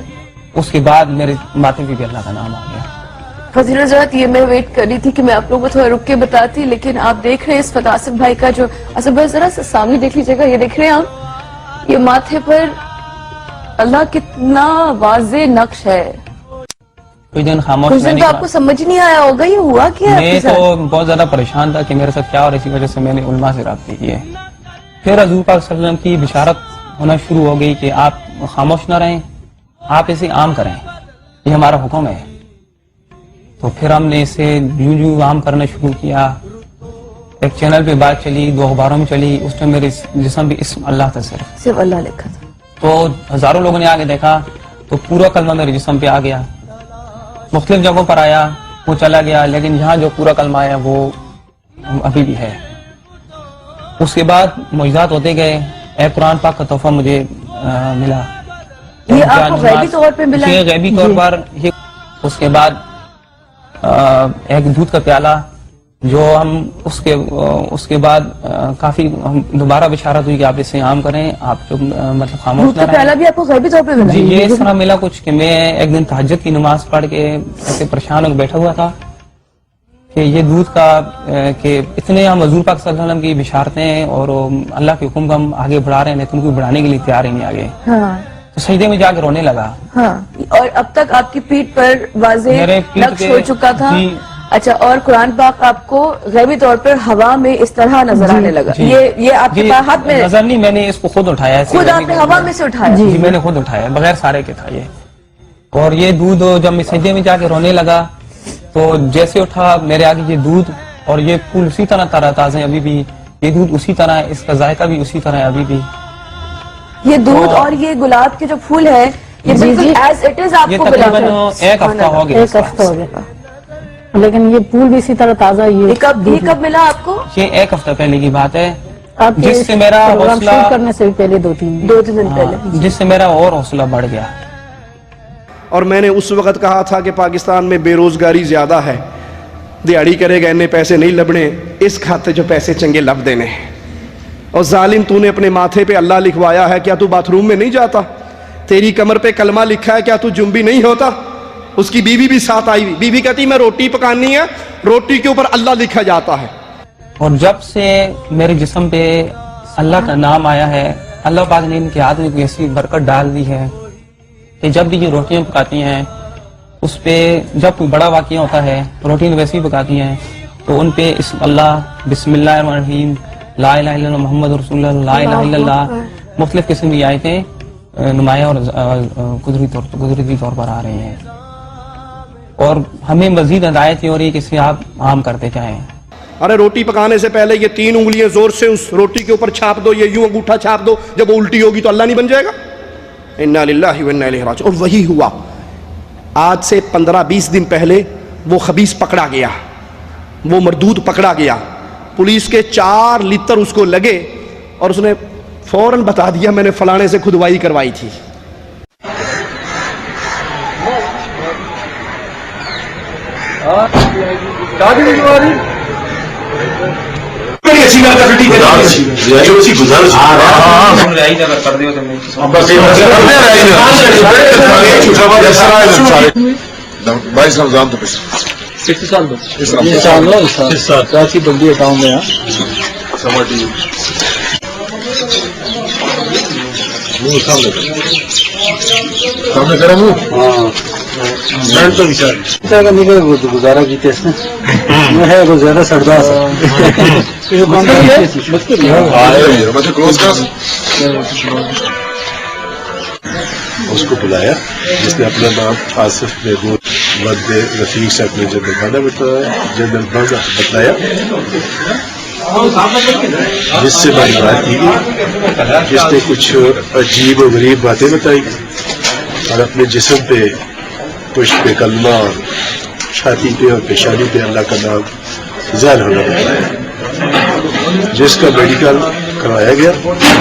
اس کے بعد میرے ماتھے پہ بھی اللہ کا نام آ گیا۔
فضیل حضرت یہ میں ویٹ کر رہی تھی کہ میں آپ لوگوں کو تھوڑا رک کے بتاتی، لیکن آپ دیکھ رہے ہیں اس فتح آصف بھائی کا جو اصل بھائی ذرا سامنے دیکھ لیجیے گا، یہ دیکھ رہے ہیں آپ، یہ ماتھے پر اللہ کتنا واضح نقش ہے۔
کچھ دن خاموش،
کچھ دن تو آپ کو سمجھ نہیں آیا ہوگا یہ ہوا کیا؟
میں تو بہت زیادہ پریشان تھا کہ میرے ساتھ کیا، اور اسی وجہ سے میں نے علماء سے رابطے کیے پھر حضور پاک صلی اللہ علیہ وسلم کی بشارت ہونا شروع ہو گئی کہ آپ خاموش نہ رہیں، آپ اسے عام کریں، یہ ہمارا حکم ہے. تو پھر ہم نے اسے یوں عام کرنا شروع کیا. ایک چینل پہ بات چلی، 2 اخباروں میں چلی، اس میں میرے جسم پہ اسم اللہ تھا، صرف
اللہ لکھا تھا.
تو ہزاروں لوگوں نے آگے دیکھا تو پورا کلمہ میرے جسم پہ آ گیا. مختلف جگہوں پر آیا، وہ چلا گیا، لیکن یہاں جو پورا کلمہ آیا وہ ابھی بھی ہے. اس کے بعد معجزات ہوتے گئے. اے قرآن پاک کا تحفہ مجھے ملا.
یہ آپ کو غیبی طور پہ ملا؟
یہ غیبی طور پر. اس کے بعد ایک دودھ کا پیالہ جو ہم اس کے بعد کافی دوبارہ بشارت ہوئی کہ آپ اسے عام کریں، آپ جو مطلب خاموش نہ رہیں.
پیالہ بھی آپ کو غیبی طور پہ ملا؟
جی یہ اس طرح ملا کچھ کہ میں ایک دن تہجد کی نماز پڑھ کے ایسے پریشان ہو کے بیٹھا ہوا تھا کہ یہ دودھ کا کہ اتنے ہم حضور پاک صلی اللہ علیہ وسلم کی بشارتیں اور اللہ کے حکم کو ہم آگے بڑھا رہے ہیں لیکن ان کو بڑھانے کے لیے تیار ہی نہیں آگے. تو سجدے میں جا کے رونے لگا.
اور اب تک آپ کی پیٹھ پر واضح نقش ہو چکا تھا. اچھا، اور قرآن پاک آپ کو غیبی طور پر ہوا میں اس طرح نظر آنے لگا. یہ آپ کے ہاتھ میں
نظر نہیں، میں نے اس کو خود اٹھایا.
خود آپ نے ہوا میں سے اٹھایا؟
جی میں نے خود اٹھایا، بغیر سارے کے تھا یہ. اور یہ دودھ جب میں سجدے میں جا کے رونے لگا تو جیسے اٹھا میرے آگے یہ دودھ اور یہ پھول اسی طرح تارا تازہ ابھی بھی، یہ دودھ اسی طرح ہے، اس کا ذائقہ بھی اسی طرح ہے ابھی بھی.
یہ دودھ اور یہ گلاب کے جو پھول ہے یہ بالکل ایز اٹ از آپ کو
تقریباً 1 ہفتہ ہو گیا.
1 ہفتہ ہو گیا، لیکن یہ پھول بھی اسی طرح تازہ. یہ
کب ملا آپ کو؟
یہ 1 ہفتہ پہلے کی بات ہے،
آپ
جس سے میرا حوصلہ
کرنے سے پہلے 2-3
دن پہلے،
جس سے میرا اور حوصلہ بڑھ گیا.
اور میں نے اس وقت کہا تھا کہ پاکستان میں بے روزگاری زیادہ ہے، دیہڑی کرے گا انہیں پیسے نہیں لبنے، اس کھاتے جو پیسے چنگے لب دینے. اور ظالم تو نے اپنے ماتھے پہ اللہ لکھوایا ہے، کیا تو باتھ روم میں نہیں جاتا؟ تیری کمر پہ کلمہ لکھا ہے، کیا تو جنبی نہیں ہوتا؟ اس کی بیوی بھی ساتھ آئی ہوئی. بیوی کہتی میں روٹی پکانی ہے، روٹی کے اوپر اللہ لکھا جاتا ہے.
اور جب سے میرے جسم پہ اللہ کا نام آیا ہے، اللہ پاک نے ان کے ہاتھ میں کوئی ایسی برکت ڈال دی ہے کہ جب بھی یہ روٹیاں پکاتی ہیں اس پہ جب کوئی بڑا واقعہ ہوتا ہے، روٹیاں ویسے ہی پکاتی ہیں تو ان پہ اللہ، بسم اللہ الرحمن الرحیم، لا الہ الا اللہ محمد رسول اللہ، لا الہ الا اللہ، مختلف قسم کی آیتیں نمایاں اور قدرتی طور پر آ رہے ہیں. اور ہمیں مزید ہدایت ہو رہی ہے کہ اسے آپ عام کرتے جائیں.
ارے روٹی پکانے سے پہلے یہ 3 انگلیاں زور سے اس روٹی کے اوپر چھاپ دو، یہ یوں انگوٹھا چھاپ دو، جب وہ الٹی ہوگی تو اللہ نہیں بن جائے گا؟ انا للہ و انا الیہ راجعون. اور وہی ہوا. آج سے 15-20 دن پہلے وہ خبیث پکڑا گیا، وہ مردود پکڑا گیا. پولیس کے 4 لیٹر اس کو لگے اور اس نے فوراً بتا دیا میں نے فلانے سے کھدوائی کروائی تھی.
بندی اکاؤنٹ میں سامنے کریں گزارا کیتے ہے وہ زیادہ سردار اس کو بلایا جس نے اپنا نام آصف محمود ود رفیق سے اپنے جنرل خانہ بتلایا، جس سے بڑی بات کی گئی، جس نے کچھ عجیب و غریب باتیں بتائی اور اپنے جسم پہ پشت پہ کلمہ، چھاتی پہ اور پیشانی پہ اللہ کا نام ظاہر ہونا بتایا، جس کا میڈیکل کروایا گیا.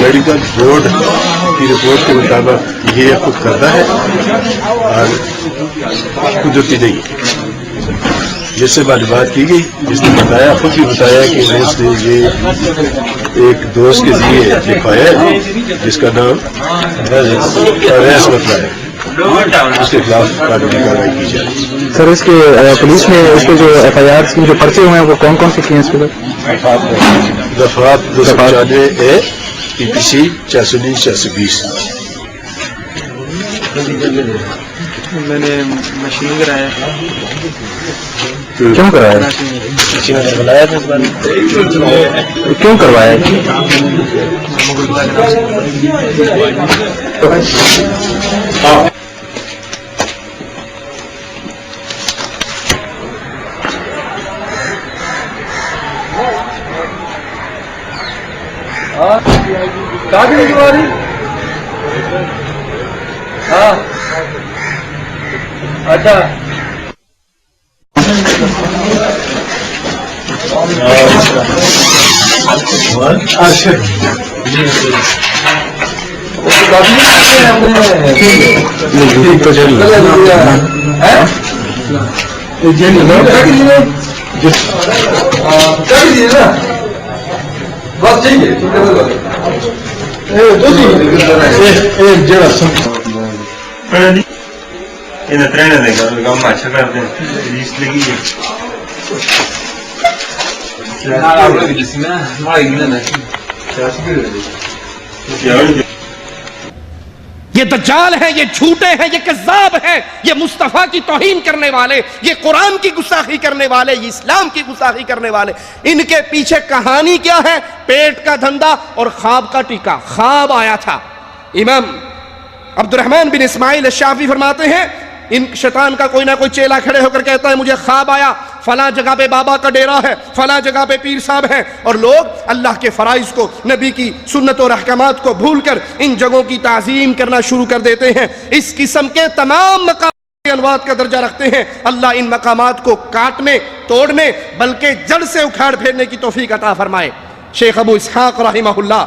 میڈیکل بورڈ کی رپورٹ کے مطابق یہ خود کرتا ہے اور قدرتی نہیں. جس سے معلومات کی گئی، جس نے بتایا، خود بھی بتایا کہ اس نے یہ ایک دوست کے ذریعے لکھوایا ہے جس کا نام ریس بتلا ہے، اس کے خلاف قانونی کارروائی کی جائے.
سر اس کے پولیس نے اس کے جو FIR جو پرچے ہوئے ہیں وہ کون کون سے کیے ہیں اس کے
دفعات 295A PPC 419-420.
میں نے مشین کرایا
کیوں کروایا؟
کسی نے بلایا تھا اس بارے میں؟
کیوں کروایا؟
اچھا بس ٹھیک
یہ دجال ہیں، یہ جھوٹے ہیں، یہ کذاب ہیں، یہ مصطفیٰ کی توہین کرنے والے، یہ قرآن کی گستاخی کرنے والے، یہ اسلام کی گستاخی کرنے والے. ان کے پیچھے کہانی کیا ہے؟ پیٹ کا دھندا اور خواب کا ٹیکا. خواب آیا تھا. امام عبد الرحمن بن اسماعیل الشافعی فرماتے ہیں ان شیطان کا کوئی نہ کوئی چیلا کھڑے ہو کر کہتا ہے مجھے خواب آیا فلاں جگہ پہ بابا کا ڈیرا ہے، فلاں جگہ پہ پیر صاحب ہیں، اور لوگ اللہ کے فرائض کو، نبی کی سنت اور احکامات کو بھول کر ان جگہوں کی تعظیم کرنا شروع کر دیتے ہیں. اس قسم کے تمام مقامات انوات کا درجہ رکھتے ہیں. اللہ ان مقامات کو کاٹنے، توڑنے، بلکہ جڑ سے اکھاڑ پھیرنے کی توفیق عطا فرمائے. شیخ ابو اسحاق رحمہ اللہ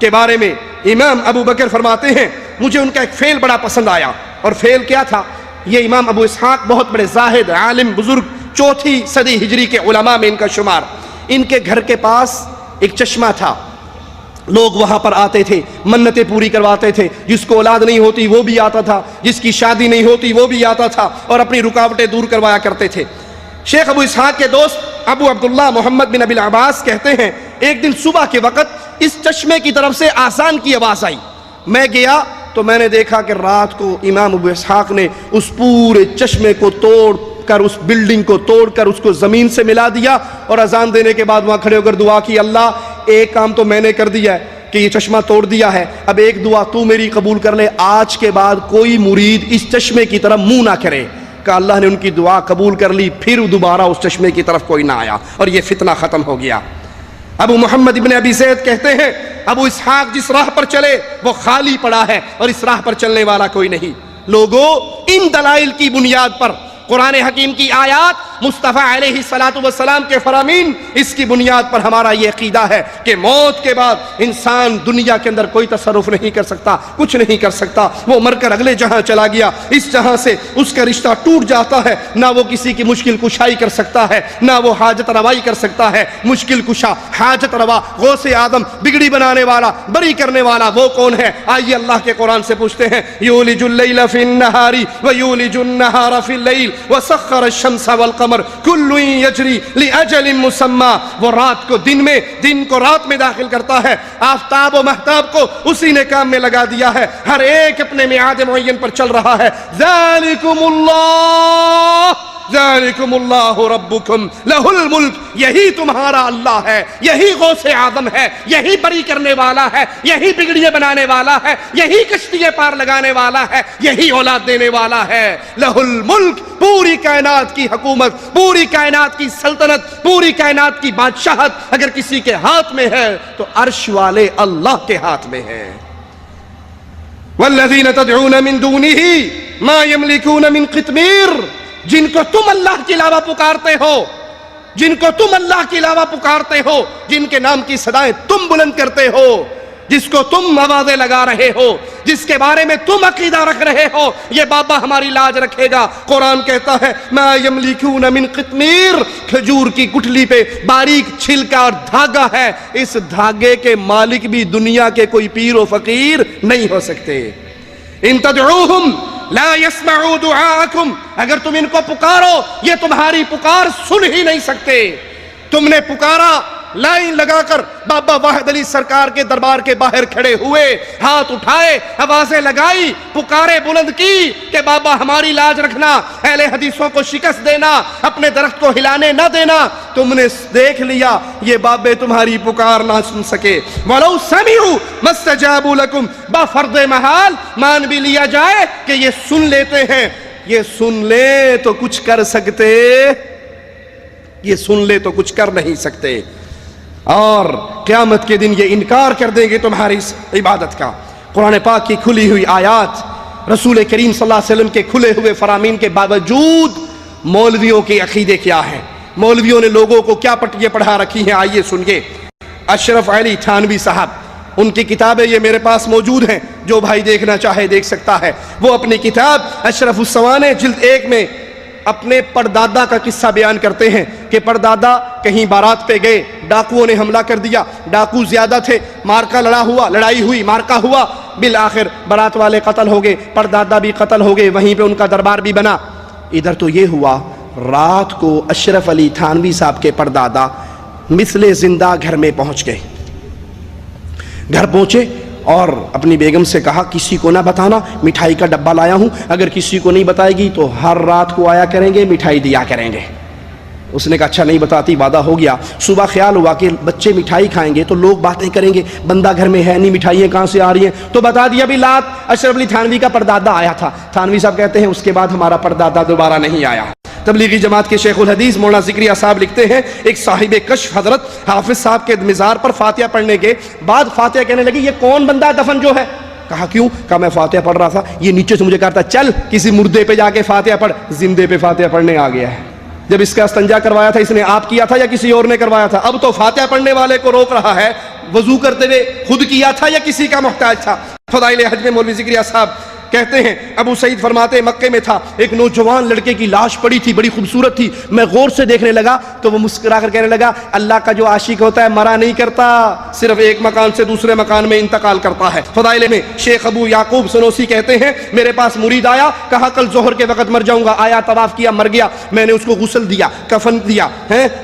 کے بارے میں امام ابو بکر فرماتے ہیں مجھے ان کا ایک فعل بڑا پسند آیا. اور فعل کیا تھا؟ یہ امام ابو اسحاق بہت بڑے زاہد، عالم، بزرگ، 4 صدی ہجری کے علماء میں ان کا شمار. ان کے گھر کے پاس ایک چشمہ تھا. لوگ وہاں پر آتے تھے، منتیں پوری کرواتے تھے. جس کو اولاد نہیں ہوتی وہ بھی آتا تھا، جس کی شادی نہیں ہوتی وہ بھی آتا تھا، اور اپنی رکاوٹیں دور کروایا کرتے تھے. شیخ ابو اسحاق کے دوست ابو عبداللہ محمد بن ابی العباس کہتے ہیں ایک دن صبح کے وقت اس چشمے کی طرف سے آذان کی آواز آئی. میں گیا تو میں نے دیکھا کہ رات کو امام ابو اسحاق نے اس پورے چشمے کو توڑ کر، اس بلڈنگ کو توڑ کر اس کو زمین سے ملا دیا، اور اذان دینے کے بعد وہاں کھڑے ہو کر دعا کی اللہ ایک کام تو میں نے کر دیا ہے کہ یہ چشمہ توڑ دیا ہے، اب ایک دعا تو میری قبول کر لے، آج کے بعد کوئی مرید اس چشمے کی طرف منہ نہ کرے. کہ اللہ نے ان کی دعا قبول کر لی، پھر دوبارہ اس چشمے کی طرف کوئی نہ آیا، اور یہ فتنہ ختم ہو گیا. ابو محمد ابن ابی زید کہتے ہیں ابو اسحاق جس راہ پر چلے وہ خالی پڑا ہے، اور اس راہ پر چلنے والا کوئی نہیں. لوگوں ان دلائل کی بنیاد پر، قرآن حکیم کی آیات، مصطفیٰ علیہ السلام کے فرامین، اس کی بنیاد پر ہمارا یہ عقیدہ ہے کہ موت کے بعد انسان دنیا کے اندر کوئی تصرف نہیں کر سکتا، کچھ نہیں کر سکتا. وہ مر کر اگلے جہاں چلا گیا، اس جہاں سے اس کا رشتہ ٹوٹ جاتا ہے. نہ وہ کسی کی مشکل کشائی کر سکتا ہے، نہ وہ حاجت روائی کر سکتا ہے. مشکل کشا، حاجت روا، غوث اعظم، بگڑی بنانے والا، بری کرنے والا وہ کون ہے؟ آئیے اللہ کے قرآن سے پوچھتے ہیں. یولج اللیل فی النہار ویولج النہار فی اللیل وسخر الشمس والقمر کل یجری لاجل مسمی. وہ رات کو دن میں، دن کو رات میں داخل کرتا ہے. آفتاب و مہتاب کو اسی نے کام میں لگا دیا ہے. ہر ایک اپنے میعاد معین پر چل رہا ہے. ذالکم اللہ، ذالکم اللہ ربکم لہ الملک. یہی تمہارا اللہ ہے، یہی غوث اعظم ہے، یہی بری کرنے والا ہے، یہی بگڑیاں بنانے والا ہے، یہی کشتیاں پار لگانے والا ہے، یہی اولاد دینے والا ہے. لہ الملک، پوری کائنات کی حکومت، پوری کائنات کی سلطنت، پوری کائنات کی بادشاہت اگر کسی کے ہاتھ میں ہے تو عرش والے اللہ کے ہاتھ میں ہے. والذین تدعون من دونہ ما یملکون من قطمیر. جن کو تم اللہ کے علاوہ پکارتے ہو، جن کو تم اللہ کے علاوہ پکارتے ہو، جن کے نام کی صدائیں تم بلند کرتے ہو، جس کو تم آوازیں لگا رہے ہو، جس کے بارے میں تم عقیدہ رکھ رہے ہو یہ بابا ہماری لاج رکھے گا. قرآن کہتا ہے ما یملکون من قطمیر. کھجور کی گٹھلی پہ باریک چھلکا اور دھاگا ہے، اس دھاگے کے مالک بھی دنیا کے کوئی پیر و فقیر نہیں ہو سکتے. ان تدعوہم لا يسمعوا دعاءکم. اگر تم ان کو پکارو یہ تمہاری پکار سن ہی نہیں سکتے. تم نے پکارا لائن لگا کر بابا واحد علی سرکار کے دربار کے باہر کھڑے ہوئے، ہاتھ اٹھائے، آوازیں لگائی، پکارے بلند کی کہ بابا ہماری لاج رکھنا، اہل حدیثوں کو شکست دینا، اپنے درخت کو ہلانے نہ دینا، تم نے دیکھ لیا یہ بابے تمہاری پکار نہ سن سکے۔ وَلَوْ سَمِعُوا مَا اسْتَجَابُوا لَكُمْ، بفرض محال مان بھی لیا جائے کہ یہ سن لیتے ہیں، یہ سن لے تو کچھ کر سکتے، یہ سن لے تو کچھ کر نہیں سکتے، اور قیامت کے دن یہ انکار کر دیں گے تمہاری اس عبادت کا۔ قرآن پاک کی کھلی ہوئی آیات، رسول کریم صلی اللہ علیہ وسلم کے کھلے ہوئے فرامین کے باوجود مولویوں کے عقیدے کیا ہیں، مولویوں نے لوگوں کو کیا پٹیاں پڑھا رکھی ہیں، آئیے سنیے۔ اشرف علی تھانوی صاحب، ان کی کتابیں یہ میرے پاس موجود ہیں، جو بھائی دیکھنا چاہے دیکھ سکتا ہے۔ وہ اپنی کتاب اشرف السوانح جلد 1 میں اپنے پردادا کا قصہ بیان کرتے ہیں کہ پردادا کہیں بارات پہ گئے، ڈاکوؤں نے حملہ کر دیا، ڈاکو زیادہ تھے، لڑائی ہوئی، مارکا ہوا، بالآخر بارات والے قتل ہو گئے، پردادا بھی قتل ہو گئے، وہیں پہ ان کا دربار بھی بنا۔ ادھر تو یہ ہوا، رات کو اشرف علی تھانوی صاحب کے پردادا مثل زندہ گھر میں پہنچ گئے، گھر پہنچے اور اپنی بیگم سے کہا کسی کو نہ بتانا، مٹھائی کا ڈبہ لایا ہوں، اگر کسی کو نہیں بتائے گی تو ہر رات کو آیا کریں گے، مٹھائی دیا کریں گے۔ اس نے کہا اچھا نہیں بتاتی، وعدہ ہو گیا۔ صبح خیال ہوا کہ بچے مٹھائی کھائیں گے تو لوگ باتیں کریں گے، بندہ گھر میں ہے نہیں، مٹھائیاں کہاں سے آ رہی ہیں، تو بتا دیا بھی رات اشرف علی تھانوی کا پردادا آیا تھا۔ تھانوی صاحب کہتے ہیں اس کے بعد ہمارا پردادا دوبارہ نہیں آیا۔ تبلیغی جماعت کے شیخ الحدیث مولانا ذکریہ صاحب لکھتے ہیں ایک صاحب کشف حضرت حافظ صاحب کے مزار پر فاتحہ پڑھنے کے بعد فاتحہ کہنے لگی یہ کون بندہ دفن جو ہے؟ کہا کیوں؟ کہا میں فاتحہ پڑھ رہا تھا، یہ نیچے سے مجھے کہا تھا چل کسی مردے پہ جا کے فاتحہ پڑھ، زندے پہ فاتحہ پڑھنے آ گیا ہے۔ جب اس کا استنجا کروایا تھا اس نے آپ کیا تھا یا کسی اور نے کروایا تھا؟ اب تو فاتحہ پڑھنے والے کو روک رہا ہے، وضو کرتے ہوئے خود کیا تھا یا کسی کا محتاج تھا؟ فضائل حج میں مولوی ذکریہ صاحب کہتے ہیں ابو سعید فرماتے ہیں مکے میں تھا، ایک نوجوان لڑکے کی لاش پڑی تھی، بڑی خوبصورت تھی، میں غور سے دیکھنے لگا تو وہ مسکرا کر کہنے لگا اللہ کا جو عاشق ہوتا ہے مرا نہیں کرتا، صرف ایک مکان سے دوسرے مکان میں انتقال کرتا ہے۔ فضائل میں شیخ ابو یعقوب سنوسی کہتے ہیں میرے پاس مرید آیا، کہا کل ظہر کے وقت مر جاؤں گا، آیا طواف کیا مر گیا، میں نے اس کو غسل دیا، کفن دیا،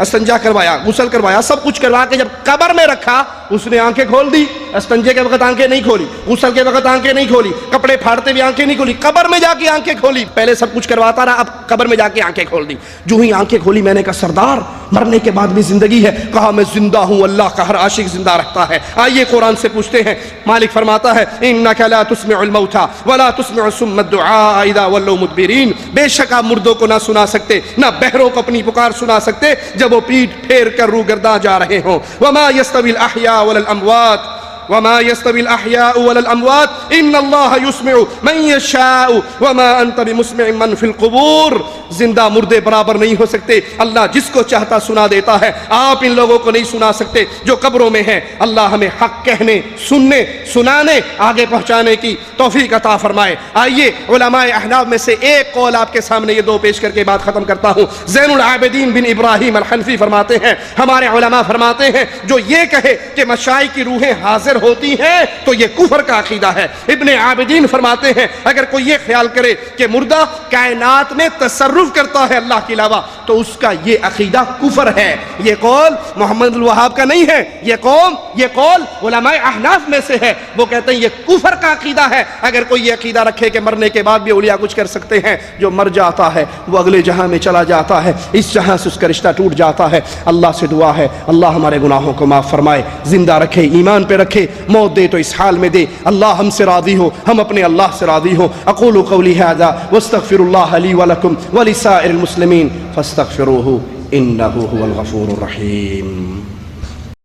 استنجا کروایا، غسل کروایا، سب کچھ کروا کے جب قبر میں رکھا اس نے آنکھیں کھول دی، استنجے کے وقت آنکھیں نہیں کھولی، غسل کے وقت آنکھیں نہیں کھولی، کپڑے پھاڑتے ہوئے آنکھیں نہیں کھولی، قبر میں جا کے آنکھیں کھولی، پہلے سب کچھ کرواتا رہا، اب قبر میں جا کے آنکھیں کھول دی۔ جو ہی آنکھیں کھولی میں نے کہا سردار مرنے کے بعد بھی زندگی ہے؟ کہا میں زندہ ہوں، اللہ کا ہر عاشق زندہ رہتا ہے۔ آئیے قرآن سے پوچھتے ہیں، مالک فرماتا ہے انک لا تسمع الموتى ولا تسمع الصم الدعاء اذا ولوا مدبرین، بے شک آپ مردوں کو نہ سنا سکتے، نہ بہروں کو اپنی پکار سنا سکتے جب وہ پیٹ پھیر کر روگرداں جا رہے ہوں۔ وما يستوي الاحياء ولا الاموات وما يستوي الأحياء ولا الأموات إن الله يسمع من يشاء وما أنت بمسمع من في القبور، زندہ مردے برابر نہیں ہو سکتے، اللہ جس کو چاہتا سنا دیتا ہے، آپ ان لوگوں کو نہیں سنا سکتے جو قبروں میں ہیں۔ اللہ ہمیں حق کہنے، سننے، سنانے، آگے پہنچانے کی توفیق عطا فرمائے۔ آئیے علماء احناف میں سے ایک قول آپ کے سامنے یہ دو پیش کر کے بات ختم کرتا ہوں۔ زین العابدین بن ابراہیم الحنفی فرماتے ہیں، ہمارے علماء فرماتے ہیں جو یہ کہے کہ مشائخ کی روحیں حاضر ہوتی ہیں تو یہ کفر کا عقیدہ ہے۔ ابن عابدین فرماتے ہیں اگر کوئی یہ خیال کرے کہ مردہ کائنات میں تصرف کرتا ہے اللہ کے علاوہ تو اس کا یہ عقیدہ کفر ہے۔ یہ قول محمد الوہاب کا نہیں ہے، یہ قول علماء احناف میں سے ہے، وہ کہتے ہیں یہ کفر کا عقیدہ ہے۔ اگر کوئی یہ عقیدہ رکھے کہ مرنے کے بعد بھی اولیاء کچھ کر سکتے ہیں، جو مر جاتا ہے وہ اگلے جہاں میں چلا جاتا ہے، اس جہاں سے اس کا رشتہ ٹوٹ جاتا ہے۔ اللہ سے دعا ہے اللہ ہمارے گناہوں کو معاف فرمائے، زندہ رکھے، ایمان پہ رکھے، موت دے تو اس حال میں دے اللہ ہم سے راضی ہو، ہم اپنے اللہ سے راضی ہو۔ اقول قولی ھذا واستغفر اللہ لی ولکم ولسائر المسلمین فاستغفروہ انہ هو الغفور الرحیم۔